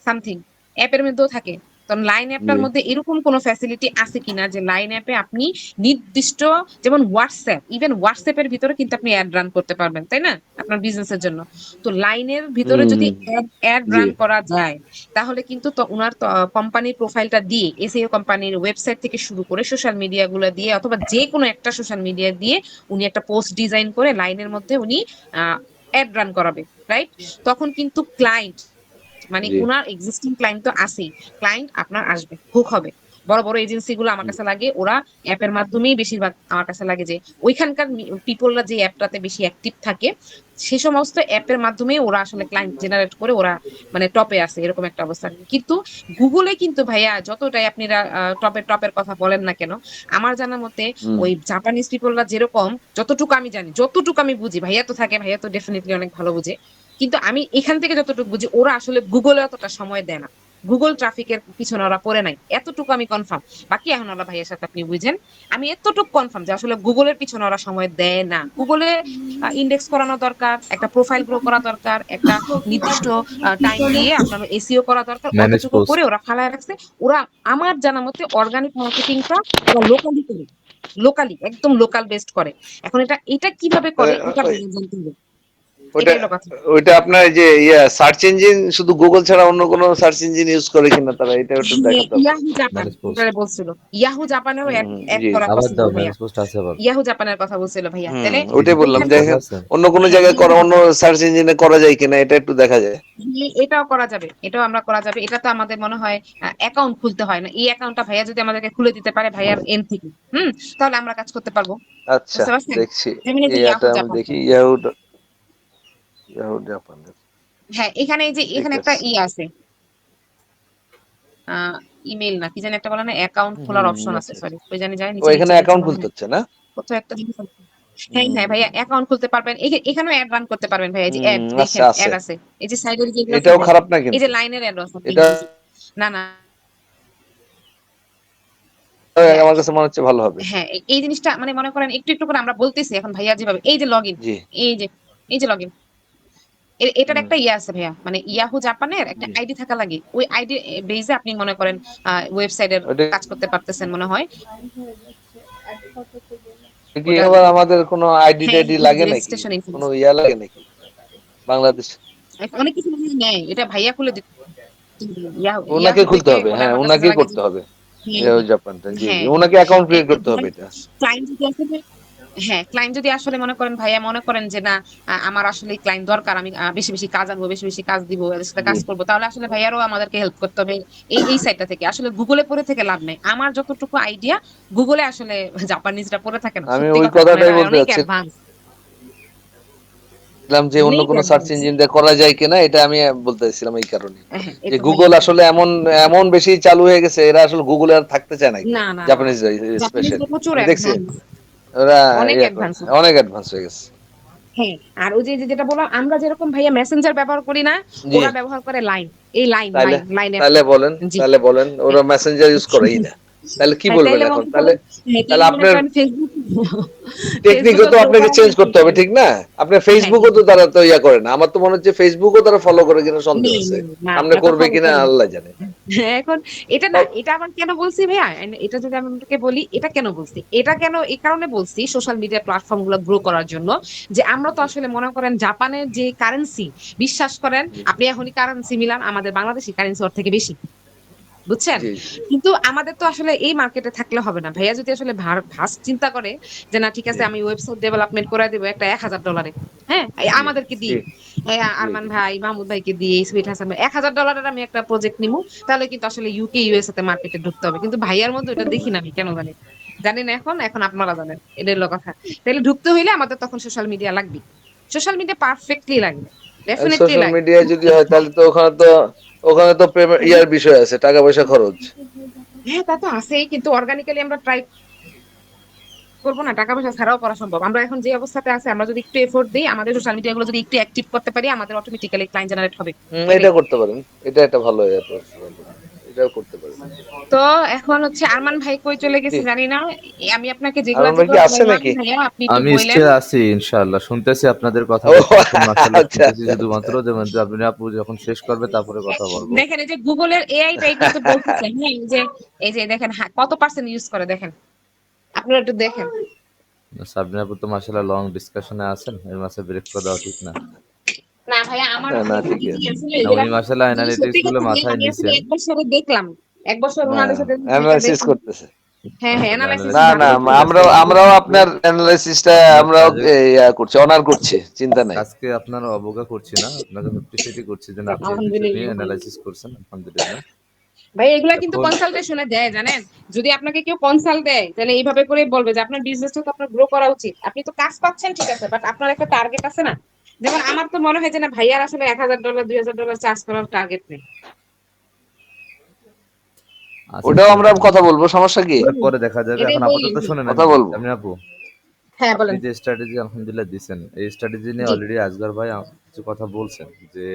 সামথিং অ্যাপের মধ্যেও থাকে। তো লাইন জি অ্যাপটার মধ্যে এরকম কোনো ফ্যাসিলিটি আছে কিনা যে লাইন অ্যাপে আপনি নির্দিষ্ট, যেমন হোয়াটসঅ্যাপ, ইভেন হোয়াটসঅ্যাপের ভিতরে কিন্তু আপনি অ্যাড রান করতে পারবেন, তাই না, আপনার বিজনেসের জন্য। তো লাইনের ভিতরে যদি হুম অ্যাড জি রান করা যায়, তাহলে কিন্তু তো উনার কোম্পানির প্রোফাইলটা দিয়ে, এসইও কোম্পানির ওয়েবসাইট থেকে শুরু করে সোশ্যাল মিডিয়া গুলো দিয়ে, অথবা যে কোনো একটা সোশ্যাল মিডিয়া দিয়ে উনি একটা পোস্ট ডিজাইন করে লাইনের মধ্যে উনি অ্যাড রান করাবে, রাইট। তখন কিন্তু ক্লায়েন্ট, মানে জি উনার এক্সিস্টিং ক্লায়েন্ট তো আছেই, ক্লায়েন্ট আপনার আসবে, হুক হবে। বড় বড় এজেন্সি গুলো আমার কাছে লাগে ওরা অ্যাপের মাধ্যমেই বেশিরভাগ আমার কাছে লাগে, যে ওইখানকার পিপলরা যে অ্যাপটাতে বেশি অ্যাক্টিভ থাকে, সে সমস্ত অ্যাপের মাধ্যমে ওরা আসলে ক্লায়েন্ট জেনারেট করে ওরা মানে টপে আছে, এরকম একটা অবস্থা। কিন্তু গুগলে কিন্তু ভাইয়া যতটাই আপনারা টপের টপের কথা বলেন না কেন, আমার জানা মতে হুম ওই জাপানিজ পিপলরা যেরকম, যতটুকু আমি জানি, যতটুকু আমি বুঝি, ভাইয়া তো থাকে, ভাইয়া তো ডেফিনেটলি অনেক ভালো বুঝে, কিন্তু আমি এখান থেকে যতটুকু বুঝি ওরা আসলে গুগলে অতটা সময় দেয় না, গুগল ট্রাফিকের পিছনে ওরা পড়ে নাই, এতটুকু আমি কনফার্ম। বাকি এখন ওরা ভাইয়ের সাথে আপনি বুঝেন, আমি এতটুকু কনফার্ম যে আসলে গুগলের পিছনে ওরা সময় দেয় না। গুগলে ইন্ডেক্স করানো দরকার, একটা প্রোফাইল গ্রো করা দরকার, একটা নির্দিষ্ট টাইম দিয়ে আপনার এসইও করা দরকার, ম্যানেজ অতটুকু পোস্ট। করে ওরা ফালায় রাখছে। ওরা আমার জানা মতে অর্গানিক মার্কেটিংটা ওরা লোকালি করে, লোকালি একদম লোকাল বেসড করে। এখন এটা এটা কিভাবে করে এটা ওই- জানতে হবে, ওটা এটাই হলো কথা। ওইটা আপনার যে সার্চ ইঞ্জিন শুধু গুগল ছাড়া অন্য কোনো সার্চ ইঞ্জিন ইউজ করে কিনা তারা, এটা একটু হ্যাঁ, দেখা দরকার। Yahoo Japan manage post. ওটারে বলছিল, ইয়াহু জাপানেও অ্যাড জি করা আবার পসিবল দাও, ভাইয়া, ম্যানেজ পোস্ট আছে আবার। ইয়াহু জাপানের কথা বলছিল ভাইয়া, তাহলে ওইটাই বললাম, ডিজিটাল ওইখানকার, লেখা দেখেন আছে। অন্য কোনো হ্যাঁ জায়গায় ইয়াহু করা, অন্য জাপান, সার্চ ইঞ্জিনে করা যায় কিনা এটা একটু দেখা যায়। এটাও করা যাবে, এটাও আমরা করা যাবে। এটা তো আমাদের মনে হয় অ্যাকাউন্ট খুলতে হয় না, এই অ্যাকাউন্টটা ভাইয়া যদি আমাদেরকে খুলে দিতে পারে ভাইয়ার এন্ড থেকে, তাহলে আমরা কাজ করতে পারবো, আচ্ছা বুঝতে পারছেন, দেখছি, যেমন এই যে ইয়াটা ইয়াহু আমি জাপান। দেখি, ইয়াহু ইয়াহু জাপানের। হ্যাঁ এখানে এই যে ঠিক এখানে একটা আছে। আছে, ইমেল না কি জানি একটা বলে না, অ্যাকাউন্ট খোলার অপশন আছে, আচ্ছা আচ্ছা। সরি ওই জানি যায় ও নিচে এখানে নিচে গেছে অ্যাকাউন্ট মনে খুলতে হয়, হচ্ছে না? কোথাও একটা জিনিস আছে। হ্যাঁ হ্যাঁ ভাইয়া অ্যাকাউন্ট খুলতে পারবেন, এখানেও অ্যাড রান করতে পারবেন ভাইয়া, এই যে অ্যাড আচ্ছা দেখেন আছে, অ্যাড আছে, এই যে সাইডের যেগুলো আছে এটাও অ্যাড, খারাপ না এই যে কিন্তু। লাইনের অ্যাড আছে আপনি এটা দেখেন। না না আমার কাছে মনে হচ্ছে ভালো হবে। হ্যাঁ এই জিনিসটা মানে মনে করেন একটু একটু করে আমরা বলতেছি এখন ভাইয়া যেভাবে, এই যে লগ ইন, জি এই যে এই যে লগ ইন, এটার হুম একটা ইয়ে আছে ভাইয়া, মানে ইয়াহু জাপানের একটা জি আইডি থাকা লাগে, ওই আইডি বেজে আপনি মনে করেন ওয়েবসাইটের ওটা কাজ করতে পারতেছেন মনে হয়। কি ওটা আবার আমাদের কোনো আইডি হ্যাঁ টাইডি লাগে নাকি, রেজিস্ট্রেশন কোনো ইয়া লাগে নাকি বাংলাদেশ? অনেক কিছু মনে হয় নেয়, এটা ভাইয়া খুলে দিতে, ইয়াহু ওনাকে ইয়াহু খুলতে থেকে হবে, বলে হ্যাঁ আমার কাছে যা ওনাকেই লাগে যে, করতে হবে। হ্যাঁ, জাপানটা, জি জি, হ্যাঁ, হ্যাঁ। ওনাকে অ্যাকাউন্ট ক্রিয়েট করতে হবে এটা। ক্লায়েন্ট যদি আসলে হ্যাঁ, ক্লায়েন্ট যদি আসলে মনে করেন ভাইয়া মনে করেন যে না আমার আসলে ক্লায়েন্ট দরকার। আমি বেশি, বেশি কাজ আনবো, বেশি, বেশি কাজ দিব, এদের সাথে জি কাজ করব। তাহলে আসলে ভাইয়ারও আমাদেরকে হেল্প করতে হবে এই সাইডটা থেকে। আসলে গুগলে পড়ে থেকে লাভ নাই। আমার যতটুকু আইডিয়া গুগলে আসলে জাপানিজরা পড়ে থাকে না। আমি সত্যি ওই কথা কথাটাই ওনারা বলতে অনেক চাচ্ছিলাম অ্যাডভান্স, যে অন্য অনেক কোনো সার্চ অ্যাডভান্স। ইঞ্জিন দিয়ে করা যায় কিনা, এটা আমি বলতে চাইছিলাম এই কারণে হ্যাঁ, যে এটা ভাইয়া গুগল আসলে এমন এমন বেশি চালু হয়ে গেছে, এরা আসলে গুগলে আর থাকতে চায় না না, না, না। Japanese specially. জাপানিজরা প্রচুর আমি দেখছি অ্যাডভান্স, ওরা অনেক ইয়ে করে, অ্যাডভান্স। অনেক অ্যাডভান্স হয়ে গেছে। হ্যাঁ, আর ওই যে যেটা বললাম আমরা যেরকম ভাইয়া মেসেঞ্জার ব্যবহার করি না, জি, ওরা ব্যবহার করে লাইন। এই লাইন, তাইলে লাইন, লাইন তাহলে অ্যাপটা। বলেন, জি। তাহলে বলেন ওরা মেসেঞ্জার ইউজ করেই না, তাহলে কি হ্যাঁ, বলবেন তাইলে এখন? মনে তাহলে করেন হ্যাঁ, তাহলে তাইলে মনে আপনার করেন ফেসবুক টেকনিকও ফেসবুকে তো গ্রো আপনাকে করা চেঞ্জ যায় করতে হবে, Facebook। ঠিক না? আপনার হ্যাঁ, ফেসবুকও তো হ্যাঁ। তারা তো ইয়া করে না। আমার তো মনে হচ্ছে ফেসবুকও তারা ফলো করে কিনা সন্দেহ নেই, আছে, নেই, না সামনে এত করবে ফলো কিনা করে না। আল্লাহ জানে। হ্যাঁ, এখন এটা না, সব- এটা আবার কেন বলছি ভাইয়া? এটা যদি আমি আপনাকে বলি, এটা কেন বলছি? এটা কেন এই কারণে বলছি সোশ্যাল মিডিয়া প্ল্যাটফর্ম গুলো গ্রো করার জন্য, যে আমরা তো জি আসলে মনে করেন জাপানের যে কারেন্সি, বিশ্বাস করেন জি আপনি এখনই কারেন্সি মিলান আমাদের বাংলাদেশি কারেন্সি ওর থেকে বেশি। বুঝছেন? জি কিন্তু আমাদের তো আসলে এই মার্কেটে থাকলে হবে না। ভাইয়া যদি আসলে ভাস্ট চিন্তা করে যে না ঠিক জি আছে আমি ওয়েবসাইট ডেভেলপমেন্ট করে দিব একটা $১,০০০ হ্যাঁ? জি আমাদেরকে জি দিই। জি আরমান জি ভাই, মাহমুদ ভাইকে দিয়ে, সুইট হাসান ভাই $১,০০০ আমি একটা প্রজেক্ট নিমু। তাহলে কিন্তু আসলে ইউকে ইউএসএ তে মার্কেটে ঢুকতে হবে। কিন্তু ভাইয়ার মধ্যে ওটা দেখি না আমি কেন জানি। জানি না এখন আপনারা জানেন। এটাই হলো কথা। তাইলে ঢুকতে হইলে আমাদের তখন সোশ্যাল মিডিয়া লাগবে। সোশ্যাল মিডিয়া পারফেক্টলি লাগবে। ডেফিনিটলি সোশ্যাল লাগবে। মিডিয়ায় যদি হয় তাহলে তো ওখানে তো পেমেন্ট ইয়ার বিষয় আছে, টাকা পয়সা খরচ। হ্যাঁ, তা তো আছেই কিন্তু অর্গানিক্যালি আমরা ট্রাই করবো না, টাকা পয়সা ছাড়াও করা সম্ভব। আমরা এখন যে অবস্থাতে আছে আমরা যদি একটু এফোর্ট দিই, আমাদের সোশ্যাল মিডিয়া গুলো যদি একটু অ্যাক্টিভ করতে পারি, আমাদের অটোমেটিক্যালি ক্লায়েন্ট জেনারেট হবে। এটা এটাই। করতে পারেন, এটা একটা ভালো অ্যাপ্রোচ, এটাও করতে পারেন। তো এখন হচ্ছে আরমান ভাই কই চলে জি, গেছে জানি না। আমি আপনাকে যেগুলা আরমান ভাই কি যেগুলা আছে বললাম নাকি? ভাইয়া আপনি একটু আমি বললেন। স্টিল আছি ইনশাআল্লাহ, শুনতেছি আপনাদের কথা ও বলতেছেন, মাশাআল্লাহ আচ্ছা শুনতেছি আচ্ছা আচ্ছা। শুধুমাত্র, যেমন যে আপনি আপু যখন শেষ করবে তারপরে কথা বলবো। দেখেন এই যে গুগলের এআইটাই কিন্তু বলতেছে হ্যাঁ, এই যে দেখেন কত পার্সেন্ট ইউজ করে দেখেন। আপনারা একটু দেখেন। সাবরিনা আপু তো মাশাআল্লাহ লং ডিসকাশনে আছেন, এর মাঝে ব্রেক করে দেওয়া ঠিক না। না ভাইয়া আমার না না, আমি ঠিকই কি আছে। আসলে না, উনি মাশাআল্লাহ যদি সত্যি অ্যানালিটিক্স গুলো কথা বলি মাথায় আমি আসলে নিছেন। 1 বছরে দেখলাম। 1 বছর না, উনাদের সাথে এটা অ্যানালাইসিস দেখলাম। করতেছে। হ্যাঁ, হ্যাঁ, মাশাআল্লাহ এনালাইসিস না অ্যানালিটিক্স না, গুলো ঠিক আছে। আমরাও আপনার অ্যানালাইসিসটা আপনার আমরাও সাজেস্ট করছি, অনার করছি, চিন্তা নাই। আজকে আপনার অবজ্ঞা করছি না, আপনাকে অ্যাপ্রিসিয়েটই করছি যে না, আপনি এই বিষয় নিয়ে আলহামদুলিল্লাহ ভাই। অ্যানালাইসিস করছেন, আলহামদুলিল্লাহ। ভাই এগুলা কিন্তু এখন কনসালটেশনে দেয় জানেন? যদি আপনাকে কেউ কনসাল্ট দেয় তাহলে এইভাবে করেই বলবে যে আপনার বিজনেসটা তো আপনার গ্রো করা উচিত। আপনি তো কাজ পাচ্ছেন ঠিক আছে, বাট আপনার একটা টার্গেট আছে না? যেমন আমার তো মনে হয় যে না ভাইয়ার আসলে $১,০০০ $২,০০০ চার্জ করার টার্গেট নেই। আচ্ছা ওটাও আমরা শুনেন, কথা বলবো, সমস্যা কি? হুম, পরে দেখা যাবে, এটাই এখন বললেন আপাতত ভাই। শুনে নেন। কথা বলবো। সামনে আপু, হ্যাঁ, আপনি বলেন। যে স্ট্র্যাটেজি আলহামদুলিল্লাহ দিছেন, এই স্ট্র্যাটেজি নিয়ে জি। অলরেডি আসগর ভাই কিছু কথা বলছেন যে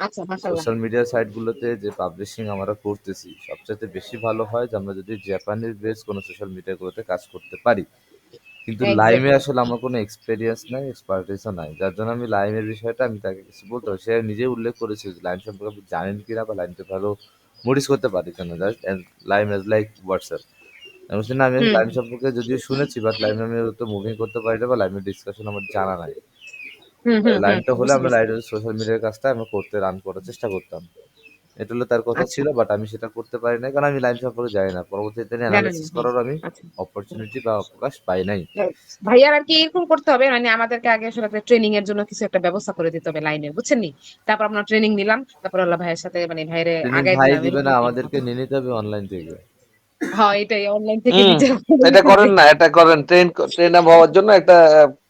আচ্ছা, মাশাআল্লাহ। সোশ্যাল মিডিয়া সাইট গুলোতে যে পাবলিশিং আমরা করতেছি সবচেয়ে বেশি ভালো হয় যে আমরা যদি জাপানিজ বেস কোনো সোশ্যাল মিডিয়া গুলোতে কাজ করতে পারি। কিন্তু লাইমে এক্সাক্টলি। আসলে আমার কোনো এক্সপেরিয়েন্স নাই, এক্সপার্টিসও নাই, যার জন্য আমি লাইমের বিষয়টা আমি তাকে কিছু বলতে পারি। সে নিজেই উল্লেখ করেছে যে লাইম সম্পর্কে আপনি জানেন কিনা বা লাইমকে ভালো নোটিস করতে পারি কিনা, just lime as like WhatsApp. আমি বলছি না, আমি হুম, লাইম সম্পর্কে যদিও শুনেছি, বাট লাইমে আমি তো মুভিং করতে পারি না বা লাইমের ডিসকাশন আমার জানা নাই। হুম, হুম, হুম। লাইমটা হলে বুঝতে আমরা পারছি। লাইমের সোশ্যাল মিডিয়ার কাজটা আমরা করতে রান করার চেষ্টা করতাম। এটা হলো তার কথা আচ্ছা, ছিল, বাট আমি সেটা করতে পারি নাই কারণ আমি লাইম সম্পর্কে জানি না। পরবর্তীতে জানেন না। অ্যানালাইসিস হ্যাঁ। করার আমি আচ্ছা। অপরচুনিটি বা অবকাশ পাই নাই। ভাইয়ার আর কি এরকম করতে হবে মানে আমাদেরকে আগে আসলে একটা ট্রেনিং এর জন্য কিছু একটা ব্যবস্থা করে দিতে হবে লাইনের, বুঝছেন নি? তারপর আমরা ট্রেনিং নিলাম, তারপর আল্লাহ ভাইয়ের সাথে মানে ভাইরে ট্রেনিং আগায় ভাই দিলাম দিবে এরকম না, একটা আমাদেরকে কথা। নিয়ে নিতে হবে অনলাইন থেকে। হ্যাঁ, এটাই অনলাইন থেকে হুম, নিজেরা এটা করেন না, এটা করেন, ট্রেন আপ হওয়ার জন্য একটা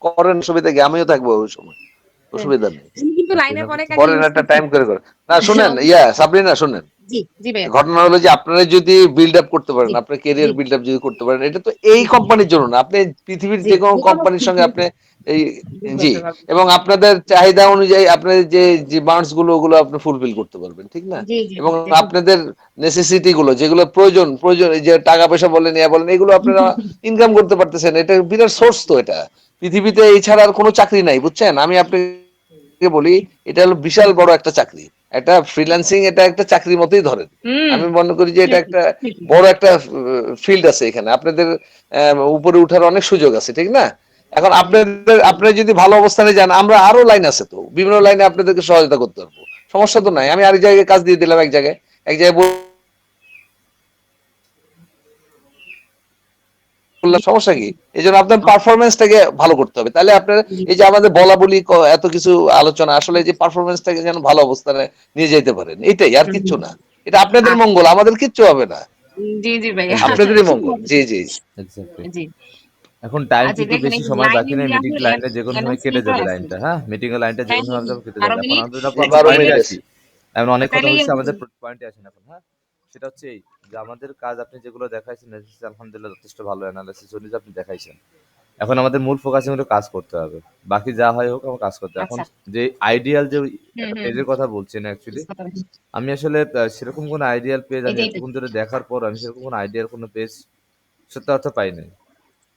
করেন, সুবিধা কি? আমিও থাকবো ওই সময়, হ্যাঁ। অসুবিধা নেই। আমি কিন্তু লাইন ট্রেন আপ আপ অনেক আগে করেন ইউজ একটা করছি। টাইম করে করে। না শুনেন, সাবরিনা শুনেন, জি, জি ভাইয়া। ঘটনা হলো যে আপনারা যদি বিল্ড আপ করতে জি, পারেন, আপনার জি, ক্যারিয়ার বিল্ড আপ যদি করতে পারেন, এটা তো এই জি, কোম্পানির জন্য না, আপনি পৃথিবীর জি, যে কোনো যেকোনো কোম্পানির সঙ্গে আপনি এই, জি, করতে পারবো। এবং আপনাদের চাহিদা অনুযায়ী আপনার যে ডিমান্ডস গুলো ওগুলো আপনি ফুলফিল করতে পারবেন, ঠিক না? জি, জি, এবং যেকোনো। আপনাদের নেসেসিটি গুলো যেগুলো প্রয়োজন এই যে টাকা পয়সা বলেন, বলেন, এগুলো আপনারা ইনকাম করতে পারতেছেন, এটা বিরাট সোর্স তো। এটা পৃথিবীতে এই ছাড়া আর কোনো চাকরি নাই, বুঝছেন? আমি আপনাকে বলি, এটা হলো বিশাল বড় একটা চাকরি, একটা ফ্রিল্যান্সিং, এটা একটা চাকরির মতোই ধরেন। হুম, আমি মনে করি যে এটা ঠিকই, একটা ঠিকই। বড় একটা ফিল্ড আছে এখানে, আপনাদের উপরে উঠার অনেক সুযোগ আছে, ঠিক না? এখন আপনারা যদি ভালো অবস্থানে যান, আমরা আরো লাইন আছে তো, বিভিন্ন লাইনে আপনাদেরকে সহায়তা করতে পারবো, সমস্যা তো নাই। আমি আরেক জায়গায় কাজ দিয়ে দিলাম, এক জায়গায় করলে সমস্যা কি? এই জন্য আপনার পারফরমেন্সটাকে ভালো করতে হবে। তাহলে আপনার এই যে আমাদের বলা বলি এত কিছু আলোচনা আসলে এই যে পারফরমেন্সটাকে যেন ভালো অবস্থানে নিয়ে যেতে পারেন, এটাই আর কিচ্ছু না। এটা আপনাদের আচ্ছা মঙ্গল, আমাদের কিচ্ছু হবে না। জি জি ভাইয়া এক্স্যাক্টলি, আপনাদেরই মঙ্গল। জি জি। এক্স্যাক্টলি। জি এখন টাইম আচ্ছা কিন্তু দেখেন বেশি এই সময় বাকি লাইনে নেই। যে মিটিং আপনার লাইনটা যেকোনো সময় কেটে অ্যানাউন্সমেন্টও যাবে আছে লাইনটা, হ্যাঁ? মিটিং এর লাইনটা হ্যাঁ যেকোনো হ্যাঁ সময় হ্যাঁ কেটে 12 যাবে। এখন মিনিট আমাদের আচ্ছা 12 পয়েন্টে মিনিট আসি। আছে। এখন অনেক কথা তাহলে হইছে, আমাদের পয়েন্টে আসেন এখন, হ্যাঁ? সেটা হচ্ছে এই যে আমাদের কাজ আপনি যেগুলো দেখাইছেন আলহামদুলিল্লাহ যথেষ্ট ভালো অ্যানালাইসিস অনুযায়ী আপনি দেখাইছেন। এখন আমাদের মূল ফোকাসিং হলো কাজ করতে হবে। বাকি যা হয় হোক আমার কাজ করতে হবে। এখন আচ্ছা যে আইডিয়াল যে হুম একটা হুম পেজের কথা বলছেন অ্যাকচুয়ালি, আমি আসলে সেরকম কোনো আইডিয়াল পেজ আমি এটাই এটাই এতক্ষণ ধরে দেখার পর আমি সেরকম কোনো আইডিয়াল কোনো পেজ সত্যি কথা পাই নাই।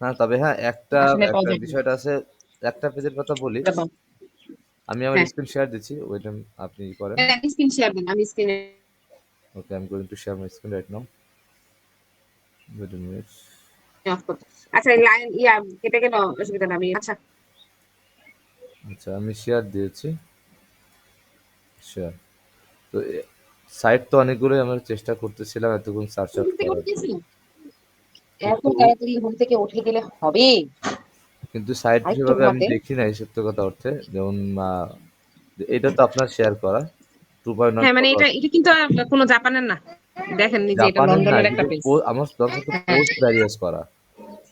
হ্যাঁ, তবে হ্যাঁ, একটা আসলে একটা পজিটিভ বিষয়টা আছে, একটা পেজের কথা বলি। এরকম আমি আমার হ্যাঁ স্ক্রিন শেয়ার দিচ্ছি। ওয়েট আপনি করেন। হ্যাঁ স্ক্রিন শেয়ার দিন আমি স্ক্রিনে okay, I am going to share my screen right now. Wait a minute. Off করতে আচ্ছা এই লাইন কেটে গেল অসুবিধা না আমি আচ্ছা আচ্ছা, আমি শেয়ার দিয়েছি। শেয়ার। তো সাইট তো অনেকগুলোই আমরা চেষ্টা করতেছিলাম এতক্ষণ সার্চ ঘুম আউট থেকে করার। উঠতেছি এত কিন্তু তাড়াতাড়ি ঘুম থেকে উঠে গেলে হবে কিন্তু সাইট আরেকটু সেভাবে আমি ঘুমাতে দেখি নাই সত্য কথা অর্থে। যেমন এটা তো আপনার শেয়ার করা 2.1 হ্যাঁ মানে এটা ফলোয়ার্স। এটা কিন্তু আর কোনো জাপানের না দেখেন নিজে এটা জাপানের না, লন্ডনের একটা কিন্তু পেজ আমার দরকার তো হ্যাঁ পোস্ট ভ্যারিয়াস করা।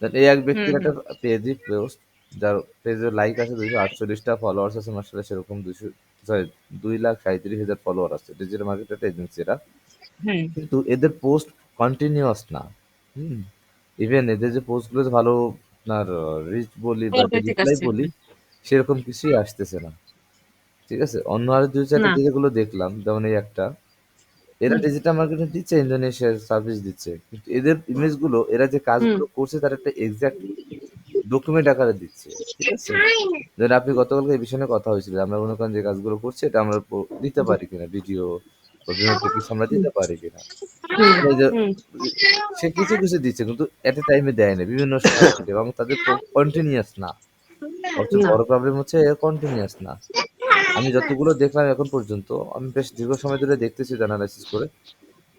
দেন এই এক হুম ব্যক্তির একটা হুম পেজই পোস্ট, যার পেজে লাইক আছে 248টা, ফলোয়ার্স আছে মাসাল্লাহ সেরকম 200, সরি 2,37,000 ফলোয়ার আছে। ডিজিটাল মার্কেট একটা এজেন্সি এরা। হুম কিন্তু এদের পোস্ট কন্টিনিউয়াস না। হুম, ইভেন এদের যে পোস্টগুলো ভালো আপনার রিচ বলি বা অথেন্টিক রিপ্লাই আসছে বলি, সেরকম কিছুই আসতেছে না। ঠিক আছে, অন্য আরো দুই চারটা না যেগুলো দেখলাম, যেমন এই একটা, এরা হুম ডিজিটাল মার্কেটিং দিচ্ছে, ইন্দোনেশিয়ার সার্ভিস দিচ্ছে, কিন্তু এদের ইমেজ গুলো এরা যে হুম কাজগুলো করছে তার একটা এক্সাক্ট ডকুমেন্ট আকারে দিচ্ছে। ঠিক আছে, যেন আপনি গতকালকে এই বিষয়ে নিয়ে কথা হয়েছিল, আমরা মনে করেন যে কাজগুলো করছি এটা আমরা দিতে পারি কিনা, ভিডিও বা বিভিন্ন টপিকস আমরা হুম দিতে পারি কিনা। হুম মানে যে হুম সে কিছু কিছু দিচ্ছে কিন্তু এট এ টাইমে দেয় না, বিভিন্ন সময় থেকে, এবং তাদের কন্টিনিউয়াস না। সবচেয়ে না বড় প্রবলেম হচ্ছে এর কন্টিনিউয়াস না। আমি যতগুলো দেখলাম এখন পর্যন্ত, আমি বেশ দীর্ঘ সময় ধরে দেখতেছি অ্যানালাইসিস করে,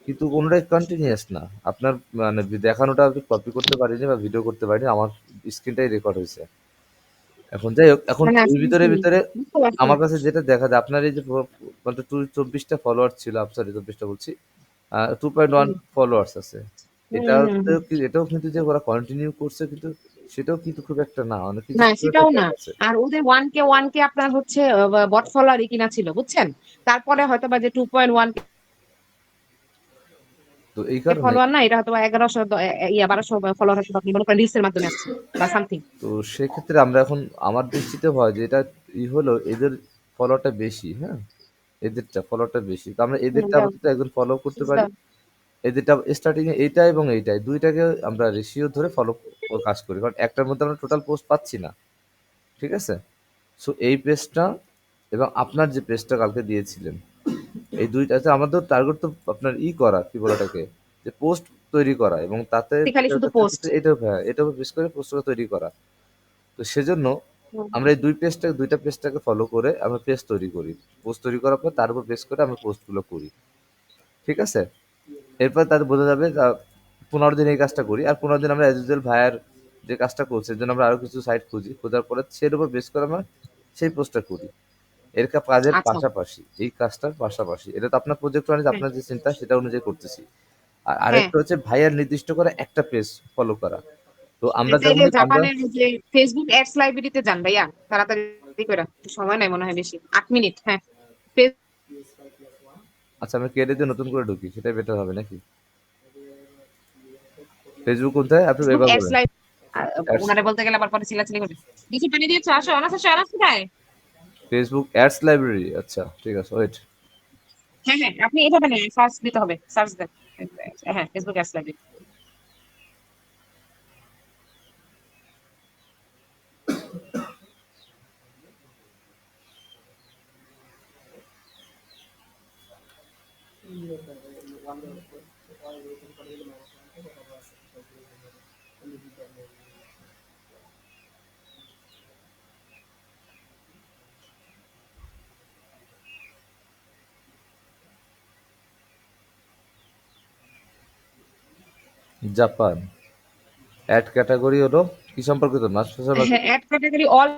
কিন্তু কোনটাই কন্টিনিউয়াস না। আপনার মানে দেখানোটা আমি কপি করতে পারিনি বা ভিডিও করতে পারিনি, আমার স্ক্রিনটাই রেকর্ড হয়েছে। এখন যাই হোক, এখন মানে এর আসলে ভিতরে কি ভিতরে বুঝতে পারছি আমার কাছে যেটা দেখা যায়, আপনার এই যে মানে 24টা ফলোয়ার ছিল, সরি 24টা বলছি, 2.1 হুম ফলোয়ার্স আছে। হুম এটাও হুম তো হুম এটাও কিন্তু যে ওরা কন্টিনিউ করছে, কিন্তু সেটাও কিন্তু খুব একটা না, অনেক কিছু না কিছু একটা সেটাও না গ্যাপ আছে। আর ওদের ওয়ান কে আপনার হচ্ছে বট ফলোয়ারই কিনা ছিল বুঝছেন তারপরে হয়তো বা যে 2.1 তো এই কারণে, ফলোয়ার না এটা হয়তো 1100 1200 ফলোয়ার হয়তো আপনি মনে করেন রিলস এর মাধ্যমে আসছে বা সামথিং তো সেক্ষেত্রে আমরা এখন, আমার দৃষ্টিতে হয় যে এটা হলো এদের ফলোটা বেশি, হ্যাঁ, এদেরটা ফলোটা বেশি, তো আমরা এদেরটা আপাতত একজন ফলো করতে পারি। এদেরটা স্টার্টিং এ এইটা এবং এইটাই দুইটাকে আমরা রেশিও ধরে ফলো কাজ করি, কারণ একটার মধ্যে আমরা টোটাল পোস্ট পাচ্ছি না। ঠিক আছে, সো এই পেজটা এবং আপনার যে পেজটা কালকে দিয়েছিলেন, এই দুইটা আছে আমাদের টার্গেট, তো আপনার করা কি বলে ওটাকে, যে পোস্ট তৈরি করা, এবং তাতে খালি শুধু পোস্ট এটাও, হ্যাঁ, এটাও বেশ করে পোস্টটা তৈরি করা। তো সেজন্য আমরা এই দুইটা পেজটাকে ফলো করে আমরা পেজ তৈরি করি। পোস্ট তৈরি করার পর তার উপর বেস করে আমরা পোস্টগুলো করি। ঠিক আছে, এরপর তাদের বোঝা যাবে 15 দিন এই কাজটা করি, আর 15 দিন আমরা এজ ইউজুয়াল ভাইয়ার যে কাজটা করছে এর জন্য আমরা আরো কিছু সাইট খুঁজি, খোঁজার পরে সের উপর বেস করে আমরা সেই পোস্টটা করি। এর কাজের আচ্ছা পাশাপাশি, এই কাজটার পাশাপাশি, এটা তো আপনার প্রজেক্ট অনুযায়ী হ্যাঁ আপনার যে চিন্তা সেটা অনুযায়ী করতেছি। আর হ্যাঁ আরেকটা হচ্ছে ভাইয়ার নির্দিষ্ট করে একটা পেজ ফলো করা। তো আমরা তাইলে যখন আমরা, জাপানের যে ফেসবুক অ্যাডস লাইব্রেরিতে যান ভাইয়া তাড়াতাড়ি করে সময় নাই মনে হয় বেশি 8 মিনিট হ্যাঁ আচ্ছা আমি কেটে দিয়ে নতুন করে ঢুকি, সেটাই বেটার হবে নাকি? ফেসবুক কোথায় আপনি ফেসবুক এবার অ্যাডস বলেন। অ্যাডস, ওনারে বলতে গেলে আবার পরে চিল্লাচিল্লি করে বেশি পানি দিয়েছো আসো অনার্স আসো অনার্স কোথায় ফেসবুক অ্যাডস লাইব্রেরি, আচ্ছা ঠিক আছে, ওয়েট। হ্যাঁ হ্যাঁ আপনি এভাবে নেন সার্চ দিতে হবে সার্চ দেন হ্যাঁ Facebook ads library Japan add category হলো কি সম্পর্কিত? Social marketing. হ্যাঁ, অ্যাড ক্যাটাগরি অল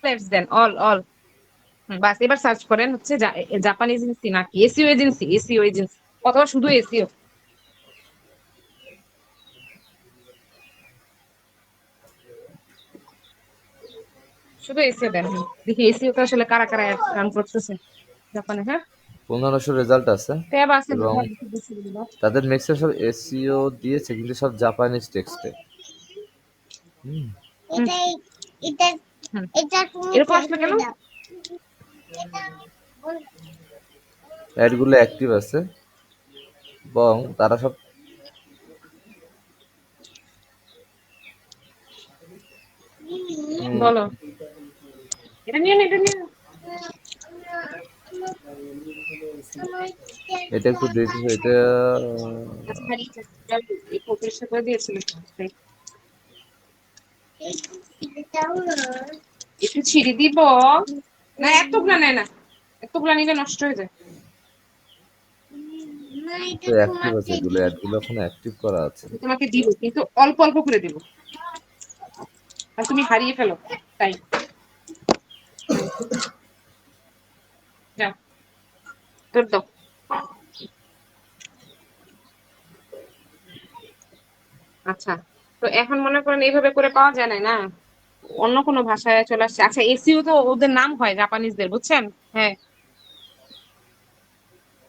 অ্যাডস দেন, অল। বাস এবার সার্চ করেন হচ্ছে জাপান এজেন্সি নাকি এসইও এজেন্সি অথবা শুধু এসইও। শুধু এসিও দেন, দেখি এসিও তে আসলে কারা কারা রান করতেছে জাপানে। হ্যাঁ, 1500 রেজাল্ট আছে ট্যাব আছে এবং তাদের ম্যাক্সিমাম সব এসইও দিয়েছে কিন্তু সব জাপানিজ টেক্সটে। হুম। এটাই এটা হুম, এটা তুমি এরকম আসলে কেন? অ্যাডগুলো অ্যাক্টিভ আছে এবং তারা সব বলো, এটা নিয়ে না, এটা নিয়ে না। এটা একটু এটা আচ্ছা, হারিয়ে যাচ্ছে। এই পরিষ্কার করে দিয়েছিল। একটু ছিঁড়ে দিব না, এতগুলা নেয় না, এতগুলা নিলে নষ্ট হয়ে যায়। না এটা অ্যাক্টিভ আছে, তোমাকে এগুলো অ্যাডগুলো এখন অ্যাক্টিভ করা আছে। তোমাকে দিব কিন্তু অল্প অল্প করে দিব, আর তুমি হারিয়ে ফেলো তাই। যাও, তোর দাও। আচ্ছা, তো এখন মনে করেন এইভাবে করে পাওয়া যায় না, অন্য কোনো ভাষায় চলে আসছে। আচ্ছা, এসিও তো ওদের নাম হয় জাপানিজদের, বুঝছেন? হ্যাঁ,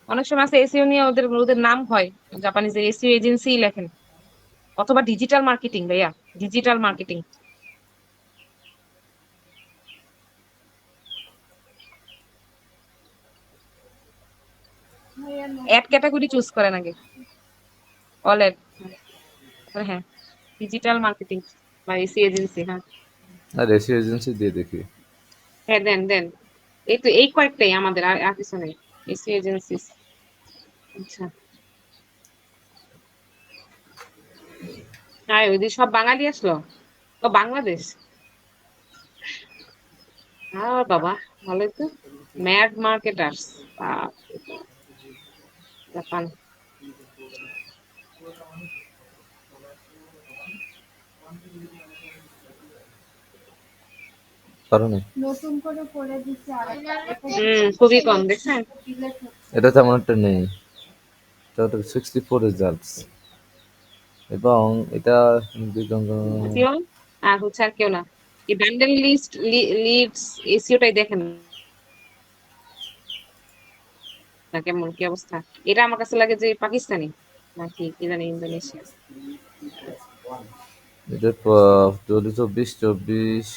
অনেক সময় আছে এসিও নিয়ে ওদের ওদের নাম হয় জাপানিজদের, এসিও এজেন্সি লেখেন, অথবা ডিজিটাল মার্কেটিং। ভাইয়া, digital marketing. Add category choose করেন আগে, অল অ্যাড। হ্যাঁ, ডিজিটাল মার্কেটিং বা এসি এজেন্সি। হ্যাঁ, আর এসইও এজেন্সি দিয়ে দেখি। হ্যাঁ, দেন দেন। এই তো এই কয়েকটাই আমাদের, আর আর কিছু নেই। AC agency. আচ্ছা, আর ওই যে সব বাঙালি আসলো, ও বাংলাদেশ। বাবা, ভালোই তো। Mad marketers, Japan. কারণে নতুন করে করে দিচ্ছে আরেকটা খুবই কম দেখছেন। এটা তেমন একটা নেই, এটা 64 রেজাল্টস এবং এটা এসিও আর হচ্ছে আর কেউ না। এই ব্যান্ডেল লিস্ট, লিডস, এসিওটাই দেখেন না কেমন কি অবস্থা। এটা আমার কাছে লাগে যে পাকিস্তানি নাকি কি জানি, ইন্দোনেশিয়া। এটা 24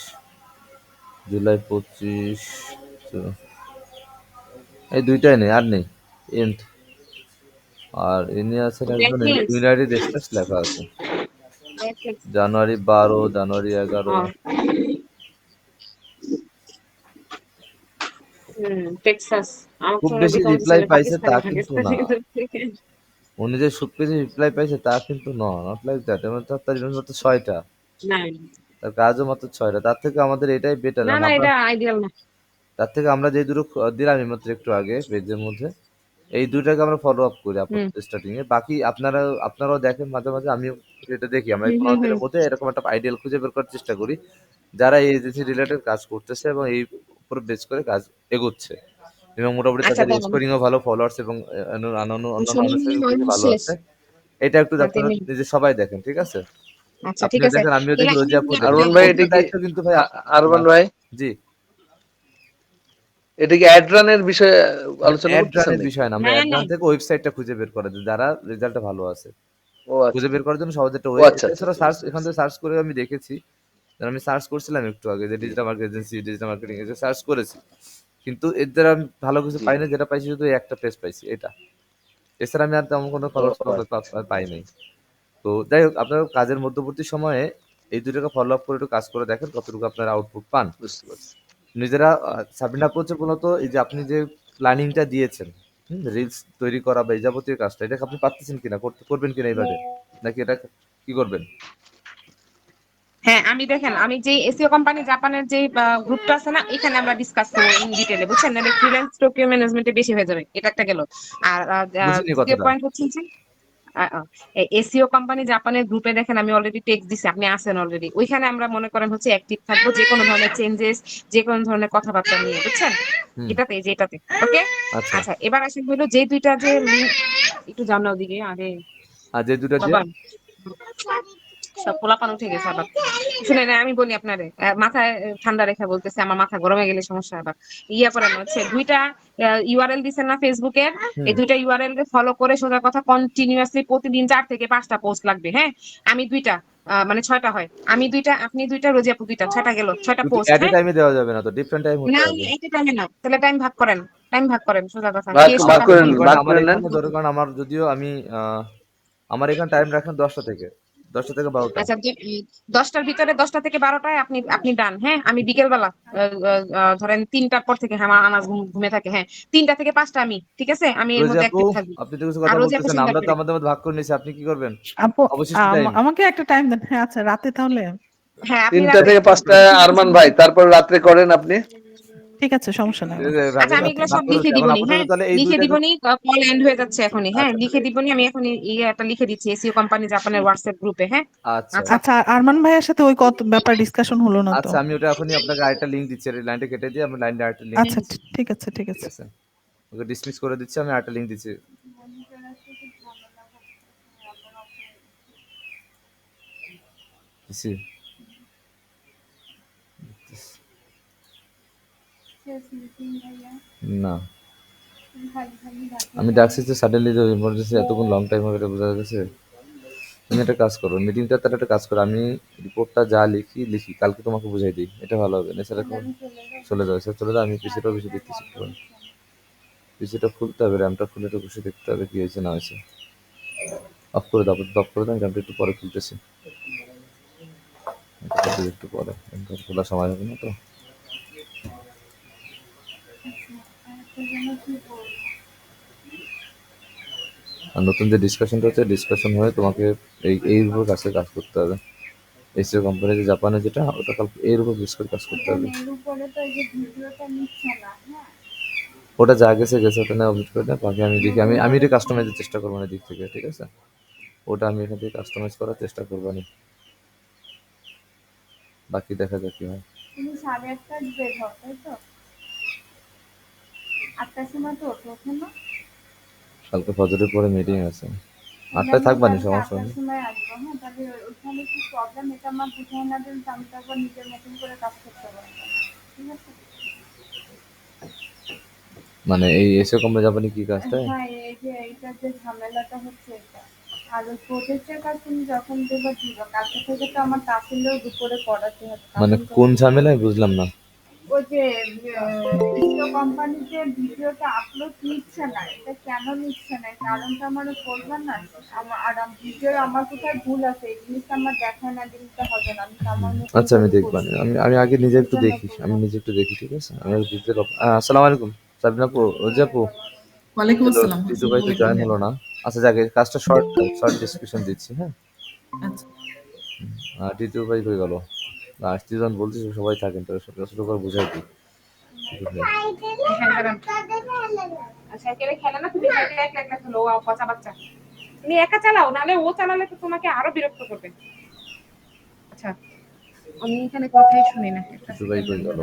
জুলাই 25 এই দুইটাই নেই, আর নেই। এন্ড আর ইনি আছেন একজন, দেখেন, ইউনাইটেড স্টেটস লেখা আছে। জানুয়ারি 12, জানুয়ারি 11। টেক্সাস। আমার খুব তো মনে হয় বেশি বেশি আমাদের রিপ্লাই ছেলে পাইছে তা পাকিস্তানি কিন্তু পাকিস্তানি না। থেকে। উনি যে খুব বেশি রিপ্লাই পাইছে তা কিন্তু নট লাইক দ্যাট। এমন তার ইভেন্ট মাত্র 6টা, না, তার কাজও মাত্র 6টা। তার থেকে আমাদের এটাই বেটার, না, কারণ না, আমরা এটা আইডিয়াল না। তার থেকে আমরা যে দুটো দিলাম মাত্র একটু আগে পেজের মধ্যে, এই দুটাকে আমরা ফলো আপ করি হুম, আপাতত স্টার্টিং এ। বাকি আপনারাও দেখেন মাঝে মাঝে, আমিও এটা দেখি। আমরা এই হুম, 15 হুম, হুম। দিনের মধ্যে এরকম একটা আইডিয়াল খুঁজে বের করার চেষ্টা করি যারা এই এজেন্সি রিলেটেড কাজ করতেছে এবং এই উপর বেস করে কাজ এগোচ্ছে এবং মোটামুটি আচ্ছা, তাদের দাঁড়ান, স্কোরিংও ভালো, ফলোয়ার্স এবং অন্যান্য সময় মনে অনুসারীর হয় থেকে ভালো শেষ। আছে। এটা একটু আর 3 আপনারা মিনিট। নিজে সবাই দেখেন, ঠিক আছে? আচ্ছা, ঠিক আপনিও আছে। দেখেন, আমিও দেখি, এবার রোজি আপুও দেখেন। আরমান ভাই, এটা ওটার কি দায়িত্ব কিন্তু ভাই আরমান ভাই, জি। এটা কি অ্যাড রানের বিষয়ে আলোচনা অ্যাড করতেছেন রানের নাকি? বিষয় না, আমরা না, অ্যাড না, রান থেকে ওয়েবসাইটটা খুঁজে বের করা যায় যারা রেজাল্টটা ভালো আছে, ও আচ্ছা, খুঁজে বের করার জন্য সহজ একটা ও ওয়ে। আচ্ছা, আচ্ছা, এছাড়া আচ্ছা, সার্চ, বুঝতে এখান পেরেছি। থেকে সার্চ করে আমি দেখেছি, আমি সার্চ করছিলাম একটু আগে যে digital market agency, digital marketing agency search করেছি, কিন্তু এর দ্বারা আমি ভালো কিছু জি, পাই না। যেটা পাইছি শুধু এই একটা পেজ পাইছি, এটা। এছাড়া আমি আর তেমন কোনো ও ফলোয়ার্স আচ্ছা, পাই নাই। তো যাই হোক, আপনার কাজের মধ্যবর্তী সময়ে এই দুটোকে ফলো আপ করে একটু কাজ করে দেখেন কতটুকু আপনারা আউটপুট পান বুঝতে পারছি। নিজেরা। সাবিনা আপু হচ্ছে মূলত এই যে আপনি যে প্ল্যানিংটা দিয়েছেন, রিলস তৈরি করা বা এই যাবতীয় কাজটা, এটাকে আপনি পারতেছেন কিনা, করবেন কিনা এইভাবে, নাকি এটা কি করবেন? হ্যাঁ, আমি দেখেন, আমি যে এসিও কোম্পানি জাপানের যে গ্রুপটা আছে না, এখানে আমরা ডিসকাস করবো ইন ডিটেলে, বুঝছেন? নাহলে ফ্রিল্যান্স টোকিও ম্যানেজমেন্টে বেশি হয়ে যাবে, এটা একটা গেল। আর বুঝিনি দ্বিতীয় কথাটা। পয়েন্ট হচ্ছে যে এসিও কোম্পানি জাপানের গ্রুপে দেখেন আমি অলরেডি টেক্সট দিছি, আপনি আছেন অলরেডি ওইখানে। আমরা মনে করেন হচ্ছে অ্যাক্টিভ থাকবো যে কোনো ধরনের চেঞ্জেস, যে কোনো ধরনের কথাবার্তা নিয়ে, বুঝছেন? হুম, এটাতে যে এটাতে ওকে। আচ্ছা। আচ্ছা এবার আসেন হলো যে দুইটা যে একটু জানলা ওদিকে আরে আর যে দুটা যে বাবা সব পোলাপান উঠে গেছে আবার। শুনেন আমি বলি আপনারে, মাথায় ঠান্ডা রেখে বলতেছে, আমার মাথা গরমে গেলে সমস্যা আবার। ইয়া করেন হচ্ছে দুইটা ইউআরএল দিছেন না ফেসবুকের, হুম, এই দুইটা ইউআরএল কে ফলো করে সোজা কথা কন্টিনিউয়াসলি প্রতিদিন 4 থেকে 5টা পোস্ট লাগবে, হ্যাঁ? আমি দুইটা মানে 6টা হয়। আমি দুইটা, আপনি দুইটা, রোজি আপু দুইটা, 6টা গেল, 6টা কিন্তু পোস্ট, এট এ হ্যাঁ? টাইমে দেওয়া যাবে না তো, ডিফারেন্ট টাইম হতে না হবে। একটা টাইমে না, তাহলে টাইম ভাগ করেন, টাইম ভাগ করেন সোজা কথা। ভাগ কে ভাগ সকালে করে কি ধরে ভাগ আমার করে নেন। এখানে ধরে কারণ আমার যদিও আমি আমার এখানে টাইম রাখেন 10টা থেকে 12টা। আচ্ছা 10টার ভিতরে 10টা থেকে 12টায় আপনি আপনি ডান, হ্যাঁ? আমি বিকেল বেলা ধরেন 3টার পর থেকে, হ্যাঁ আমার আনাজ ঘুমে থাকে, হ্যাঁ 3টা থেকে 5টা আমি, ঠিক আছে? আমি এর রোজি মধ্যে আপু, অ্যাক্টিভ থাকবো। আপনি তো কিছু আর কথা রোজি আপু বলতেছেন, সন্ধ্যার আমরা তো পরে। আমাদের মধ্যে ভাগ করে নিয়েছি, আপনি কি করবেন আপু অবশিষ্ট টাইম? আমাকে একটা টাইম দেন। হ্যাঁ আচ্ছা, রাতে তাহলে 3টা রাতে থেকে 5টা আরমান ভাই, তারপর রাত্রে করেন আপনি। ঠিক আছে, সমস্যা নাই আমার। ভাগে আচ্ছা আমি এগুলো ভাগ সব করে লিখে হচ্ছে। এখন দিবনি, আপাতত হ্যাঁ? তাহলে এই লিখে দুইটা দিবনি, কল এন্ড হয়ে যাচ্ছে এখনই, হ্যাঁ? আচ্ছা লিখে দিবনি, আমি এখনই একটা লিখে দিচ্ছি এসিও কোম্পানি জাপানের হোয়াটসঅ্যাপ গ্রুপে, হ্যাঁ? আচ্ছা আচ্ছা আচ্ছা, আরমান ভাইয়ের সাথে ওই কত ব্যাপার ডিসকাশন হলো না তো। আচ্ছা, আমি ওটা এখনই আপনাকে আরেকটা লিঙ্ক দিচ্ছি, এই লাইনটা কেটে দিয়ে আমি লাইনটা আরেকটা লিঙ্ক আচ্ছা দিচ্ছি, ঠিক আছে, ঠিক ঠিক আছে। আছে? ওকে ডিসমিস করে দিচ্ছি, আমি আরেকটা লিঙ্ক দিচ্ছি, দিচ্ছি। না আমি ডাকছি যে সাডেনলি যে ইমার্জেন্সি এতক্ষণ লং টাইম হবে, এটা বোঝা যাচ্ছে। তুমি একটা কাজ করো, মিটিংটা তার একটা কাজ করো, আমি রিপোর্টটা যা লিখি কালকে তোমাকে বুঝাই দিই, এটা ভালো হবে। এছাড়া চলে যাও, স্যার চলে যাও, আমি পিসিটাও বেশি দেখতেছি। পিসিটা খুলতে হবে, র্যামটা খুলে একটু বসে দেখতে হবে কি হয়েছে না হয়েছে। অফ করে দাও, অফ করে দাও, র্যামটা একটু পরে খুলতেছি, একটু পরে, খোলার সময় হবে না তো। আর নতুন যে ডিসকাশনটা হচ্ছে, ডিসকাশন হয়ে তোমাকে এই উপর কাজ করতে হবে। এসিও কোম্পানি যে জাপানে যেটা, ওটা কালকে এর উপর বেশ করে কাজ করতে হবে। এর উপরে তো এই যে ভিডিওটা নিচ্ছে না, হ্যাঁ? ওটা যা গেছে ওটা না আপলোড করে দেয়, বাকি আমি দেখি, আমি এটা কাস্টমাইজের চেষ্টা করবো না দিক থেকে, ঠিক আছে? ওটা আমি এখান থেকে কাস্টমাইজ করার চেষ্টা করবো না, বাকি দেখা যাক কি হয়। তুমি 8:30টায় বের হও, তাই তো? 8টার সময় তো ওঠো না? কালকে ফজরের পরে মিটিং আছে, তাহলে 8টায় আমি থাকবা নি, কালকে সমস্যা 8টার নেই। সময় আসবো, হ্যাঁ? তাহলে ওইখানে কি প্রবলেম এটা আমার বুঝাই না দিলে তো আমি তো আবার নিজের মতন করে কাজ করতে পারবো না, ঠিক আছে? মানে এই এসিও কোম্পানি জাপানি কি কাজটা? হ্যাঁ এই যে এইটার যে ঝামেলাটা হচ্ছে এটা। আর ওই প্রজেক্টের কাজ তুমি যখন দেবা দিবা, কালকে থেকে তো আমার তাহলেও দুপুরে করাতে হবে, মানে তাহলে তো কোন ঝামেলায় বুঝলাম না। ওই যে ইসরো কোম্পানিতে ভিডিওটা আপলোড নিচ্ছে না, এটা কেন নিচ্ছে না এই কারণটা আমার বলবেন না? আর ভিডিও আমার কোথায় ভুল আছে এই জিনিসটা আমার দেখায় না দিলে তো হবে না, আমি তো আমার মতন আচ্ছা আমি করে দেখবো, করবো, আমি আগে নিজে এই একটু জন্য দেখি, বললাম। ঠিক আছে? আমি আগে আসসালামু আলাইকুম সাবিনা আপু, রোজি আপু। ওয়ালাইকুম চলো, আসসালাম। টিটু ভাই আসসালামু তো আলাইকুম জয়েন ভাইয়া। হলো না। আচ্ছা যাকে কাজটা শর্ট শর্ট ডিসক্রিপশন দিচ্ছি, হ্যাঁ? আচ্ছা। টিটু ভাই কই গেল? আসতে বলছি সবাই থাকেন, তো ছোট করে বুঝাই দিই। টিটু ভাই। হ্যাঁ দাঁড়ান। সাইকেলে খেলে না, তুমি সাইকেলে একলা একলা খেলো, ও পচা বাচ্চা। তুমি একা চালাও, নাহলে ও চালালে তো তোমাকে আরো বিরক্ত করবে। আচ্ছা আমি এখানে কথাই শুনি না, একটা টিটু ভাই সেকেন্ড কই গেল?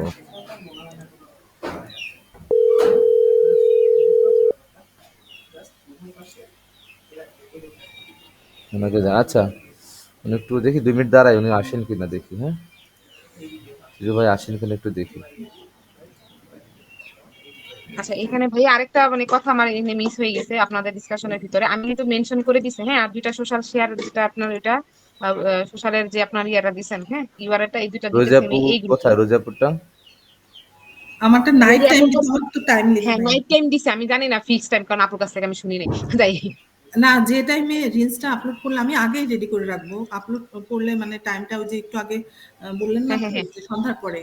ওনাকে আচ্ছা, উনি একটু দেখি 2 মিনিট দাঁড়াই, উনি আসেন কিনা দেখি, হ্যাঁ? টিটু ভাই আসেন কিনা একটু দেখি। আচ্ছা এখানে ভাই আরেকটা মানে কথা আমার এখানে মিস হয়ে গেছে আপনাদের ডিসকাশনের ভিতরে, আমি কিন্তু মেনশন করে দিছি, হ্যাঁ? আর দুইটা সোশ্যাল শেয়ার, যেটা আপনার ওইটা সোশ্যালের যে আপনার ইয়াটা দিছেন, হ্যাঁ ইউআরএলটা, এই দুইটা রোজি দিতেছি আপু আমি এই গ্রুপে। কোথায়? রোজি আপুরটা আমারটা নাইট রোজি টাইম আপুর দিতে কাছে, হবে তো টাইম লিখে হ্যাঁ নাই। নাইট টাইম দিছে, আমি জানি না ফিক্স টাইম, কারণ আপুর কাছ থেকে আমি শুনি নাই। তাই না, যে টাইমে রিলসটা আপলোড করলে আমি আগেই রেডি করে রাখবো। আপলোড করলে মানে টাইমটা ওই যে একটু আগে বললেন না হ্যাঁ আপু হ্যাঁ হ্যাঁ যে সন্ধ্যার পরে।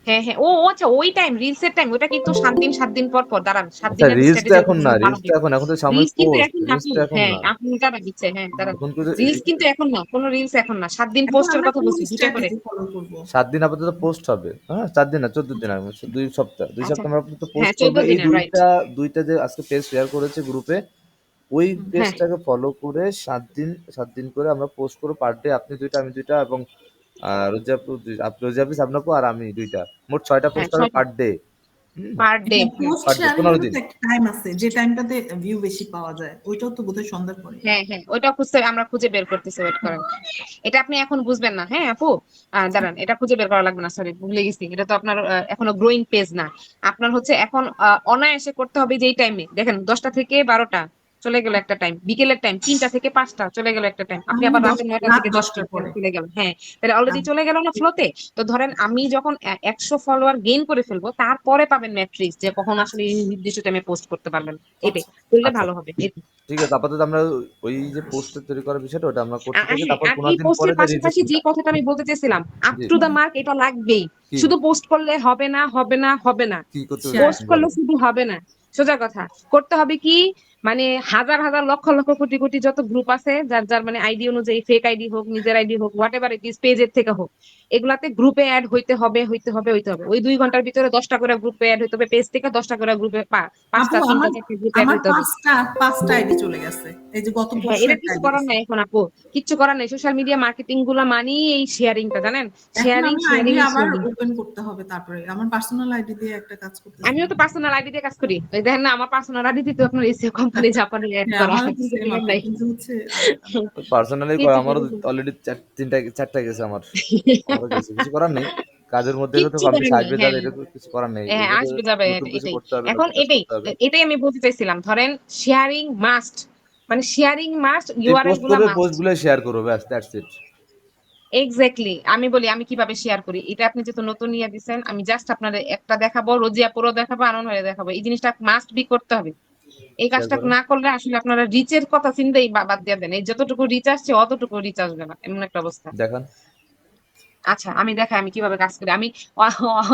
হ্যাঁ হ্যাঁ ও ও আচ্ছা ওই টাইম রিলসের টাইম, ওটা কিন্তু 7 দিন পর পর দাঁড়ান, সাত আচ্ছা, দিনের রিলস তো স্ট্র্যাটেজি এখন না, রিলস তো এখন, এখন তো সাময়িক রিলস কিন্তু পোস্ট, এখন না রিলস আপু, তো এখন হ্যাঁ না, আপনি দাঁড়ান দিচ্ছে, হ্যাঁ দাঁড়ান। এখন কিন্তু রিলস কিন্তু এখন না, কোনো রিলস এখন না, 7 দিন এখন পোস্টের আমরা কথা কোন বলছি, দুইটা করে। স্ট্র্যাটেজি ফলো করব? 7 দিন আপাতত পোস্ট হবে, হ্যাঁ? 4 দিন না, 14 দিন, 2 সপ্তাহ, দুই আচ্ছা সপ্তাহ আমরা আপাতত হ্যাঁ পোস্ট 14 করবো। এই দিনের রাইট। দুইটা দুইটা যে আজকে পেজ শেয়ার করেছে গ্রুপে, ওই হুম। হ্যাঁ পেজটাকে ফলো করে 7 দিন করে আমরা পোস্ট করবো পার ডে। আপনি 2টা, আমি 2টা, এবং রোজি আপু, সাবনা আপু আর আমি 2টা, মোট 6টা হ্যাঁ পোস্ট হবে পার ডে। Per day. হ্যাঁ, পোস্ট পার ডে শেয়ারিং 15 এরও দিন। তো একটা টাইম আছে যে টাইমটাতে ভিউ বেশি পাওয়া যায়, ওইটাও তো বোধহয় সন্ধ্যার পরে। হ্যাঁ হ্যাঁ ওইটা খুঁজতে আমরা খুঁজে বের করতেছি, ওয়েট করেন। এটা আপনি এখন বুঝবেন না, হ্যাঁ আপু, দাঁড়ান, এটা খুঁজে বের করা লাগবে না, সরি ভুলে গেছি, এটা তো আপনার এখনো গ্রোয়িং পেজ না। আপনার হচ্ছে এখন অনায়াসে করতে হবে যেই টাইমে, দেখেন 10টা থেকে 12টা চলে গেল একটা টাইম, বিকেলের টাইম 3টা থেকে 5টা চলে গেল একটা টাইম, আপনি তাহলে আবার রাতে 9টা রাত থেকে 10টা 10টার পরে। চলে গেল, হ্যাঁ তাহলে অলরেডি চলে গেল না ফ্লোতে। তো ধরেন আমি যখন 100 ফলোয়ার গেইন করে ফেলবো, তারপরে পাবেন ম্যাট্রিক্স যে কখন আসলে এই নির্দিষ্ট টাইমে পোস্ট করতে পারবেন, এটাই আচ্ছা। করলে আচ্ছা, ভালো হবে। ঠিক আছে, আপাতত আমরা ওই যে পোস্টার তৈরি করার বিষয়টা ওটা আমরা করতে থাকি, হ্যাঁ, তারপর আর 15 এই দিন পরে পোস্টের যে পাশাপাশি যে রেজিস্ট্রেশনটা। কথাটা আমি বলতে চেয়েছিলাম, up G, to the mark এটা লাগবেই। কি শুধু পোস্ট করলে হবে না, হবে না, হবে না। কি করতে হবে শেয়ার। পোস্ট করলে বলেন। শুধু হবে না, সোজা কথা। করতে হবে কি, মানে হাজার হাজার লক্ষ লক্ষ কোটি কোটি যত গ্রুপ আছে, যার যার মানে আইডি অনুযায়ী, ফেক আইডি হোক, নিজের আইডি হোক, হোয়াট এভার ইট ইজ, পেজের থেকে হোক, এগুলাতে গ্রুপে অ্যাড হইতে হবে, হইতে হবে, হইতে হবে। ওই 2 ঘন্টার ভিতরে 10টা করে গ্রুপে অ্যাড হইতে হবে, পেজ থেকে 10টা করে গ্রুপে, আপু 5টা, 3টা, আমার 4টা গ্রুপে অ্যাড আমার হইতে হবে। পাঁচটা আইডি চলে গেছে, এই যে গত হ্যাঁ, পরশু এটা একটা কিছু আইডি করার গেছে। নাই এখন আপু, কিচ্ছু করার নাই। সোশ্যাল মিডিয়া মার্কেটিং গুলা মানেই এই শেয়ারিংটা, জানেন? এখন শেয়ারিং, আমি আইডি শেয়ারিং, আবার শেয়ারিং। ওপেন করতে হবে, তারপরে আমার পার্সোনাল আইডি দিয়ে একটা কাজ করতেছি। আমিও তো পার্সোনাল আইডি দিয়ে কাজ করি, ওই দেখেন না, আমার পার্সোনাল আইডি তো আপনার এসিও কোম্পানি জাপানে অ্যাড হ্যাঁ, করা, আমারও তো কিছু সেম করার আপু, নাই। কিন্তু হচ্ছে পার্সোনালি কিছু আমারও করার নাই। অলরেডি 4টা গেছে আমার। আমারও গেছে, কিছু করার নেই। কাজের মধ্যে তো কিচ্ছু কম বেশি করার নেই, আসবে হ্যাঁ যাবে, এটা তো কিছু করার নেই। এর হ্যাঁ, মধ্যে আসবে যাবে, নতুন কিছু এটাই। করতে হবে, এখন নতুন কাজ এটাই, করতে হবে। এটাই আমি বলতে চাইছিলাম, ধরেন শেয়ারিং মাস্ট, মানে শেয়ারিং মাস্ট, এই ইউআরএল পোস্ট গুলা করবে, মাস্ট। পোস্ট গুলো শেয়ার করবো, ব্যাস, দ্যাটস ইট। এক্স্যাক্টলি, আমি বলি আমি কিভাবে শেয়ার করি, এটা আপনি যেহেতু নতুন ইয়ে দিচ্ছেন, আমি জাস্ট আপনার একটা দেখাবো, রোজিয়া পুরো দেখাবো, আনন্দ হয়ে দেখাবো, এই জিনিসটা মাস্ট বি করতে হবে। এই শেয়ার কাজটা করেন। না করলে আসলে আপনারা রিচের কথা চিন্তাই বাদ দিয়ে দেন, এই যতটুকু রিচ আসছে অতটুকু রিচ আসবে না, এমন একটা অবস্থা। দেখান। আচ্ছা আমি দেখাই আমি কিভাবে কাজ করি। আমি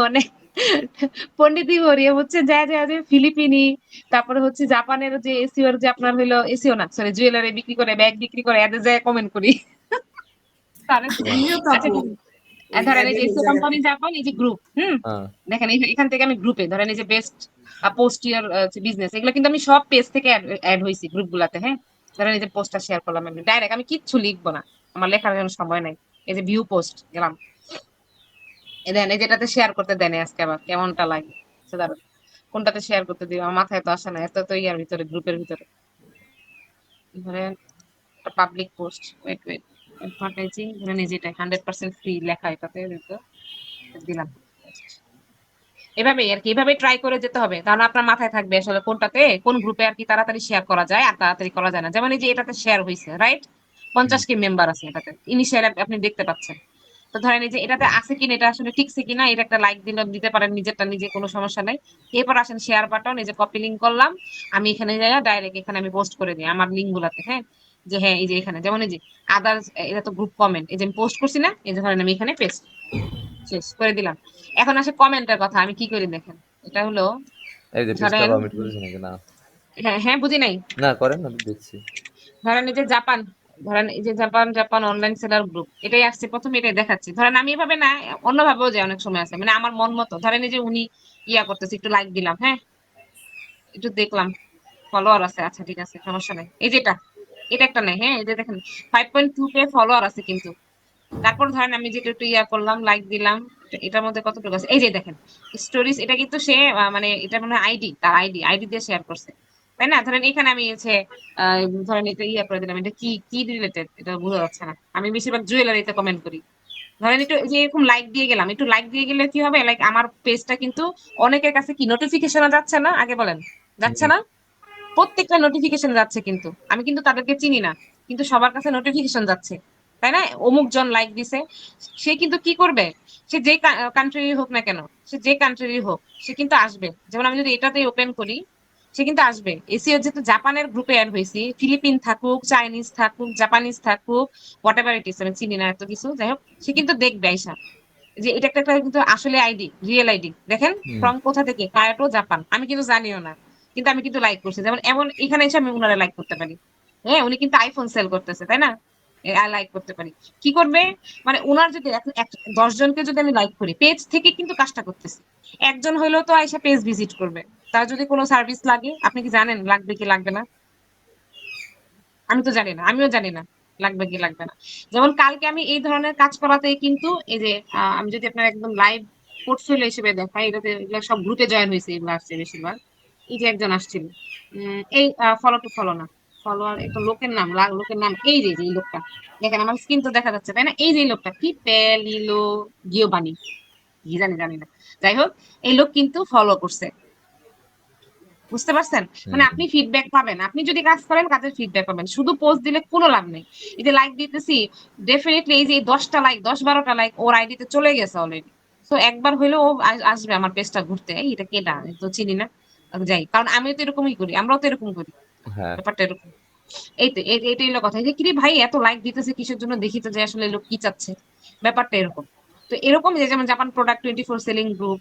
অনেক পন্ডিতই করি হচ্ছে, যায় যায় যে ফিলিপিনি, তারপরে হচ্ছে জাপানের যে এসিওর, যে আপনার হইলো এসিও না, সরি, জুয়েলারি বিক্রি করে, ব্যাগ বিক্রি করে, এদের যায় কমেন্ট করি। হ্যাঁ, আমিও তো আচ্ছা আপু ঠিক আছে। ওই ধরেন এই অ্যাডের যে ওই এসিও জায়গা কোম্পানি থেকে। জাপান, এই যে গ্রুপ, হ্যাঁ, দেখেন এখান থেকে আমি গ্রুপে, ধরেন এই যে বেস্ট পোস্ট ইয়ার বিজনেস, এগুলো কিন্তু আমি সব পেজ থেকে অ্যাড হয়েছি গ্রুপ গুলাতে, হ্যাঁ। ধরেন এই যে পোস্টটা শেয়ার করলাম, আমি ডাইরেক্ট, আমি কিচ্ছু লিখবো না, আমার লেখার জন্য সময় নাই। এই যে ভিউ পোস্ট গেলাম, এই দেন, এই যেটাতে শেয়ার করতে দেন আজকে, আবার কেমনটা লাগে আচ্ছা, দাঁড়ান, কোনটাতে শেয়ার করতে দিব, আমার মাথায় তো আসে না, এত তো ইয়ার ভিতরে, গ্রুপের ভিতরে। ধরেন public post, wait wait, advertising, ধরেন এই যেটা 100% ফ্রি লেখা, এটাতে দিলাম। এভাবেই আর কি, এভাবে ট্রাই করে যেতে হবে, তাহলে আপনার মাথায় থাকবে আসলে কোনটাতে, কোন গ্রুপে আর কি তাড়াতাড়ি শেয়ার করা যায় আর তাড়াতাড়ি করা যায় না। যেমন এই যে এটাতে শেয়ার হয়েছে, রাইট, 50 কে মেম্বার আছে এটাতে, ইনিশিয়াল আপনি দেখতে পাচ্ছেন। তো ধরেন এই যে এটাতে আছে কিনা, এটা আসলে ঠিকছে কিনা, এটা একটা লাইক দিতে পারেন, নিজেরটা নিজে, কোনো সমস্যা নাই। এরপর আসেন শেয়ার বাটন, এই যে কপি লিঙ্ক করলাম, আমি এখানে যাই ডাইরেক্ট, এখানে আমি পোস্ট করে দিই আমার লিঙ্ক গুলাতে, হ্যাঁ, যে হ্যাঁ এই যে এখানে, যেমন এই যে আদার্স, এটা তো গ্রুপ কমেন্ট, এই যে আমি পোস্ট করছি না, এই যে ধরেন আমি এখানে পেস্ট শেষ করে দিলাম। এখন আসে কমেন্টের কথা, আমি কি করি দেখেন, এটা হলো, এই যে পেজটা ধরেন, কমিট করেছি নাকি না? হ্যাঁ হ্যাঁ বুঝি নাই, না, করেন, আমি দেখছি। ধরেন এই যে জাপান, ধরেন এই যে Japan, Japan online seller group, এটাই আসছে প্রথমে, এটাই দেখাচ্ছি। ধরেন আমি এভাবে না, অন্যভাবেও যায়, অনেক সময় আছে, মানে আমার মন মতো, ধরেন এই যে উনি ইয়া করতেছে, একটু লাইক দিলাম, হ্যাঁ, একটু দেখলাম, ফলোয়ার আছে, আচ্ছা ঠিক আছে, সমস্যা নাই। এই যে এটা একটা নাই, হ্যাঁ, এই যে দেখেন 5.2 কে ফলোয়ার আছে কিন্তু। তারপর ধরেন আমি যেটা একটু ইয়া করলাম, লাইক দিলাম, এটার মধ্যে কতটুকু আছে, এই যে দেখেন স্টোরিজ, এটা কিন্তু সে মানে এটা মানে আইডি, তার আইডি দিয়ে শেয়ার করছে, তাই না? ধরেন এখানে আমি হচ্ছে ধরেন এটা ইয়া করে দিলাম, এটা কি কি রিলেটেড এটা বোঝা যাচ্ছে না, আমি বেশিরভাগ জুয়েলারিতে কমেন্ট করি। ধরেন একটু এই যে এরকম লাইক দিয়ে গেলাম, একটু লাইক দিয়ে গেলে কি হবে, লাইক আমার পেজটা কিন্তু অনেকের কাছে কি নোটিফিকেশন যাচ্ছে না, আগে বলেন, যাচ্ছে হুম, না? প্রত্যেকটা নোটিফিকেশন যাচ্ছে, কিন্তু আমি কিন্তু তাদেরকে চিনি না, কিন্তু সবার কাছে নোটিফিকেশন যাচ্ছে, তাই না? অমুক জন লাইক দিছে, সে কিন্তু কি করবে, সে যে কান্ট্রি হোক না কেন, সে যে কান্ট্রি হোক, সে কিন্তু আসবে। যেমন আমি যদি এটাতে ওপেন করি, সে কিন্তু আসবে। এসিও যেহেতু জাপানের গ্রুপে অ্যাড হয়েছি, ফিলিপিন থাকুক, চাইনিজ থাকুক, জাপানিজ থাকুক, হোয়াট এভার ইট ইস, আমি চিনি না এত কিছু, যাই হোক, সে কিন্তু দেখবে আইসা যে এটা একটা কিন্তু আসলে আইডি, রিয়েল আইডি। দেখেন হুম। ফ্রম কোথা থেকে, কায়াটো জাপান, আমি কিন্তু জানিও না, কিন্তু আমি কিন্তু লাইক করছি। যেমন এমন এখানে এসে আমি উনারা লাইক করতে পারি, হ্যাঁ, উনি কিন্তু আইফোন সেল করতেছে, তাই না? লাইক করতে পারি, কি করবে, মানে উনার যদি 10 জনকে যদি আমি লাইক করি, পেজ থেকে কিন্তু কাজটা করতেছি, একজন হইলেও তো আইসা পেজ ভিজিট করবে, তার যদি কোনো সার্ভিস লাগে, আপনি কি জানেন লাগবে কি লাগবে না? আমি তো জানি না, আমিও জানি না লাগবে কি লাগবে না। যেমন কালকে আমি এই ধরনের কাজ করাতে কিন্তু এই যে আমি যদি আপনার একদম লাইভ পোর্টফোলিও হিসেবে দেখাই, এটাতে এগুলো সব গ্রুপে জয়েন হয়েছে, এগুলো আসছে বেশিরভাগ। এই যে একজন আসছিল, এই ফলো টু ফলো না, ফলোয়ার একটা লোকের নাম, লোকের নাম এই যে এই লোকটা, দেখেন আমার স্ক্রিন তো দেখা যাচ্ছে তাই না, এই যে এই লোকটা কি পেলিলো গিওবানি, কি জানি জানি না, যাই হোক এই লোক কিন্তু ফলো করছে, বুঝতে পারছেন? মানে হুম আপনি ফিডব্যাক পাবেন, আপনি যদি কাজ করেন কাজের ফিডব্যাক পাবেন, শুধু পোস্ট দিলে কোনো লাভ নেই। এই যে লাইক দিতেছি, ডেফিনেটলি এই যে 10টা লাইক 10-12টা লাইক ওর আইডিতে চলে গেছে অলরেডি। তো একবার হইলেও ও আসবে আমার পেজটা ঘুরতে, এই এটা কেডা, আমি তো চিনি না, যাই, কারণ আমিও তো এরকমই করি, আমরাও তো এরকম করি, হ্যাঁ ব্যাপারটা এরকম। এই তো এটাই হলো কথা, এই যে কিরে ভাই এত লাইক দিতেছে কিসের জন্য, দেখি তো যে আসলে লোক কি চাচ্ছে, ব্যাপারটা এরকম। তো এরকম যে যেমন জাপান প্রোডাক্ট 24 সেলিং গ্রুপ,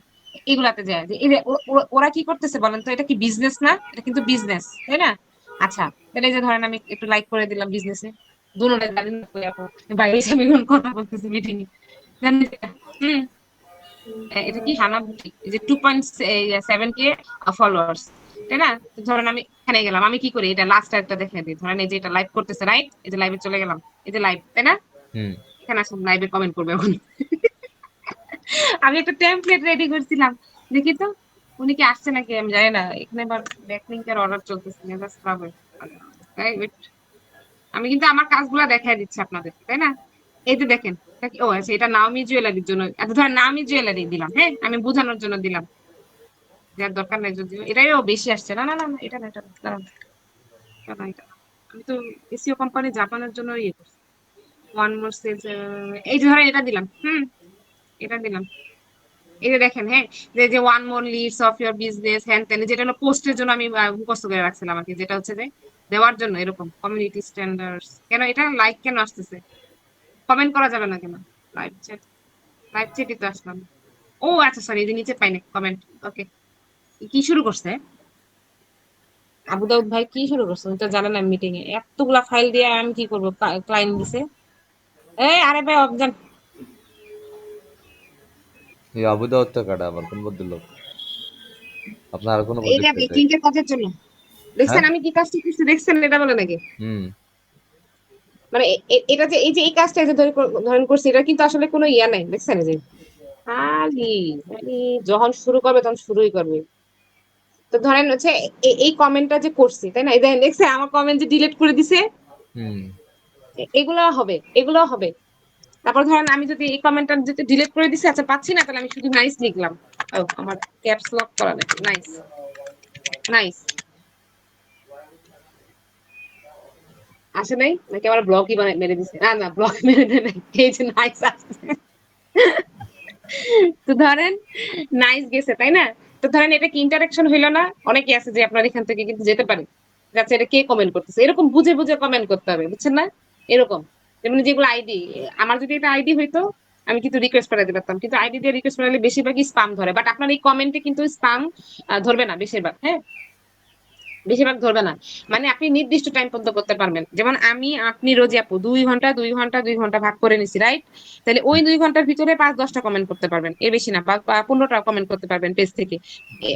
এগুলাতে যায় যে এই যে ওরা কি করতেছে বলেন তো, এটা কি বিজনেস না? এটা কিন্তু বিজনেস, তাই না? আচ্ছা, তাহলে এই যে ধরেন আমি একটু লাইক করে দিলাম বিজনেসে, দুজনে জানি না কই আপু, বাইরে এসে আমি এখন কথা বলতেছি মিটিং এ, জানেন এটা? হুম, এটা কি হানা বুটিক, এই যে 2.7K ফলোয়ার্স, তাই না? তো ধরেন আমি এখানে গেলাম, আমি কি করি, এটা লাস্ট একটা দেখে দিই, ধরেন এই যে এটা লাইভ করতেছে, রাইট, এই যে লাইভে চলে গেলাম, এই যে লাইভ, তাই না? হুম এখানে আসলে লাইভে কমেন্ট করবে এখন। আমি একটা টেমপ্লেট রেডি করছিলাম, দেখি তো উনি কি আসছে নাকি, আমি জানি না, এখানে আবার ব্যাকলিংকের অর্ডার চলতেছে, মেজাজ খারাপ হয়ে, তাই wait, আমি কিন্তু আমার কাজগুলা দেখাই দিচ্ছি আপনাদের, তাই না? এই যে দেখেন, ও আচ্ছা এটা নাওমি জুয়েলারির জন্য, আচ্ছা ধরেন নাওমি জুয়েলারি দিলাম, হ্যাঁ আমি বোঝানোর জন্য দিলাম, যার দরকার নাই যদিও, এটাও বেশি আসছে, না না না না, এটা না, এটা না, দাঁড়ান, এটা না, এটা না। আমি তো এসিও কোম্পানি জাপানের জন্য ইয়ে করছি, ওয়ান মোর সেলস, এই যে ধরেন এটা দিলাম, এটা দিলাম, এই যে দেখেন, হ্যাঁ, যে যে one more Leeds of your business হ্যান ত্যান, যেটা হলো পোস্টের জন্য আমি মুখস্থ করে রাখছিলাম আর কি, যেটা হচ্ছে যে দেওয়ার জন্য এরকম কমিউনিটি স্ট্যান্ডার্ডস, কেন এটা লাইক কেন আসতেছে, কমেন্ট করা যাবে না কেন, লাইভ চ্যাট, লাইভ চ্যাটই তো আসলাম, ও আচ্ছা সরি, এই যে নিচে পাই না কমেন্ট, ওকে। কি শুরু করছে আবু দাউদ ভাই, কি শুরু করছে, উনি তো জানেন আমি মিটিং এ, এতগুলা ফাইল দিয়ে আমি কি করবো, ক্লায়েন্ট দিছে, এই আরে ভাই অবজান, এই আবুদা হত্যাকাণ্ড আবার কোন ভদ্রলোক, আপনার আর কোনো এইটা প্রজেক্ট এটাই? ব্যাকলিংকের কাজের জন্য, হ্যাঁ দেখছেন আমি কি কাজটা করছি, দেখছেন এটা বলে নাকি, হুম মানে এটা যে এই যে এই কাজটা যে ধরেন করছি, এটা কিন্তু আসলে কোনো ইয়া নাই, দেখছেন এই যে খালি মানে যখন শুরু করবে তখন শুরুই করবে। তো ধরেন হচ্ছে এই কমেন্টটা যে করছি, তাই না, এই দেখেন দেখছে আমার কমেন্ট যে ডিলিট করে দিছে, হুম এগুলো হবে, এগুলো হবে। তারপর ধরেন আমি যদি এই কমেন্টটা যদি ডিলিট করে দিছি, আচ্ছা পাচ্ছি না, তাহলে আমি শুধু নাইস লিখলাম, ও আমার ক্যাপস লক করা নাকি, নাইস, নাইস আসে নাই নাকি, আমার ব্লকই বানাই মেরে দিছে, না না ব্লক মেরে দেয় নাই, এই যে নাইস আসছে। তো ধরেন নাইস গেছে, তাই না? তো ধরেন এটা কি ইন্টারাকশন হইলো না, অনেকে আছে যে আপনার এখান থেকে কিন্তু যেতে পারে, যাচ্ছে এটা কে কমেন্ট করতেছে, এরকম বুঝে বুঝে কমেন্ট করতে হবে, বুঝছেন না? এরকম যেমন যেগুলো আইডি, আমার যদি এটা আইডি হইতো আমি কিন্তু রিকোয়েস্ট পাঠাতে পারতাম, কিন্তু আইডি দিয়ে রিকোয়েস্ট পাঠালে বেশিরভাগই স্পাম ধরে, বাট আপনার এই কমেন্টে কিন্তু স্পাম ধরবে না বেশিরভাগ, হ্যাঁ বেশিরভাগ ধরবে না। মানে আপনি নির্দিষ্ট টাইম পর্যন্ত করতে পারবেন, যেমন আমি আপনি রোজি আপু 2 ঘন্টা 2 ঘন্টা 2 ঘন্টা ভাগ করে নিছি, রাইট? তাহলে ওই 2 ঘন্টার ভিতরে 5-10টা কমেন্ট করতে পারবেন, এর বেশি না, বা 15টা কমেন্ট করতে পারবেন পেজ থেকে।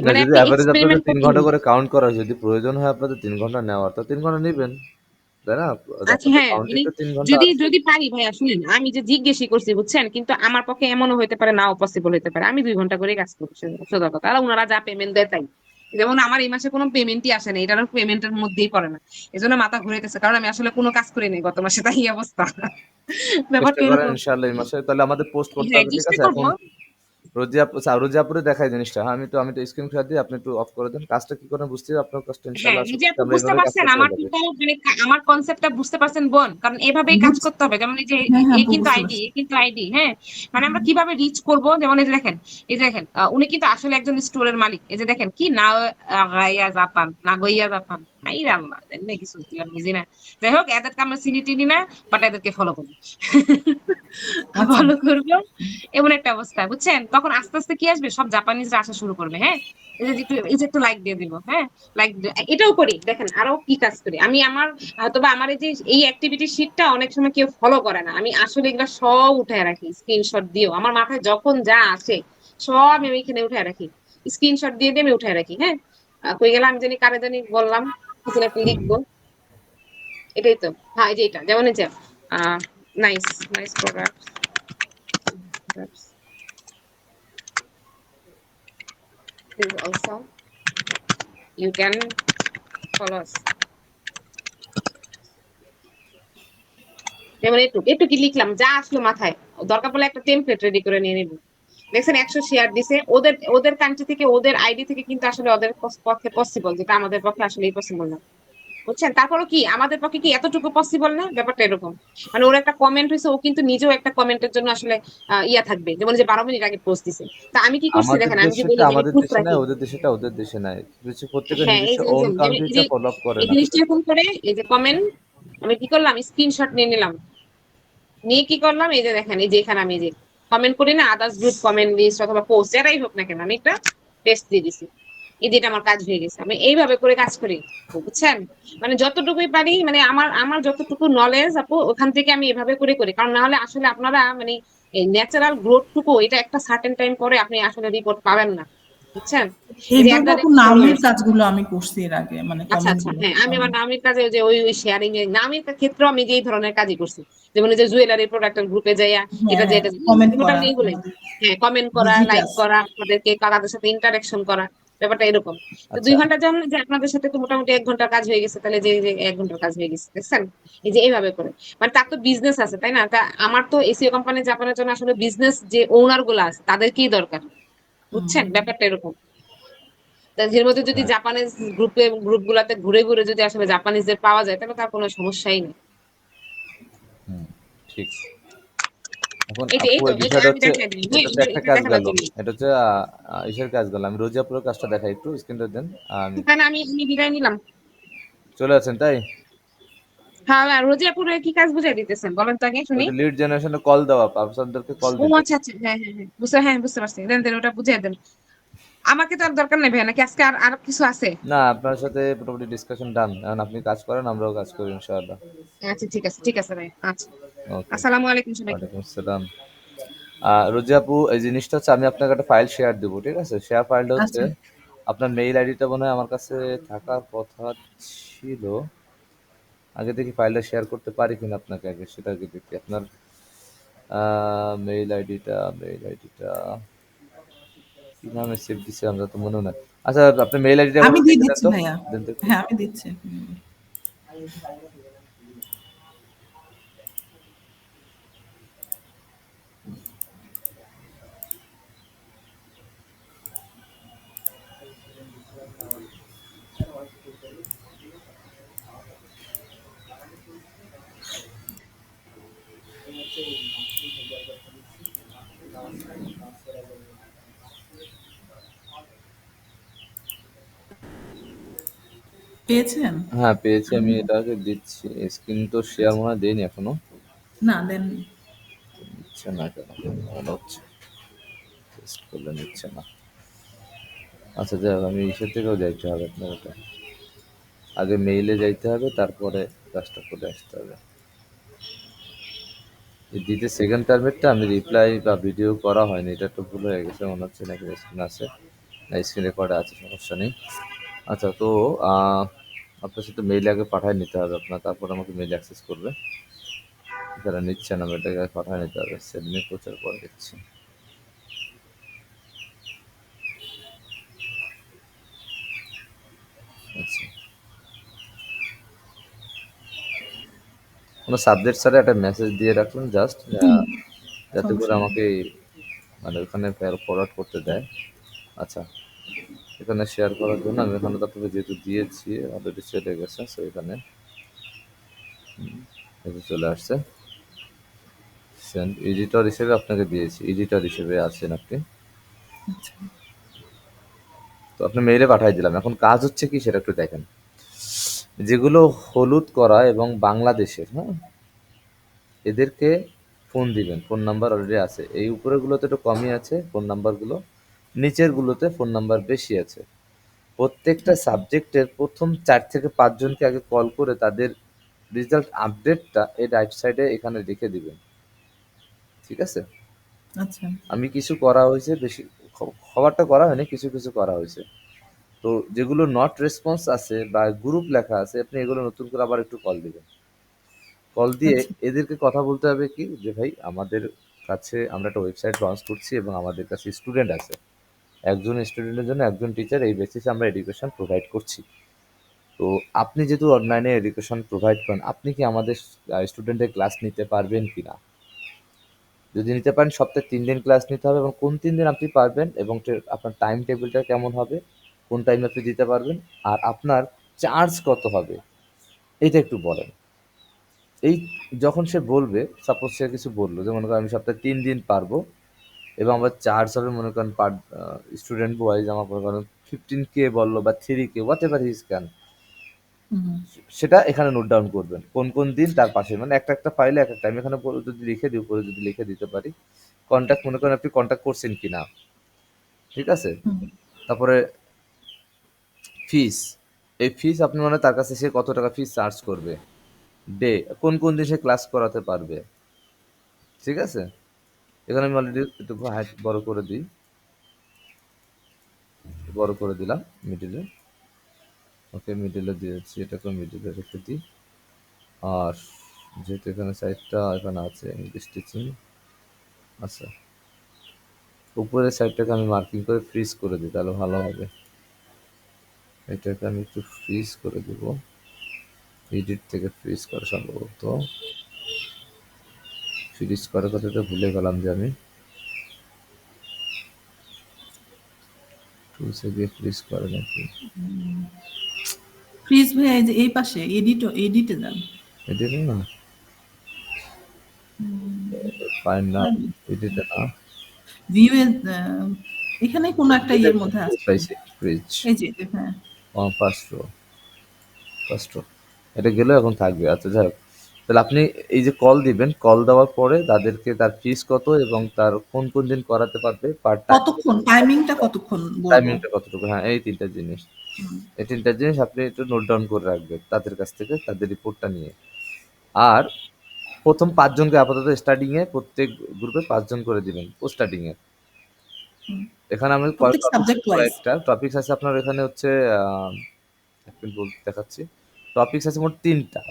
না, মানে যদি আপনি অ্যাভারেজ আপনাদের এক্সপেরিমেন্ট 3 ঘন্টা করতে, করে কাউন্ট করা হয়, যদি প্রয়োজন হয় আপনাদের 3 ঘন্টা নেওয়ার, তো 3 ঘন্টা নেবেন, তাই না? আচ্ছা আপনাদের হ্যাঁ, কাউন্টিং মানে তো 3 ঘন্টা যদি আছে। যদি পারি ভাইয়া শুনেন, আমি যে জিজ্ঞেসই করছি বুঝছেন, কিন্তু আমার পক্ষে এমনও হইতে পারে, নাও পসিবল হইতে পারে, আমি 2 ঘন্টা করে কাজ করছি, সোজা কথা, আর ওনারা যা পেমেন্ট দেয় তাই। যেমন আমার এই মাসে কোনো পেমেন্টই আসে না, এটার পেমেন্টের মধ্যেই পড়ে না, এই জন্য মাথা ঘুরাইতেছে, কারণ আমি আসলে কোনো কাজ করি নাই গত মাসে, তাই এই অবস্থা। চেষ্টা ব্যাপারটা করেন এরকম। ইনশাআল্লাহ এই মাসে, তাহলে আমাদের পোস্ট করতে হ্যাঁ হবে, ঠিক চেষ্টা আছে? করবো। এখন রোজি আপুরে দেখাই জিনিসটা, হ্যাঁ আমি তো স্ক্রিনশট দিই, আপনি একটু অফ করে দেন, কাজটা কি করেন বুঝতে হবে, আপনার কাজটা হ্যাঁ ইনশাআল্লাহ আশা এই যে করছি আপনি আমরা বুঝতে এইভাবে কাজ পারছেন করতে আমার যাবে। কিন্তু মানে আমার কনসেপ্টটা বুঝতে পারছেন বোন, কারণ এভাবেই কাজ বুঝ- করতে হবে, যেমন এই যে হ্যাঁ হ্যাঁ এ আপু, কিন্তু বুঝতে আইডি, পারছি। এ কিন্তু আইডি, হ্যাঁ, মানে আমরা কিভাবে রিচ করব, যেমন এই যে দেখেন, এই যে দেখেন উনি কিন্তু আসলে একজন স্টোরের মালিক, এই যে দেখেন কি না, গাইয়া জাপান না গইয়া জাপান, আই আল্লাহ জানি কিছু দিলাম বুঝি না, যাই হোক এদেরকে আমরা চিনি টিনি না, বাট এদেরকে ফলো করি, আচ্ছা। ফলো করবো, এমন একটা অবস্থা বুঝছেন, তখন আস্তে আস্তে কি আসবে, সব জাপানিজরা আসা শুরু করবে, হ্যাঁ, এই যে একটু লাইক দিয়ে দিব, হ্যাঁ, লাইক এটাও করি, দেখেন আরো কি কাজ করি আমি, আমার হয়তোবা আমার এই যে এই অ্যাক্টিভিটি শিটটা অনেক সময় কেউ ফলো করে না, আমি আসলে এগুলা সব উঠায় রাখি স্ক্রিনশট দিও, আমার মাথায় যখন যা আসে সব আমি এখানে উঠায় রাখি, স্ক্রিনশট দিয়ে দিয়ে আমি উঠায় রাখি, হ্যাঁ। কই গেলাম, আমি জানি কারে জানি বললাম, কিছু না একটা লিখবো, এটাই তো। হ্যাঁ, এই যে এটা। যেমন এই যে nice, nice products. This also you can follow us. যেমন একটু কি লিখলাম, যা আসলো মাথায়। দরকার পড়লে একটা টেমপ্লেট রেডি করে নিয়ে নিব। দেখছেন 100 শেয়ার দিছে। ওদের ওদের কান্ট্রি থেকে, ওদের আইডি থেকে কিন্তু আসলে ওদের পক্ষে পসিবল, যেটা আমাদের পক্ষে আসলেই পসিবল না। বুঝছেন? তারপরেও কি আমাদের পক্ষে কি এতটুকু পসিবল না? ব্যাপারটা এরকম। মানে ওর একটা কমেন্ট হইছে, ও কিন্তু নিজেও একটা কমেন্টের জন্য আসলে ইয়া থাকবে। যেমন এই যে 12 মিনিট আগে পোস্ট দিছে। তা আমি কি করছি আমাদের দেখেন, আমি যে দেশেটা বললাম এটা আমাদের প্রুফ দেশে নাই, রাখি। ওদের দেশেটা ওদের দেশে নাই। কিছু প্রত্যেকের হ্যাঁ, এই নিজস্ব যে ওন বুঝছেন, যেমন কান্ট্রিটা ফলো আপ করে এই না। জিনিসটা এরকম করে, এই যে কমেন্ট আমি কি করলাম, স্ক্রিনশট নিয়ে নিলাম। নিয়ে কি করলাম, এই যে দেখেন, এই যে এখানে আমি যে কমেন্ট করি না, আদার্স গ্রুপ কমেন্ট লিস্ট অথবা পোস্ট যারাই হোক না কেন, আমি একটা টেস্ট দিয়ে দিছি। এই যেটা আমার কাজ হয়ে গেছে। আমি এইভাবে করে কাজ করি। বুঝছেন? মানে যতটুকুই পারি, মানে আমার আমার যতটুকু নলেজ আপু, ওখান থেকে আমি এভাবে করে করি। কারণ না হলে আসলে আপনারা মানে এই ন্যাচারাল গ্রোথ টুকু, এটা একটা সার্টেন টাইম পরে আপনি আসলে রিপোর্ট পাবেন না। বুঝছেন? এই যে এইভাবে একদম আপু নামের কাজগুলো আমি করছি এর আগে, মানে আচ্ছা, কমেন্ট আচ্ছা। গুলো। হ্যাঁ, আমি আমার নামের কাজে ওই যে ওই শেয়ারিং এর নামের ক্ষেত্রেও আমি যে এই ধরনের কাজই করছি। যেমন এই যে জুয়েলারি প্রোডাক্টের গ্রুপে যাইয়া এটা যে হ্যাঁ, এটা কমেন্ট করা, মোটামুটি এগুলাই। হ্যাঁ, কমেন্ট করা, লাইক ডিজিটাস। করা, তাদেরকে তাদের সাথে ইন্টারেকশন করা। ব্যাপারটা এরকম। তো 2 আচ্ছা, ঘন্টার জন্য যে আপনাদের সাথে তো মোটামুটি 1 ঘন্টার কাজ হয়ে গেছে। তাহলে যে 1 ঘন্টার কাজ হয়ে গেছে। দেখছেন? এই যে এইভাবে করে। মানে তার তো বিজনেস আছে, তাই না? তা আমার তো এসিও কোম্পানি জাপানের জন্য আসলে বিজনেস যে ওনার গুলা আছে তাদেরকেই দরকার। বুঝছেন? ব্যাপারটা এরকম। এর মধ্যে যদি হ্যাঁ, জাপানিজ গ্রুপ গুলাতে ঘুরে ঘুরে যদি আসলে জাপানিজদের পাওয়া যায়, তাহলে তার কোনো সমস্যাই নেই। হুম, ঠিক। এখন এই যে এই আপু তো এই এই যে বিষয়টা আমি হচ্ছে, দেখাই দিই, হ্যাঁ, এটা তো এটা একটা এটা কাজ দেখানোর গেল। জন্য। এটা হচ্ছে ইসের কাজ গেল। আমি রোজিয়াপুরের কাজটা দেখাই, একটু স্ক্রিনটা দেন। আমি তাহলে আমি বিদায় নিলাম। চলে আছেন তাই? হ্যাঁ, আর রোজিয়াপুরে কি কাজ বুঝাই দিতেছেন বলেন তো আগে ওই শুনি। যে লিড জেনারেশনে কল দেওয়া, পাবসারদেরকে কল ও দিবেন। আচ্ছা, আচ্ছা। হ্যাঁ, হ্যাঁ, হ্যাঁ, বুঝতে পারছি। দেন দেন ওটা বুঝিয়ে দেন। আমাকে তো আর দরকার নেই ভাই, নাকি আজকে আর আর কিছু আছে? না, আপনার সাথে মোটামুটি ডিসকাশন ডান। এখন আপনি কাজ করেন, আমরাও কাজ করি ইনশাআল্লাহ। আচ্ছা, ঠিক আছে ভাই। আচ্ছা, ওকে, আসসালামু আলাইকুম সবাইকে। ওয়ালাইকুম আসসালাম। রোজি আপু, এই জিনিসটা হচ্ছে আমি আপনাকে একটা ফাইল শেয়ার দেবো, ঠিক আছে? শেয়ার ফাইলটা হচ্ছে আচ্ছা, আপনার মেইল আইডিটা মনে হয় আমার কাছে থাকার কথা ছিল। আগে দেখি ফাইলটা শেয়ার করতে পারি কিনা আপনাকে, আগে সেটা আগে দেখি। আপনার মেইল আইডিটা কি নামে সেভ দিছে আমরা তো মনে নাই। আচ্ছা, আপনার মেইল আইডিটা এখন আমি দিয়ে লিখে দেন দিচ্ছি তো, ভাইয়া। দেন তো একটু। হ্যাঁ, আমি দিচ্ছি। পেয়েছেন? হ্যাঁ, পেয়েছি, আমি আমি এটাকে দিচ্ছি। স্ক্রিন তো শেয়ার মনে হয় দেইনি এখনো। না দেননি। নিচ্ছে না কেন মনে হচ্ছে, টেস্ট করলে নিচ্ছে না। আচ্ছা, যাই হোক, আমি ইসের থেকেও যাইতে হবে আপনার ওটা। আগে মেইলে যাইতে হবে, তারপরে কাজটা করে আসতে হবে। এই দ্বিতীয় সেকেন্ড টার্মেরটা আমি রিপ্লাই বা ভিডিও করা হয়নি, এটা একটু ভুল হয়ে গেছে মনে হচ্ছে। নাকি স্ক্রিন আছে, না স্ক্রিন রেকর্ডে আছে, সমস্যা নেই। আচ্ছা, তো আপনার সাথে মেইল আগে পাঠায় নিতে হবে আপনার, তারপর আমাকে মেইল অ্যাক্সেস করবে। যারা নিচ্ছে না, এটাকে পাঠায় নিতে হবে। সেদিনে প্রচার করে দিচ্ছি। আচ্ছা, কোনো সাবজেক্ট ছাড়া একটা মেসেজ দিয়ে রাখুন জাস্ট, যাতে করে সমস্যা নেই। আমাকে মানে ওখানে ফরওয়ার্ড করতে দেয়। আচ্ছা, এখানে শেয়ার করার জন্য আমি এখানে তো আপনাকে যেহেতু দিয়েছি, অলরেডি চলে গেছে, সো এখানে এই যে চলে আসছে। সেন্ড এডিটর হিসেবে আপনাকে দিয়েছি, এডিটর হিসেবে আছেন আপনি। আচ্ছা, তো আপনি মেইলে পাঠিয়ে দিলাম। এখন কাজ হচ্ছে কি সেটা একটু দেখেন। যেগুলো হলুদ করা এবং বাংলাদেশের, হ্যাঁ, এদেরকে ফোন দিবেন। ফোন নাম্বার অলরেডি আছে। এই উপরেরগুলোতে একটু কমই আছে ফোন নাম্বারগুলো, নিচের গুলোতে ফোন নাম্বার বেশি আছে। প্রত্যেকটা আচ্ছা, সাবজেক্টের প্রথম 4 থেকে 5 জনকে আগে কল করে তাদের রেজাল্ট আপডেটটা এই রাইট সাইডে এখানে লিখে দিবেন, ঠিক আছে? আচ্ছা, আমি কিছু করা হয়েছে, বেশি খবরটা করা হয়নি, কিছু কিছু করা হয়েছে। তো যেগুলো নট রেসপন্স আছে বা গ্রুপ লেখা আছে, আপনি এগুলো নতুন করে আবার একটু কল দিবেন। কল দিয়ে আচ্ছা। এদেরকে কথা বলতে হবে কি যে ভাই আমাদের কাছে আমরা একটা ওয়েবসাইট লঞ্চ করছি এবং আমাদের কাছে স্টুডেন্ট আছে, একজন স্টুডেন্টের জন্য একজন টিচার, এই বেসিসে আমরা এডুকেশন প্রোভাইড করছি। তো আপনি যেহেতু অনলাইনে এডুকেশন প্রোভাইড করেন, আপনি কি আমাদের স্টুডেন্টের ক্লাস নিতে পারবেন কি না? যদি নিতে পারেন সপ্তাহে 3 দিন ক্লাস নিতে হবে এবং কোন 3 দিন আপনি পারবেন এবং আপনার টাইম টেবিলটা কেমন হবে, কোন টাইমে আপনি দিতে পারবেন, আর আপনার চার্জ কত হবে, এইটা একটু বলেন। এই যখন সে বলবে, সাপোজ সে কিছু বললো যে মনে করেন আমি সপ্তাহে 3 দিন পারবো এবং আমার চার্জ হবে মনে করেন পার স্টুডেন্ট ওয়াইজ আমার মনে করেন 15K বললো বা 3K, whatever his can, hmm, সেটা এখানে নোট ডাউন করবেন কোন কোন দিন তার পাশে, মানে একটা একটা ফাইলে এক একটা আমি এখানে যদি লিখে দিই, উপরে যদি লিখে দিতে পারি কন্ট্যাক্ট, মনে করেন আপনি কন্ট্যাক্ট করছেন কিনা, ঠিক আছে। হুম। তারপরে ফিস, এই ফিস আপনি মানে তার কাছে সে কত টাকা ফিস চার্জ করবে, ডে কোন কোন দিন সে ক্লাস করাতে পারবে, ঠিক আছে। এখানে আমি অলরেডি একটু হাইট বড় করে দিই, বড় করে দিলাম মিডিলে, ওকে মিডিলে দিয়েছি, এটাকে মিডিলে রেখে দিই। আর যেহেতু এখানে সাইডটা এখানে আছে ইংলিশ টিচিং, আচ্ছা উপরের সাইডটাকে আমি মার্কিং করে ফ্রিজ করে দিই, তাহলে ভালো হবে। এটাকে আমি একটু ফ্রিজ করে দিব, এডিট থেকে ফ্রিজ করা সম্ভবত, ফ্রিজ করার কথাটা ভুলে গেলাম যে আমি টুলসে গিয়ে ফ্রিজ করে নাকি, ফ্রিজ ভাইয়া এই যে এই পাশে এডিটে যান। এডিটে না, ফাইন না, এডিটে না, ভিউ এখানে কোনো একটা ইয়ের মধ্যে আছে। পাইছি ফ্রিজ, এই যে হ্যাঁ। ফার্স্ট রো, ফার্স্ট রো, এটা গেলেও এখন থাকবে। আচ্ছা যাই হোক, তাহলে আপনি এই যে কল দিবেন, কল দেওয়ার পরে তাদেরকে তার ফিস কত এবং তার কোন কোন দিন করাতে পারবে পার টাইম, কতক্ষণ টাইমিংটা কতক্ষণ বলবো? টাইমিংটা কতটুকু, হ্যাঁ এই তিনটা জিনিস, এই তিনটা জিনিস আপনি একটু নোট ডাউন করে রাখবেন তাদের কাছ থেকে, তাদের রিপোর্টটা নিয়ে। আর প্রথম 5 জনকে আপাতত স্টার্টিং এ প্রত্যেক গ্রুপে 5 জন করে দিবেন স্টার্টিং এ। হুম, এখানে আমি প্রত্যেক সাবজেক্ট ওয়াইজ। কয়েকটা টপিকস আছে আপনার, এখানে হচ্ছে এক মিনিট দেখাচ্ছি, টপিকস আছে মোট 3টা,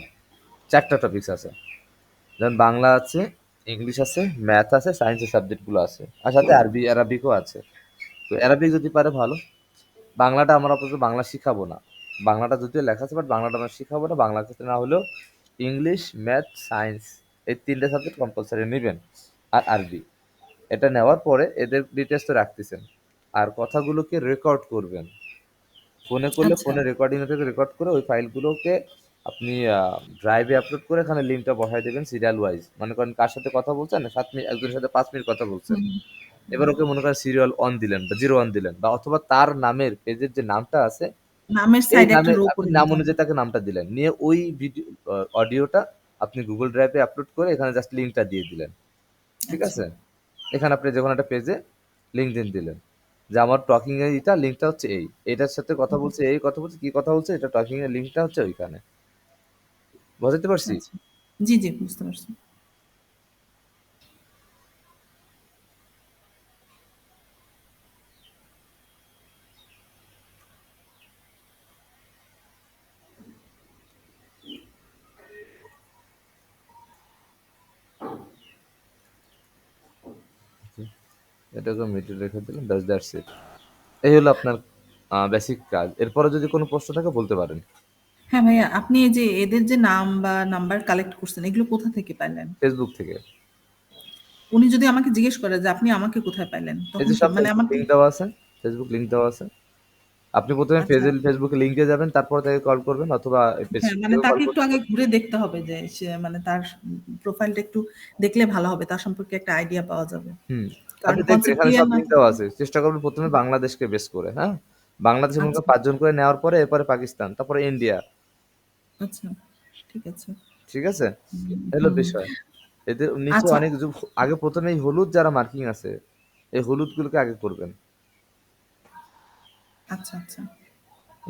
4টা টপিকস আছে, যেমন বাংলা আছে, ইংলিশ আছে, ম্যাথ আছে, সায়েন্সের সাবজেক্টগুলো আছে, আর সাথে অ্যারাবিকও আছে। তো অ্যারাবিক যদি পারে ভালো। বাংলাটা আমরা আপাতত বাংলা শিখাবো না, বাংলাটা যদিও লেখা আছে বাট বাংলাটা আমরা শিখাবো না, বাংলা ক্ষেত্রে না হলেও ইংলিশ, ম্যাথ, সায়েন্স এই 3টে সাবজেক্ট কম্পালসারি নেবেন, আর আরবি। এটা নেওয়ার পরে এদের ডিটেলস তো রাখতেছেন, আর কথাগুলোকে রেকর্ড করবেন, ফোনে করলে আচ্ছা। ফোনে রেকর্ডিং থেকে রেকর্ড করে ওই ফাইলগুলোকে আপনি ড্রাইভে আপলোড করে এখানে লিঙ্কটা বসায় দেবেন সিরিয়াল ওয়াইজ, মনে করেন কার সাথে কথা বলছেন 7 মিনিট, একজনের সাথে 5 মিনিট কথা বলছেন, হুম, এবার ওকে মনে করেন সিরিয়াল 1 দিলেন বা 01 দিলেন, বা অথবা তার নামের পেজের যে নামটা আছে নামের এই সাইডে একটা নামে রো আপনি করে নাম দিতে হবে। অনুযায়ী তাকে নামটা দিলেন, নিয়ে ওই ভিডিও অডিওটা আপনি গুগল ড্রাইভে আপলোড করে এখানে জাস্ট লিঙ্কটা দিয়ে দিলেন, ঠিক আচ্ছা। আছে। এখানে আপনি যে কোনো একটা পেজে লিঙ্ক দিলেন যে আমার টকিং এর এটা লিঙ্কটা হচ্ছে এই, এটার সাথে কথা বলছে, এই কথা বলছে, কি কথা বলছে, এটা টকিং এর লিঙ্কটা হচ্ছে ওইখানে, বুঝতে পারছি। আচ্ছা। জি, জি বুঝতে পারছি। এটাকে মিডিল রেখে দিলেন, দ্যাটস ইট। এই হলো আপনার বেসিক কাজ। এরপরে যদি কোনো প্রশ্ন থাকে বলতে পারেন। হ্যাঁ ভাইয়া, আপনি এই যে এদের যে নাম বা নাম্বার কালেক্ট করছেন এগুলো কোথা থেকে পাইলেন? ফেসবুক থেকে। উনি যদি আমাকে জিজ্ঞেস করে যে আপনি আমাকে কোথায় পাইলেন? এই তখন যে কি সব মানে ফেসবুক আমার কি লিঙ্ক দেওয়া আছে, ফেসবুক লিঙ্ক দেওয়া আছে। আপনি প্রথমে আচ্ছা। ফেসবুকে লিঙ্কে যাবেন, তারপর তাকে কল করবেন, অথবা পেজ হ্যাঁ, মানে থেকেও কল তাকে একটু করতে আগে পারেন। ঘুরে দেখতে হবে যে সে মানে তার প্রোফাইলটা একটু দেখলে ভালো হবে। তার সম্পর্কে একটা আইডিয়া পাওয়া যাবে। হুম। কারণ আপনি দেখবেন কনসেপ্ট এখানে ক্লিয়ার সব না লিঙ্ক দেওয়া থাকলে। আছে। চেষ্টা করবেন প্রথমে বাংলাদেশকে বেস করে, হ্যাঁ? বাংলাদেশে মনে আচ্ছা, করেন 5 জন করে নেওয়ার পরে এরপরে পাকিস্তান, তারপরে ইন্ডিয়া। আচ্ছা। ঠিক আছে। ঠিক আছে? হুম, এই হলো হুম। বিষয়। এদের নিচে আচ্ছা, অনেক আগে প্রথমে এই হলুদ যারা মার্কিং আছে, এই হলুদগুলোকে আগে করবেন। আচ্ছা, আচ্ছা।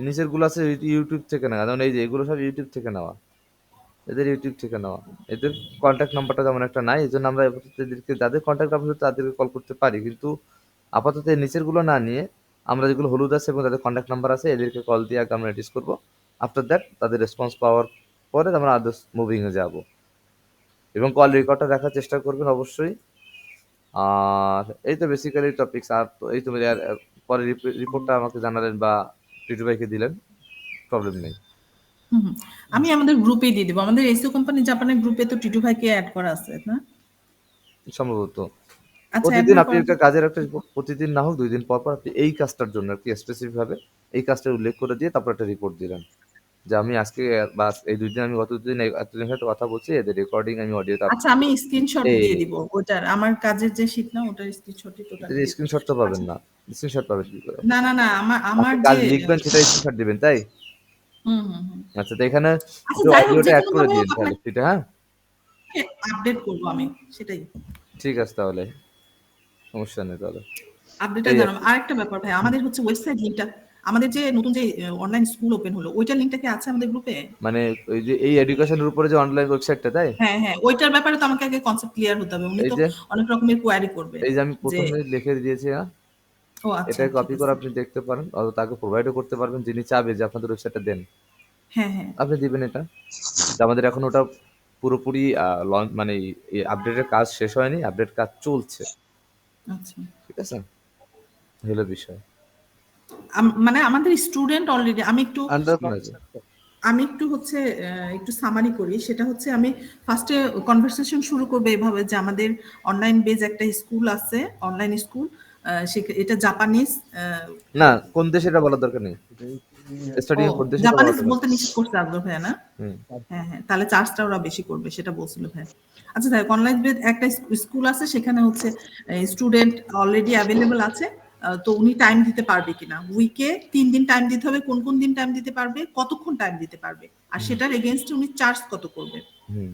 নিচের গুলো আছে ইউটিউব থেকে নেওয়া, যেমন এই যে এগুলো সব ইউটিউব থেকে নেওয়া, এদের ইউটিউব থেকে নেওয়া। এদের কন্ট্যাক্ট নাম্বারটা তেমন একটা নাই, এই জন্য আমরা আপাতত এদেরকে যাদের কন্ট্যাক্ট নাম্বার তাদেরকে কল করতে পারি, কিন্তু আপাতত এই নিচের গুলো না নিয়ে আমরা যেগুলো হলুদ আছে এবং তাদের কন্ট্যাক্ট নাম্বার আছে এদেরকে কল দিয়ে আগে আমরা নোটিস করবো। আফটার দ্যাট তাদের রেসপন্স পাওয়ার পরে আমরা আদার্স মুভিং এ যাবো। এবং কল রেকর্ডটা রাখার চেষ্টা করবেন অবশ্যই। আর এই তো বেসিক্যালি টপিকস। আর তো এই তো পরে রিপোর্টটা আমাকে জানালেন বা টিটু ভাইকে দিলেন, প্রবলেম নেই। হুম, হুম। আমি আমাদের গ্রুপেই দিয়ে দিব। আমাদের এসইও কোম্পানি জাপানের গ্রুপে তো টিটু ভাইকে এড করা আছে, না? সম্ভবত আচ্ছা, অ্যাড প্রতিদিন না আপনি করা একটা কাজের একটা রিপোর্ট, প্রতিদিন না হোক 2 দিন পর আপনি এই কাজটার জন্য আরকি স্পেসিফিক ভাবে এই কাজটা উল্লেখ করে দিয়ে তারপর একটা রিপোর্ট দিলেন। যে আমি আজকে বা এই 2 দিন আমি গত 2 দিন এতজনের সাথে কথা বলছি, এদের রেকর্ডিং আমি অডিওতে আচ্ছা, আমি স্ক্রিনশট এই দিয়ে দিব ওটার। আমার কাজের যে শিট না ওটার স্ক্রিনশটই টোটাল দিয়ে দিব। স্ক্রিনশট তো পাবেন আচ্ছা, না। স্ক্রিনশট পাবেন কি করে? না, না, না, আমার আপনি যে কাজ লিখবেন সেটা স্ক্রিনশট দিবেন, তাই? হুম, হুম, হুম। আচ্ছা, তো এখানে আচ্ছা, একটু যাই হোক, অডিওটা এড যেকোনো করে ভাবে দিয়েন হোক তাহলে আপনাকে সেটা, হ্যাঁ? আপডেট করব আমি, সেটাই। ঠিক আছে তাহলে। সমস্যা নেই তাহলে। আপডেটটা এই জানাবো। আরকি। আরেকটা ব্যাপার ভাই, আমাদের হচ্ছে ওয়েবসাইট লিংকটা, আমাদের যে নতুন যে অনলাইন স্কুল ওপেন হলো, ওইটার লিংকটা কি আছে আমাদের গ্রুপে? মানে ওই যে এই এডুকেশনের উপরে যে অনলাইন ওয়েবসাইটটা, তাই? হ্যাঁ, হ্যাঁ, ওইটার ব্যাপারে তো আমাকে আগে কনসেপ্ট ক্লিয়ার হতে হবে। উনি এই তো যে অনেক রকমের কোয়েরি করবে এই যে আমি যে, ১ম এ লিখে দিয়েছি, হ্যাঁ? ও আচ্ছা, এটাকে ঠিক কপি করে আছে। আপনি দেখতে পারেন। অথবা তাকে প্রোভাইডও করতে পারবেন যিনি চাবে যে আপনাদের ওয়েবসাইটটা দেন। হ্যাঁ, হ্যাঁ। আপনি দিবেন এটা। যে আমাদের এখন ওটা পুরোপুরি লঞ্চ মানে এই আপডেটের কাজ শেষ হয়নি। আপডেট কাজ চলছে। আচ্ছা। ঠিক আছে? এই হলো বিষয়। মানে আমাদের স্টুডেন্ট অলরেডি, আন্ডার আমি একটু হচ্ছে একটু সামারি করি। সেটা হচ্ছে, আমি ফার্স্টে কনভারসেশন শুরু করবো এভাবে যে আমাদের অনলাইন বেজ একটা স্কুল আছে, অনলাইন স্কুল। এটা জাপানিজ। না, কোন দেশে এটা বলার দরকার নেই। ও, স্টাডিং এর কোন দেশে এটা বলার জাপানিজ দরকার নেই। বলতে নিষেধ করছে আগ্রহ ভাইয়া, না? হুম। হ্যাঁ, হ্যাঁ, তাহলে চার্জটা ওরা বেশি করবে, সেটা বলছিল ভাইয়া। আচ্ছা, দেখ, অনলাইন বেজ একটা স্কুল আছে, সেখানে হচ্ছে স্টুডেন্ট অলরেডি অ্যাভেলেবল আছে। তো উনি টাইম দিতে পারবে কিনা, উইকে 3 দিন টাইম দিতে হবে, কোন কোন দিন টাইম দিতে পারবে, কতক্ষণ টাইম দিতে পারবে, আর সেটার এগেনস্টে উনি চার্জ কত করবে। হুম।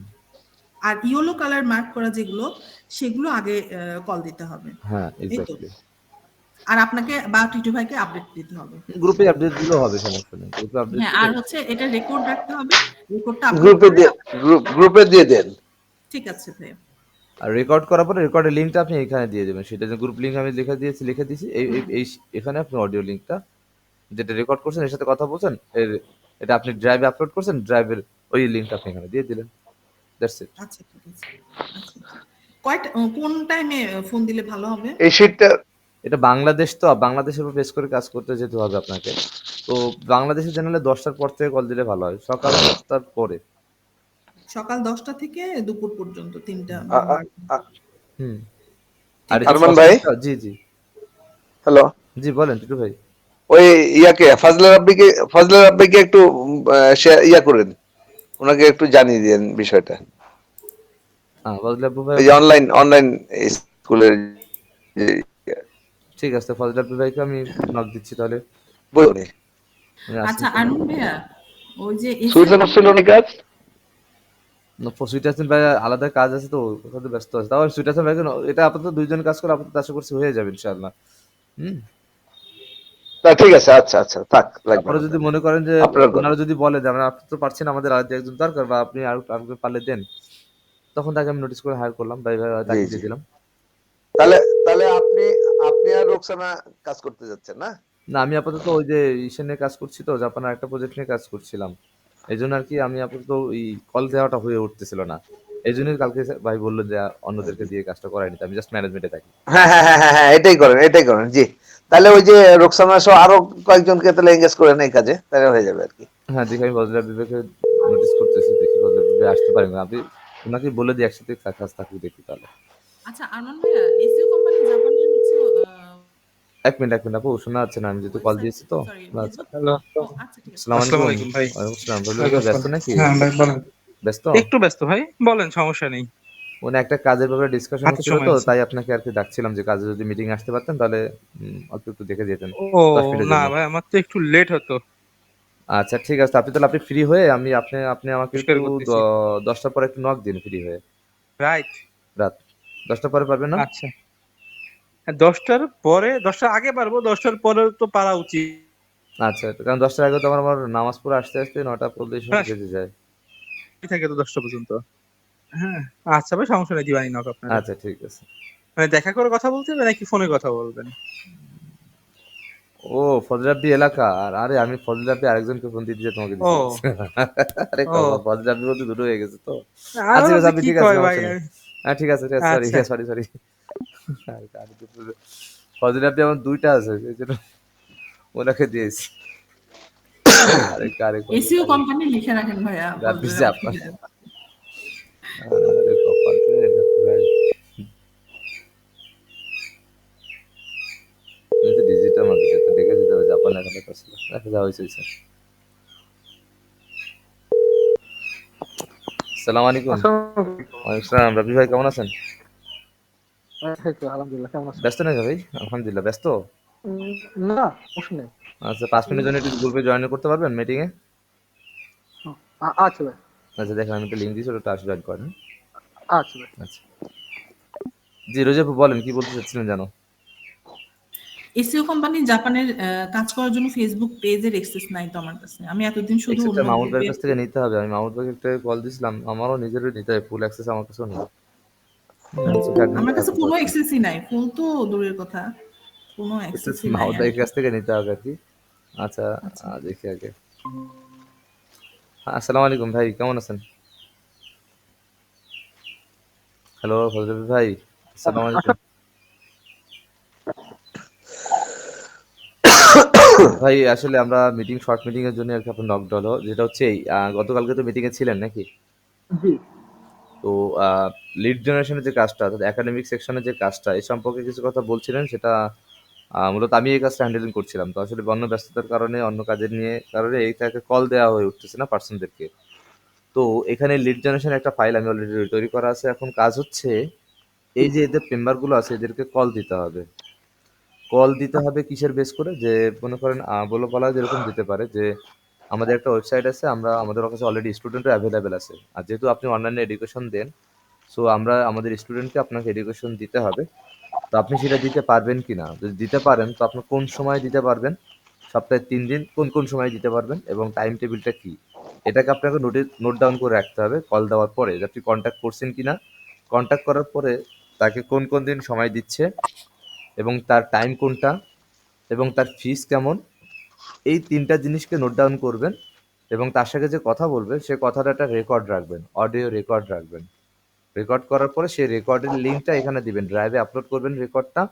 আর ইয়েলো কালার মার্ক করা যেগুলো, সেগুলো আগে কল দিতে হবে, হ্যাঁ, এই তো। এক্সাক্টলি। আর আপনাকে বা টিটু ভাইকে আপডেট দিতে হবে। গ্রুপে আপডেট দিলেও হবে, সমস্যা নেই। গ্রুপে আপডেট হ্যাঁ, দিলে আর হচ্ছে এটা রেকর্ড রাখতে হবে, রেকর্ডটা আপলোড গ্রুপে করে দিয়ে গ্রুপে দিয়ে দেন। ঠিক আছে ভাইয়া। আর রেকর্ড করার পরে রেকর্ডের লিঙ্কটা আপনি এখানে দিয়ে দেবেন। সেটা যে গ্রুপ লিঙ্ক আমি লিখে দিয়েছি। এই এখানে আপনি অডিও লিঙ্কটা যেটা রেকর্ড করছেন এর সাথে কথা বলছেন, এটা আপনি ড্রাইভে আপলোড করছেন, ড্রাইভের ওই লিঙ্কটা আপনি এখানে দিয়ে দিলেন। That's it. আচ্ছা, ঠিক আছে। আচ্ছা, কোন টাইমে ফোন দিলে ভালো হবে? এই শীটটা এটা বাংলাদেশ তো, বাংলাদেশের উপর বেস করে কাজ করতে যেতে হবে আপনাকে। তো বাংলাদেশে জেনারেলি 10টার পর থেকে কল দিলে ভালো হয়। সকাল 10টার পরে। সকাল 10টা থেকে দুপুর পর্যন্ত 3টা বা আ- আ- 12টা। আ- হুম। আর ঠিক এই যে আছে। আরমান ভাই, জি, জি। হ্যালো। জি বলেন টিটু ভাই। ওই ইয়াকে ফজলে রাব্বিকে একটু করেন, ওনাকে একটু জানিয়ে দেন বিষয়টা। ফজলে আব্বু ভাই ওই যে অনলাইন অনলাইন স্কুলের যে ঠিক আছে, ফজলে আব্বু ভাইকে আমি নক দিচ্ছি তাহলে। বই উনি আসেন আচ্ছা, কিনা। আরমান ভাইয়া, ওই যে এসিও সুইজারল্যান্ড আসছিল অনেক কাজ। সুইট হাসান ভাই আলাদা কাজ আছে তো ওখানে ব্যস্ত আছে। তাও সুইট হাসান ভাইকে এটা আপাতত 2 জন কাজ করে আপাতত আশা করছি হয়ে যাবে ইনশাআল্লাহ। হুম। না, ঠিক আছে, আচ্ছা আচ্ছা, থাক, লাগবে তারপরে না যদি তাহলে। মনে করেন যে আপনার করেন। ওনারা যদি বলে যে আমরা আপনি তো পারছেন, আমাদের আর একজন দরকার বা আপনি আর একজন পারলে দেন, তখন তাকে আমি নোটিস করে হায়ার করলাম, ভাই জি তাকে জি। দিয়ে দিলাম। তাহলে তাহলে আপনি আপনি আর রোকসানা কাজ করতে যাচ্ছেন না? না, আমি আপাতত ওই যে ইসে নিয়ে কাজ করছি তো, জাপানের একটা প্রজেক্ট নিয়ে কাজ করছিলাম। এই জন্য আর কি আমি আপাতত এই কল দেওয়াটা হয়ে উঠতেছিল না। এই জন্যই কালকে ভাই বললো যে অন্যদেরকে দিয়ে কাজটা করাই নিতে, আমি জাস্ট ম্যানেজমেন্টে থাকি। হ্যাঁ হ্যাঁ হ্যাঁ হ্যাঁ হ্যাঁ, এটাই করেন জি। তাহলে ওই যে রোকসানা সহ আরো কয়েকজনকে তাহলে এঙ্গেজ করেন এই কাজে, তাহলে হয়ে যাবে আর কি। হ্যাঁ, দেখি আমি বজরা বিবেকে নোটিস করতেছি, দেখি বজরা বিবেক আসতে পারি না। আপনি ওনাকে বলে দিই একসাথে কাজ থাকুক, দেখি তাহলে। আচ্ছা, আরমান ভাইয়া, এসইও কোম্পানি জাপানের হচ্ছে 1 মিনিট আপু, শোনা যাচ্ছে না, আমি যেহেতু কল ওয়েবসাইট, দিয়েছি তো। সরি, আচ্ছা। হ্যালো, ও আচ্ছা, ঠিক আছে। আসসালামু আসসালামু আলাইকুম। আলাইকুম ভাই। ওয়ালাইকুম আসসালাম। রবিউল ভাই ওয়ালাইকুম ব্যস্ত আসসালাম। নাকি? হ্যাঁ ভাই, বলেন। ব্যস্ত? একটু ব্যস্ত ভাই, বলেন, সমস্যা নেই। মানে একটা কাজের ব্যাপারে ডিসকাশন হাতে হচ্ছিল সময় তো, আছে। তাই আপনাকে আর কি ডাকছিলাম যে কাজে যদি মিটিং আসতে পারতেন তাহলে অল্প একটু দেখে যেতেন ও 10 মিনিটের না জন্য। ভাই, আমার তো একটু লেট হতো। আচ্ছা, ঠিক আছে। আপনি ফ্রি হয়ে আপনি আমাকে পরিষ্কার একটু করতেছি। 10টার পরে একটু নক দিন ফ্রি হয়ে। রাইট। রাত 10টার পরে পারবেন না? আচ্ছা, হ্যাঁ, 10টার পরে, 10টার আগে পারবো, 10টার পরে তো পারা উচিত। আচ্ছা, কারণ 10টার আগে তো আমার নামাজ পড়ে আসতে 9টা 40 হ্যাঁ, বেজে যায়। থাকে তো 10টা পর্যন্ত। হ্যাঁ, আচ্ছা ভাই, সমস্যা নেই, দিবানি নক আপনারা। আচ্ছা, ঠিক আছে। মানে দেখা করে কথা বলতে হবে নাকি ফোনে কথা বলবেন? ও ফজলাব্দি এলাকা, আর আরে আমি ফজলাব্দি আরেকজনকে ফোন দিতে যে তোমাকে ও দিতে আরে ও ফজলাব্দি বলতে দুটো হয়ে গেছে তো। আমি আচ্ছা ঠিক আছে, ভাবছি আপনি কি ঠিক আছে, কয় ভাই সমস্যা নেই। হ্যাঁ ঠিক আছে, ঠিক আছে, সরি আচ্ছা সরি সরি। ফজলাব্দি আমার দুইটা আছে, এই জন্য ওনাকে দিয়েছি। আরে কারে করবো এসিও তাহলে, কোম্পানি লিখে রাখেন ভাইয়া, রাত ফজলুর দিচ্ছে রহমান আপনার। লিখে দেন। আরে কপাল রে, ভাই আমি তো ডিজিটাল মার্কেটে তো দেখে দিতে হবে, জাপান এখানে করছিল দেখা যাওয়া হয়েছে। আসসালামু আলাইকুম। ওয়ালাইকুম আসসালাম, রবি ভাই কেমন আছেন? আলহামদুলিল্লাহ, কেমন আছেন? ব্যস্ত নাকি ভাই? আলহামদুলিল্লাহ ব্যস্ত। না, সমস্যা নেই। আচ্ছা 5 মিনিট জন্য একটু গ্রুপে জয়েন করতে পারবেন মিটিং এ? আচ্ছা ভাই, আচ্ছা দেখেন আমি একটা লিঙ্ক দিয়েছি, ওটা আসলে জয়েন করেন। আচ্ছা ভাই। আচ্ছা জি রোজা আপু বলেন, কি বলতে চাচ্ছিলেন জানো? এসিও কোম্পানি জাপানের কাজ করার জন্য ফেসবুক পেজের অ্যাক্সেস নাই তো আমার কাছে। আমি এতদিন শুধু এক্সেসটা অন্য মাহমুদ ভাইয়ের গ্রুপের। কাছ থেকে নিতে হবে। আমি মাহমুদ ভাইকে একটা কল দিয়েছিলাম, আমারও নিজেরও নিতে হবে, ফুল অ্যাক্সেস আমার কাছেও নেই। অ্যাডমিন আমার কাছে থাকতে কোনো পারছি, অ্যাক্সেসই নাই, ফুল তো দূরের কথা, কোনো এক্সেস অ্যাক্সেসই নাই মাহমুদ আর ভাইয়ের কি। কাছ থেকে নিতে হবে আর কি। আচ্ছা আচ্ছা, দেখি আগে। হ্যাঁ, আসসালামু আলাইকুম ভাই, কেমন আছেন? হ্যালো ফজল ভাই, আসসালামু আলাইকুম। ভাই আসলে আমরা মিটিং, শর্ট মিটিং এর জন্য আর কি আপনার নক হলো, যেটা হচ্ছে এই গতকালকে তো মিটিং এ ছিলেন নাকি? জি, তো লিড জেনারেশনের যে কাজটা, অর্থাৎ একাডেমিক সেকশনের যে কাজটা, এই সম্পর্কে কিছু কথা বলছিলেন, সেটা মূলত আমি এই কাজটা হ্যান্ডেলিং করছিলাম। তো আসলে অন্য ব্যস্ততার কারণে, অন্য কাজের নিয়ে কারণে এইটাকে কল দেওয়া হয়ে উঠতেছে না পার্সনদেরকে। তো এখানে লিড জেনারেশন একটা ফাইল আমি অলরেডি তৈরি করা আছে। এখন কাজ হচ্ছে এই যে এদের মেম্বারগুলো আছে, এদেরকে কল দিতে হবে। কল দিতে হবে কিসের বেস করে, যে মনে করেন বলা যেরকম দিতে পারে যে আমাদের একটা ওয়েবসাইট আছে, আমরা আমাদের কাছে অলরেডি স্টুডেন্টও অ্যাভেলেবেল আছে, আর যেহেতু আপনি অনলাইনে এডুকেশন দেন, সো আমরা আমাদের স্টুডেন্টকে আপনাকে এডুকেশন দিতে হবে। তো আপনি সেটা দিতে পারবেন কিনা, যদি দিতে পারেন তো আপনি কোন সময় দিতে পারবেন, সপ্তাহে 3 দিন কোন কোন সময় দিতে পারবেন এবং টাইম টেবিলটা কি, এটাকে আপনাকে নোট ডাউন করে রাখতে হবে কল দেওয়ার পরে, যে আপনি কন্ট্যাক্ট করছেন কিনা, কন্ট্যাক্ট করার পরে তাকে কোন কোন দিন সময় দিচ্ছে এবং তার টাইম কোনটা এবং তার ফিস কেমন, এই 3টা জিনিসকে নোট ডাউন করবেন এবং তার সাথে যে কথা বলবেন সে কথাটা একটা রেকর্ড রাখবেন, অডিও রেকর্ড রাখবেন। রেকর্ড করার পরে সেই রেকর্ডের লিঙ্কটা এখানে দিবেন, ড্রাইভে আপলোড করবেন রেকর্ডটা,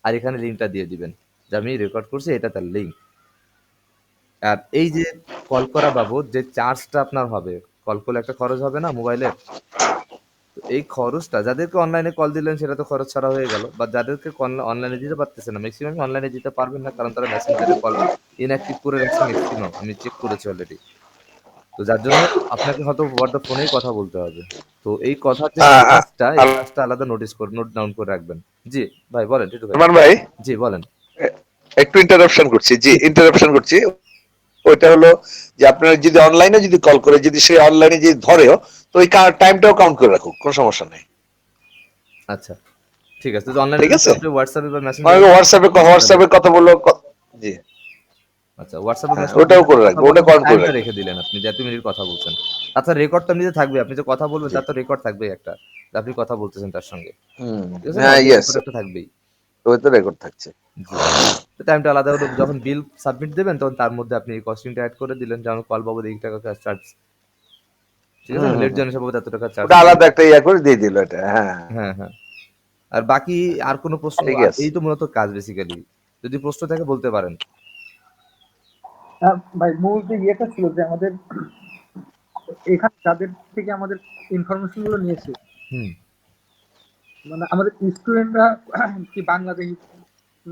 আর এখানে লিঙ্কটা দিয়ে দিবেন যে আমি রেকর্ড করছি, এটা তার লিঙ্ক। আর এই যে কল করা বাবদ যে চার্জটা আপনার হবে, কল করলে একটা খরচ হবে না মোবাইলের, তো এই খরচটা যাদেরকে অনলাইনে কল দিলেন সেটা তো খরচ ছাড়া হয়ে গেল, বা যাদেরকে অনলাইনে দিতে পারতেছে না, ম্যাক্সিমাম অনলাইনে দিতে পারবেন না, কারণ তারা মেসেঞ্জারে কল ইনঅ্যাক্টিভ করে রাখছে ম্যাক্সিমাম, আমি চেক করেছি অলরেডি। তো যার জন্য আপনাকে হয়তো ওভার দ্য ফোনেই কথা বলতে হবে। তো এই কথার যে আ- আ- চার্জটা, এই আল- চার্জটা আলাদা নোট ডাউন করে রাখবেন। জি ভাই বলেন, টিটু ভাই। সালমান ভাই, জি বলেন। একটু ইন্টারাপশন করছি, জি জি ইন্টারাপশন করছি। ওইটা হলো যে আপনার যদি অনলাইনে যদি কল করে, যদি সে অনলাইনে যদি ধরেও, তো ওই টাইমটাও কাউন্ট করে রাখুক, কোনো সমস্যা নেই। আচ্ছা ঠিক আছে, তো অনলাইনে ঠিক যদি আছে, আপনি হোয়াটসঅ্পে বা মানে মেসেঞ্জারে কথা হোয়াটসঅ্যাপে বলবেন তাহলে, হোয়াটসঅ্যাপে কথা বললো, জি আচ্ছা হোয়াটসঅ্যাপে হ্যাঁ, ওটাও মেসেঞ্জারে করে কথা রাখবো, ওটা বলবেন, কাউন্ট করে টাইমটা রাখবো। রেখে দিলেন আপনি যে এত মিনিট কথা বলছেন। আচ্ছা রেকর্ড তো এমনিতে থাকবে, আপনি যে কথা বলবেন জি, তার তো রেকর্ড থাকবেই একটা, যে আপনি কথা বলতেছেন তার সঙ্গে, হুম, ঠিক আছে না, হ্যাঁ, অডিও ইয়েস, রেকর্ড একটা থাকবেই। ওই তো রেকর্ড থাকছে। জি তো টাইমটা আলাদা হলো, যখন বিল সাবমিট দেবেন তখন তার মধ্যে আপনি এই কস্টিংটা অ্যাড করে দিলেন, যেমন কল বাবদ এই টাকা চার্জ, ঠিক আছে হুম না, হুম লেট হুম। জেনারেশন বাবদ এত টাকা চার্জ ওটা করে আলাদা দিলেন। একটা ইয়া করে দিয়ে দিল এটা, হ্যাঁ। হ্যাঁ হ্যাঁ। আর বাকি আর কোনো প্রশ্ন, ঠিকই আর আছে। এই তো মূলত কাজ বেসিক্যালি, যদি প্রশ্ন থাকে বলতে পারেন। ভাই মূল যে ইয়েটা ছিল যে আমাদের এখানে যাদের থেকে আমাদের ইনফরমেশন গুলো নিয়েছে, হুম। মানে আমাদের স্টুডেন্টরা কি বাংলাদেশি,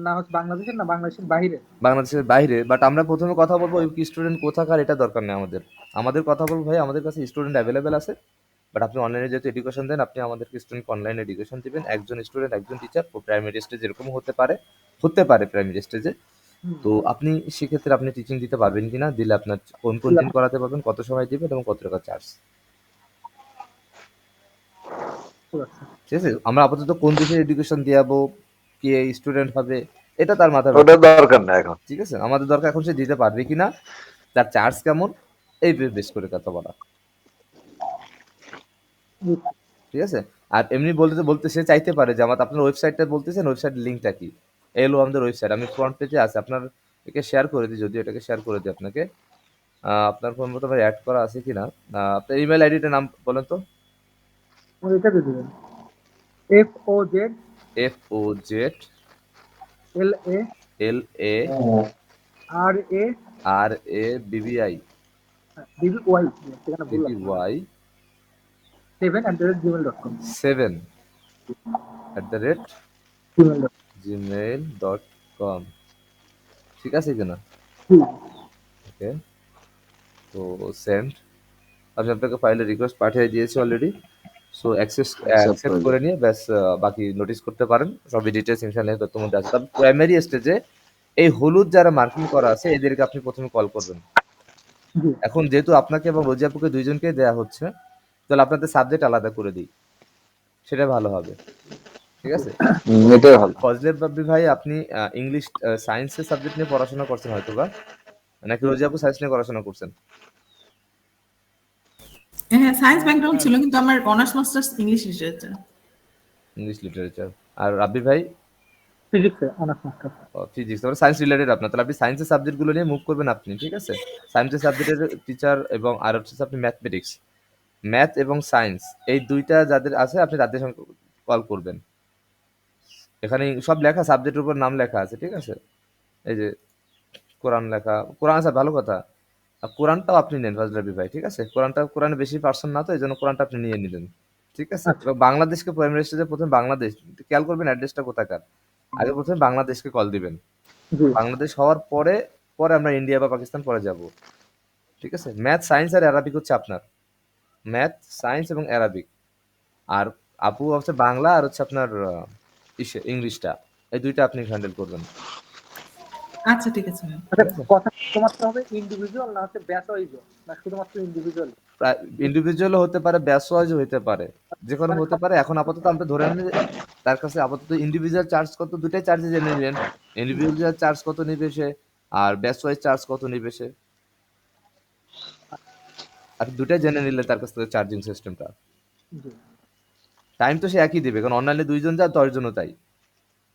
না হচ্ছে বাংলাদেশের, না বাংলাদেশের বাইরে? বাংলাদেশের বাইরে, বাট আমরা প্রথমে কথা বলবো ওই স্টুডেন্ট কোথাকার, এটা দরকার নেই আমাদের। আমাদের কথা বলবো ভাই আমাদের কাছে স্টুডেন্ট অ্যাভেলেবেল আছে, বাট আপনি অনলাইনে যেহেতু এডুকেশন দেন, আপনি আমাদেরকে স্টুডেন্ট অনলাইনে এডুকেশন দিবেন, একজন স্টুডেন্ট একজন টিচার, প্রাইমারি স্টেজ এরকম হতে পারে প্রাইমারি স্টেজে। তো আপনি সেক্ষেত্রে আপনি টিচিং দিতে পারবেন কিনা, দিলে আপনার কোন কোন দিন করাতে পারবেন, কত সময় দিবেন এবং কত টাকা চার্জ, ঠিক আছে। আমরা আপাতত কোন দেশে এডুকেশন দিয়াবো, কে স্টুডেন্ট হবে, এটা তার মাথার ওটা ব্যাপার, দরকার না এখন। ঠিক আছে। আমাদের দরকার এখন সে দিতে পারবে কিনা, তার চার্জ কেমন, এই বেশ করে কথা বলা, ঠিক আছে। আর এমনি বলতে বলতে সে চাইতে পারে যে আমার আপনার ওয়েবসাইটটা বলতেছেন, ওয়েবসাইট লিঙ্কটা কি, এলো আমাদের ওয়েবসাইট, আমি ফ্রন্ট পেজে আছে আপনার একে শেয়ার করে দিই, যদি এটাকে শেয়ার করে দিই আপনাকে। আপনার ফোন মতো অ্যাড করা আছে কিনা, আপনার ইমেল আইডিটার নাম বলেন তো। এটা দিয়ে দিবেন, FOZ FOZ LA LA RA RA BBI BBY, সেখানে ভুল আছে, BBY 7@gmail.com 7@gmail.com। gmail.com। ঠিক আছে কিনা? ওকে, তো সেন্ড। আমি আপনাকে ফাইলের রিকোয়েস্ট পাঠিয়ে দিয়েছি অলরেডি। সো অ্যাকসেপ্ট করে নিয়ে ব্যাস বাকি নোটিস করতে পারেন। সবই ডিটেলস ইনশাআল্লাহ তথ্য মধ্যে আছে। তবে প্রাইমারি স্টেজে এই হলুদ যারা মার্কিং করা আছে এদেরকে আপনি প্রথমে কল করবেন। জি এখন যেহেতু আপনাকে এবং রোজিয়াপুকে দুইজনকেই দেয়া হচ্ছে, তাহলে আপনাদের সাবজেক্ট আলাদা করে দিই, সেটা ভালো হবে। ঠিক আছে? এটাই ভালো। ফজলে বাব্বি ভাই, আপনি ইংলিশ সায়েন্সের সাবজেক্ট নিয়ে পড়াশোনা করছেন হয়তোবা, নাকি রোজিয়াপু সায়েন্স নিয়ে পড়াশোনা করছেন? হ্যাঁ, সায়েন্স ব্যাকগ্রাউন্ড ছিল, কিন্তু আমার honours masters English literature. English literature. আর রাব্বি ভাই ফিজিক্সে অনার্স মাস্টার। ফিজিক্স, তাহলে সায়েন্স রিলেটেড আপনার, তাহলে আপনি সায়েন্সের সাবজেক্টগুলো নিয়ে মুভ করবেন আপনি। ঠিক আছে? সায়েন্সের সাবজেক্টের টিচার এবং আর হচ্ছে আপনি ম্যাথমেটিক্স, ম্যাথ এবং সায়েন্স এই দুইটা যাদের আছে আপনি তাদের সঙ্গে কল করবেন। এখানে সব লেখা সাবজেক্টের উপর নাম লেখা আছে। ঠিক আছে? এই যে কোরআন লেখা, কোরআন আছে, ভালো কথা। আর কোরআনটাও আপনি নেন ফাজল রাব্বি ভাই। ঠিক আছে? কোরআনে বেশি পার্সন না, তো এই জন্য কোরআনটা আপনি নিয়ে নিলেন। ঠিক আছে? আচ্ছা এবং বাংলাদেশকে প্রাইমারি স্টেজে প্রথমে বাংলাদেশ খেয়াল করবেন, অ্যাড্রেসটা কোথাকার। আগে প্রথমে বাংলাদেশকে কল দিবেন। জি বাংলাদেশ হওয়ার পরে পরে আমরা ইন্ডিয়া বা পাকিস্তান পরে যাব। ঠিক আছে? ম্যাথ, সায়েন্স আর অ্যারাবিক হচ্ছে আপনার। ম্যাথ, সায়েন্স এবং অ্যারাবিক। আর আপু হচ্ছে বাংলা আর হচ্ছে আপনার ইংলিশটা। এই দুইটা আপনি হ্যান্ডেল করবেন। আচ্ছা, ঠিক আছে ভাই। আচ্ছা, কথা শুধুমাত্র হবে ইন্ডিভিজুয়াল না হচ্ছে ব্যাচ ওয়াইজ, না শুধুমাত্র ইন্ডিভিজুয়াল? ইন্ডিভিজুয়াল হতে পারে, ব্যাচ ওয়াইজ হতে পারে, যে কোনো মানে হতে পারে। এখন আপাতত আমরা ধরে নিই যে তার কাছে আপাতত ইন্ডিভিজুয়াল চার্জ কত, দুটাই চার্জে জেনে নিলেন। ইন্ডিভিজুয়াল চার্জ কত নিবে সে, আর ব্যাচ ওয়াইজ চার্জ কত নিবে সে, আপনি দুটাই জেনে নিলেন তার কাছ থেকে চার্জিং সিস্টেমটা। জি। টাইম তো সে একই দিবে, কারণ অনলাইনে 2 জন যায়, 10 জনও তাই।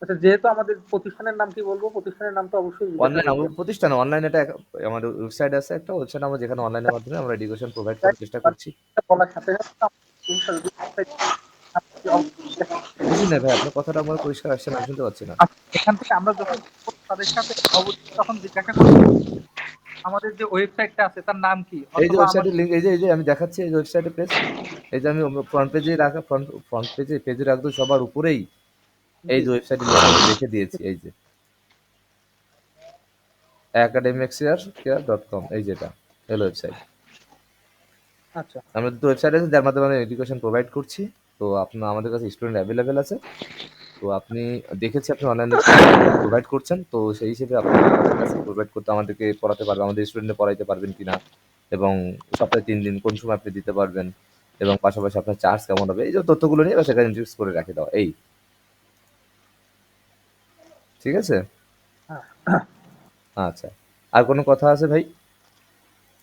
আচ্ছা, যেহেতু আমাদের প্রতিষ্ঠানের নাম কি বলবো, প্রতিষ্ঠানের নাম তো অবশ্যই জিজ্ঞাসা অনলাইন করবেন। প্রতিষ্ঠান, অনলাইন এটা আমাদের ওয়েবসাইট আছে একটা, ওয়েবসাইট আমরা যেখানে অনলাইনের মাধ্যমে আমরা এডুকেশন প্রোভাইড করার চেষ্টা করছি। এটা বলার সাথে সাথে ইনশাআল্লাহ আপনি বুঝি না ভাই, আপনার কথাটা আমার পরিষ্কার আসছে না, আমি শুনতে পাচ্ছি না। এখান থেকে আমরা যখন তাদের সাথে অবশ্যই তখন জিজ্ঞাসা করবো আমাদের যে ওয়েবসাইটটা আছে তার নাম কি, এই যে অথবা আমার ওয়েবসাইটের লিংক, এই যে আমি দেখাচ্ছি, এই যে ওয়েবসাইটের পেজ, এই যে আমি ফ্রন্ট পেজে রাখা, ফ্রন্ট পেজের একদম সবার উপরেই এই যে ওয়েবসাইটের লিংক আমি রেখে দিয়েছি। এই যে academicscare.com, এই যেটা হলো ওয়েবসাইট। আচ্ছা আমরা দুটো ওয়েবসাইট আছে যার মাধ্যমে আমি এডুকেশন প্রোভাইড করছি। তো আপনার আমাদের কাছে স্টুডেন্ট অ্যাভেলেবেল আছে। তো আপনি দেখেছি আপনি অনলাইনে প্রোভাইড করছেন, তো সেই হিসেবে আপনি আমাদের কাছে প্রোভাইড করতে আমাদেরকে পড়াতে পারবেন, আমাদের স্টুডেন্টদের পড়াইতে পারবেন কিনা, এবং সপ্তাহে 3 দিন কোন সময় আপনি দিতে পারবেন, এবং পাশাপাশি আপনার চার্জ কেমন হবে, এই যে তথ্যগুলো নিয়ে সেখানে ইন্ট্রোডিউস করে রাখে দাও। এই ঠিক আছে? হ্যাঁ। আচ্ছা, আর কোনো কথা আছে ভাই?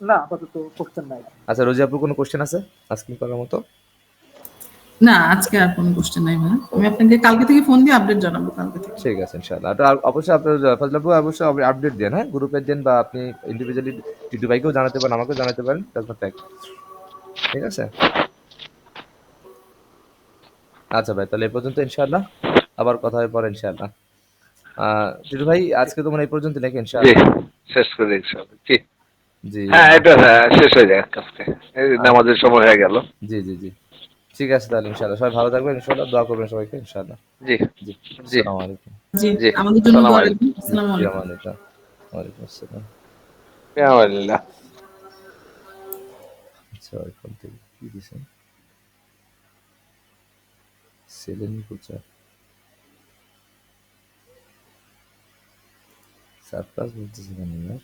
না, আপাতত কোশ্চেন নাই। আচ্ছা, রোজি আপুর কোনো কোশ্চেন আছে আজকে করার মতো? না, আজকে আর কোনো কোশ্চেন নাই ভাই। আমি আপনাকে কালকে থেকে ফোন দিয়ে আপডেট জানাবো কালকে থেকে। ঠিক আছে ইনশাআল্লাহ। আর অবশ্যই আপনার ফজল আপু অবশ্যই আপডেট দেন, হ্যাঁ, গ্রুপে দেন, বা আপনি ইন্ডিভিজুয়ালি টিটু ভাইকেও জানাতে পারেন, আমাকেও জানাতে পারেন, ঠিক আছে? আচ্ছা ভাই, তাহলে এই পর্যন্ত ইনশাআল্লাহ, আবার কথা হবে পরে ইনশাআল্লাহ। টিটু ভাই আজকে তোমার এই পর্যন্ত নাকি জি, ইনশাআল্লাহ? শেষ করে ইনশাআল্লাহ। জি, জি। হ্যাঁ, এটা শেষ হয়ে যায় আজকে, এই নামাজের সময় হয়ে গেল। জি জি জি, ঠিক আছে তাহলে ইনশাআল্লাহ। সবাই ভালো থাকবেন ইনশাআল্লাহ, দোয়া করবেন সবাইকে ইনশাআল্লাহ। জি জি, জি আসসালামু আলাইকুম। জি, জি, আমাদের জন্য সালাম দোয়া আলাইকুম। রাখবেন। জি, আসসালামু জি, আলাইকুম। আমানুল্লাহ। ওয়ালাইকুম আসসালাম। ফিয়ামানিল্লাহ। আচ্ছা, এখন থেকে কি দিছেন? সেলেনি প্রচার সারপ্রাইজ বলতেছে কেন ইয়ার?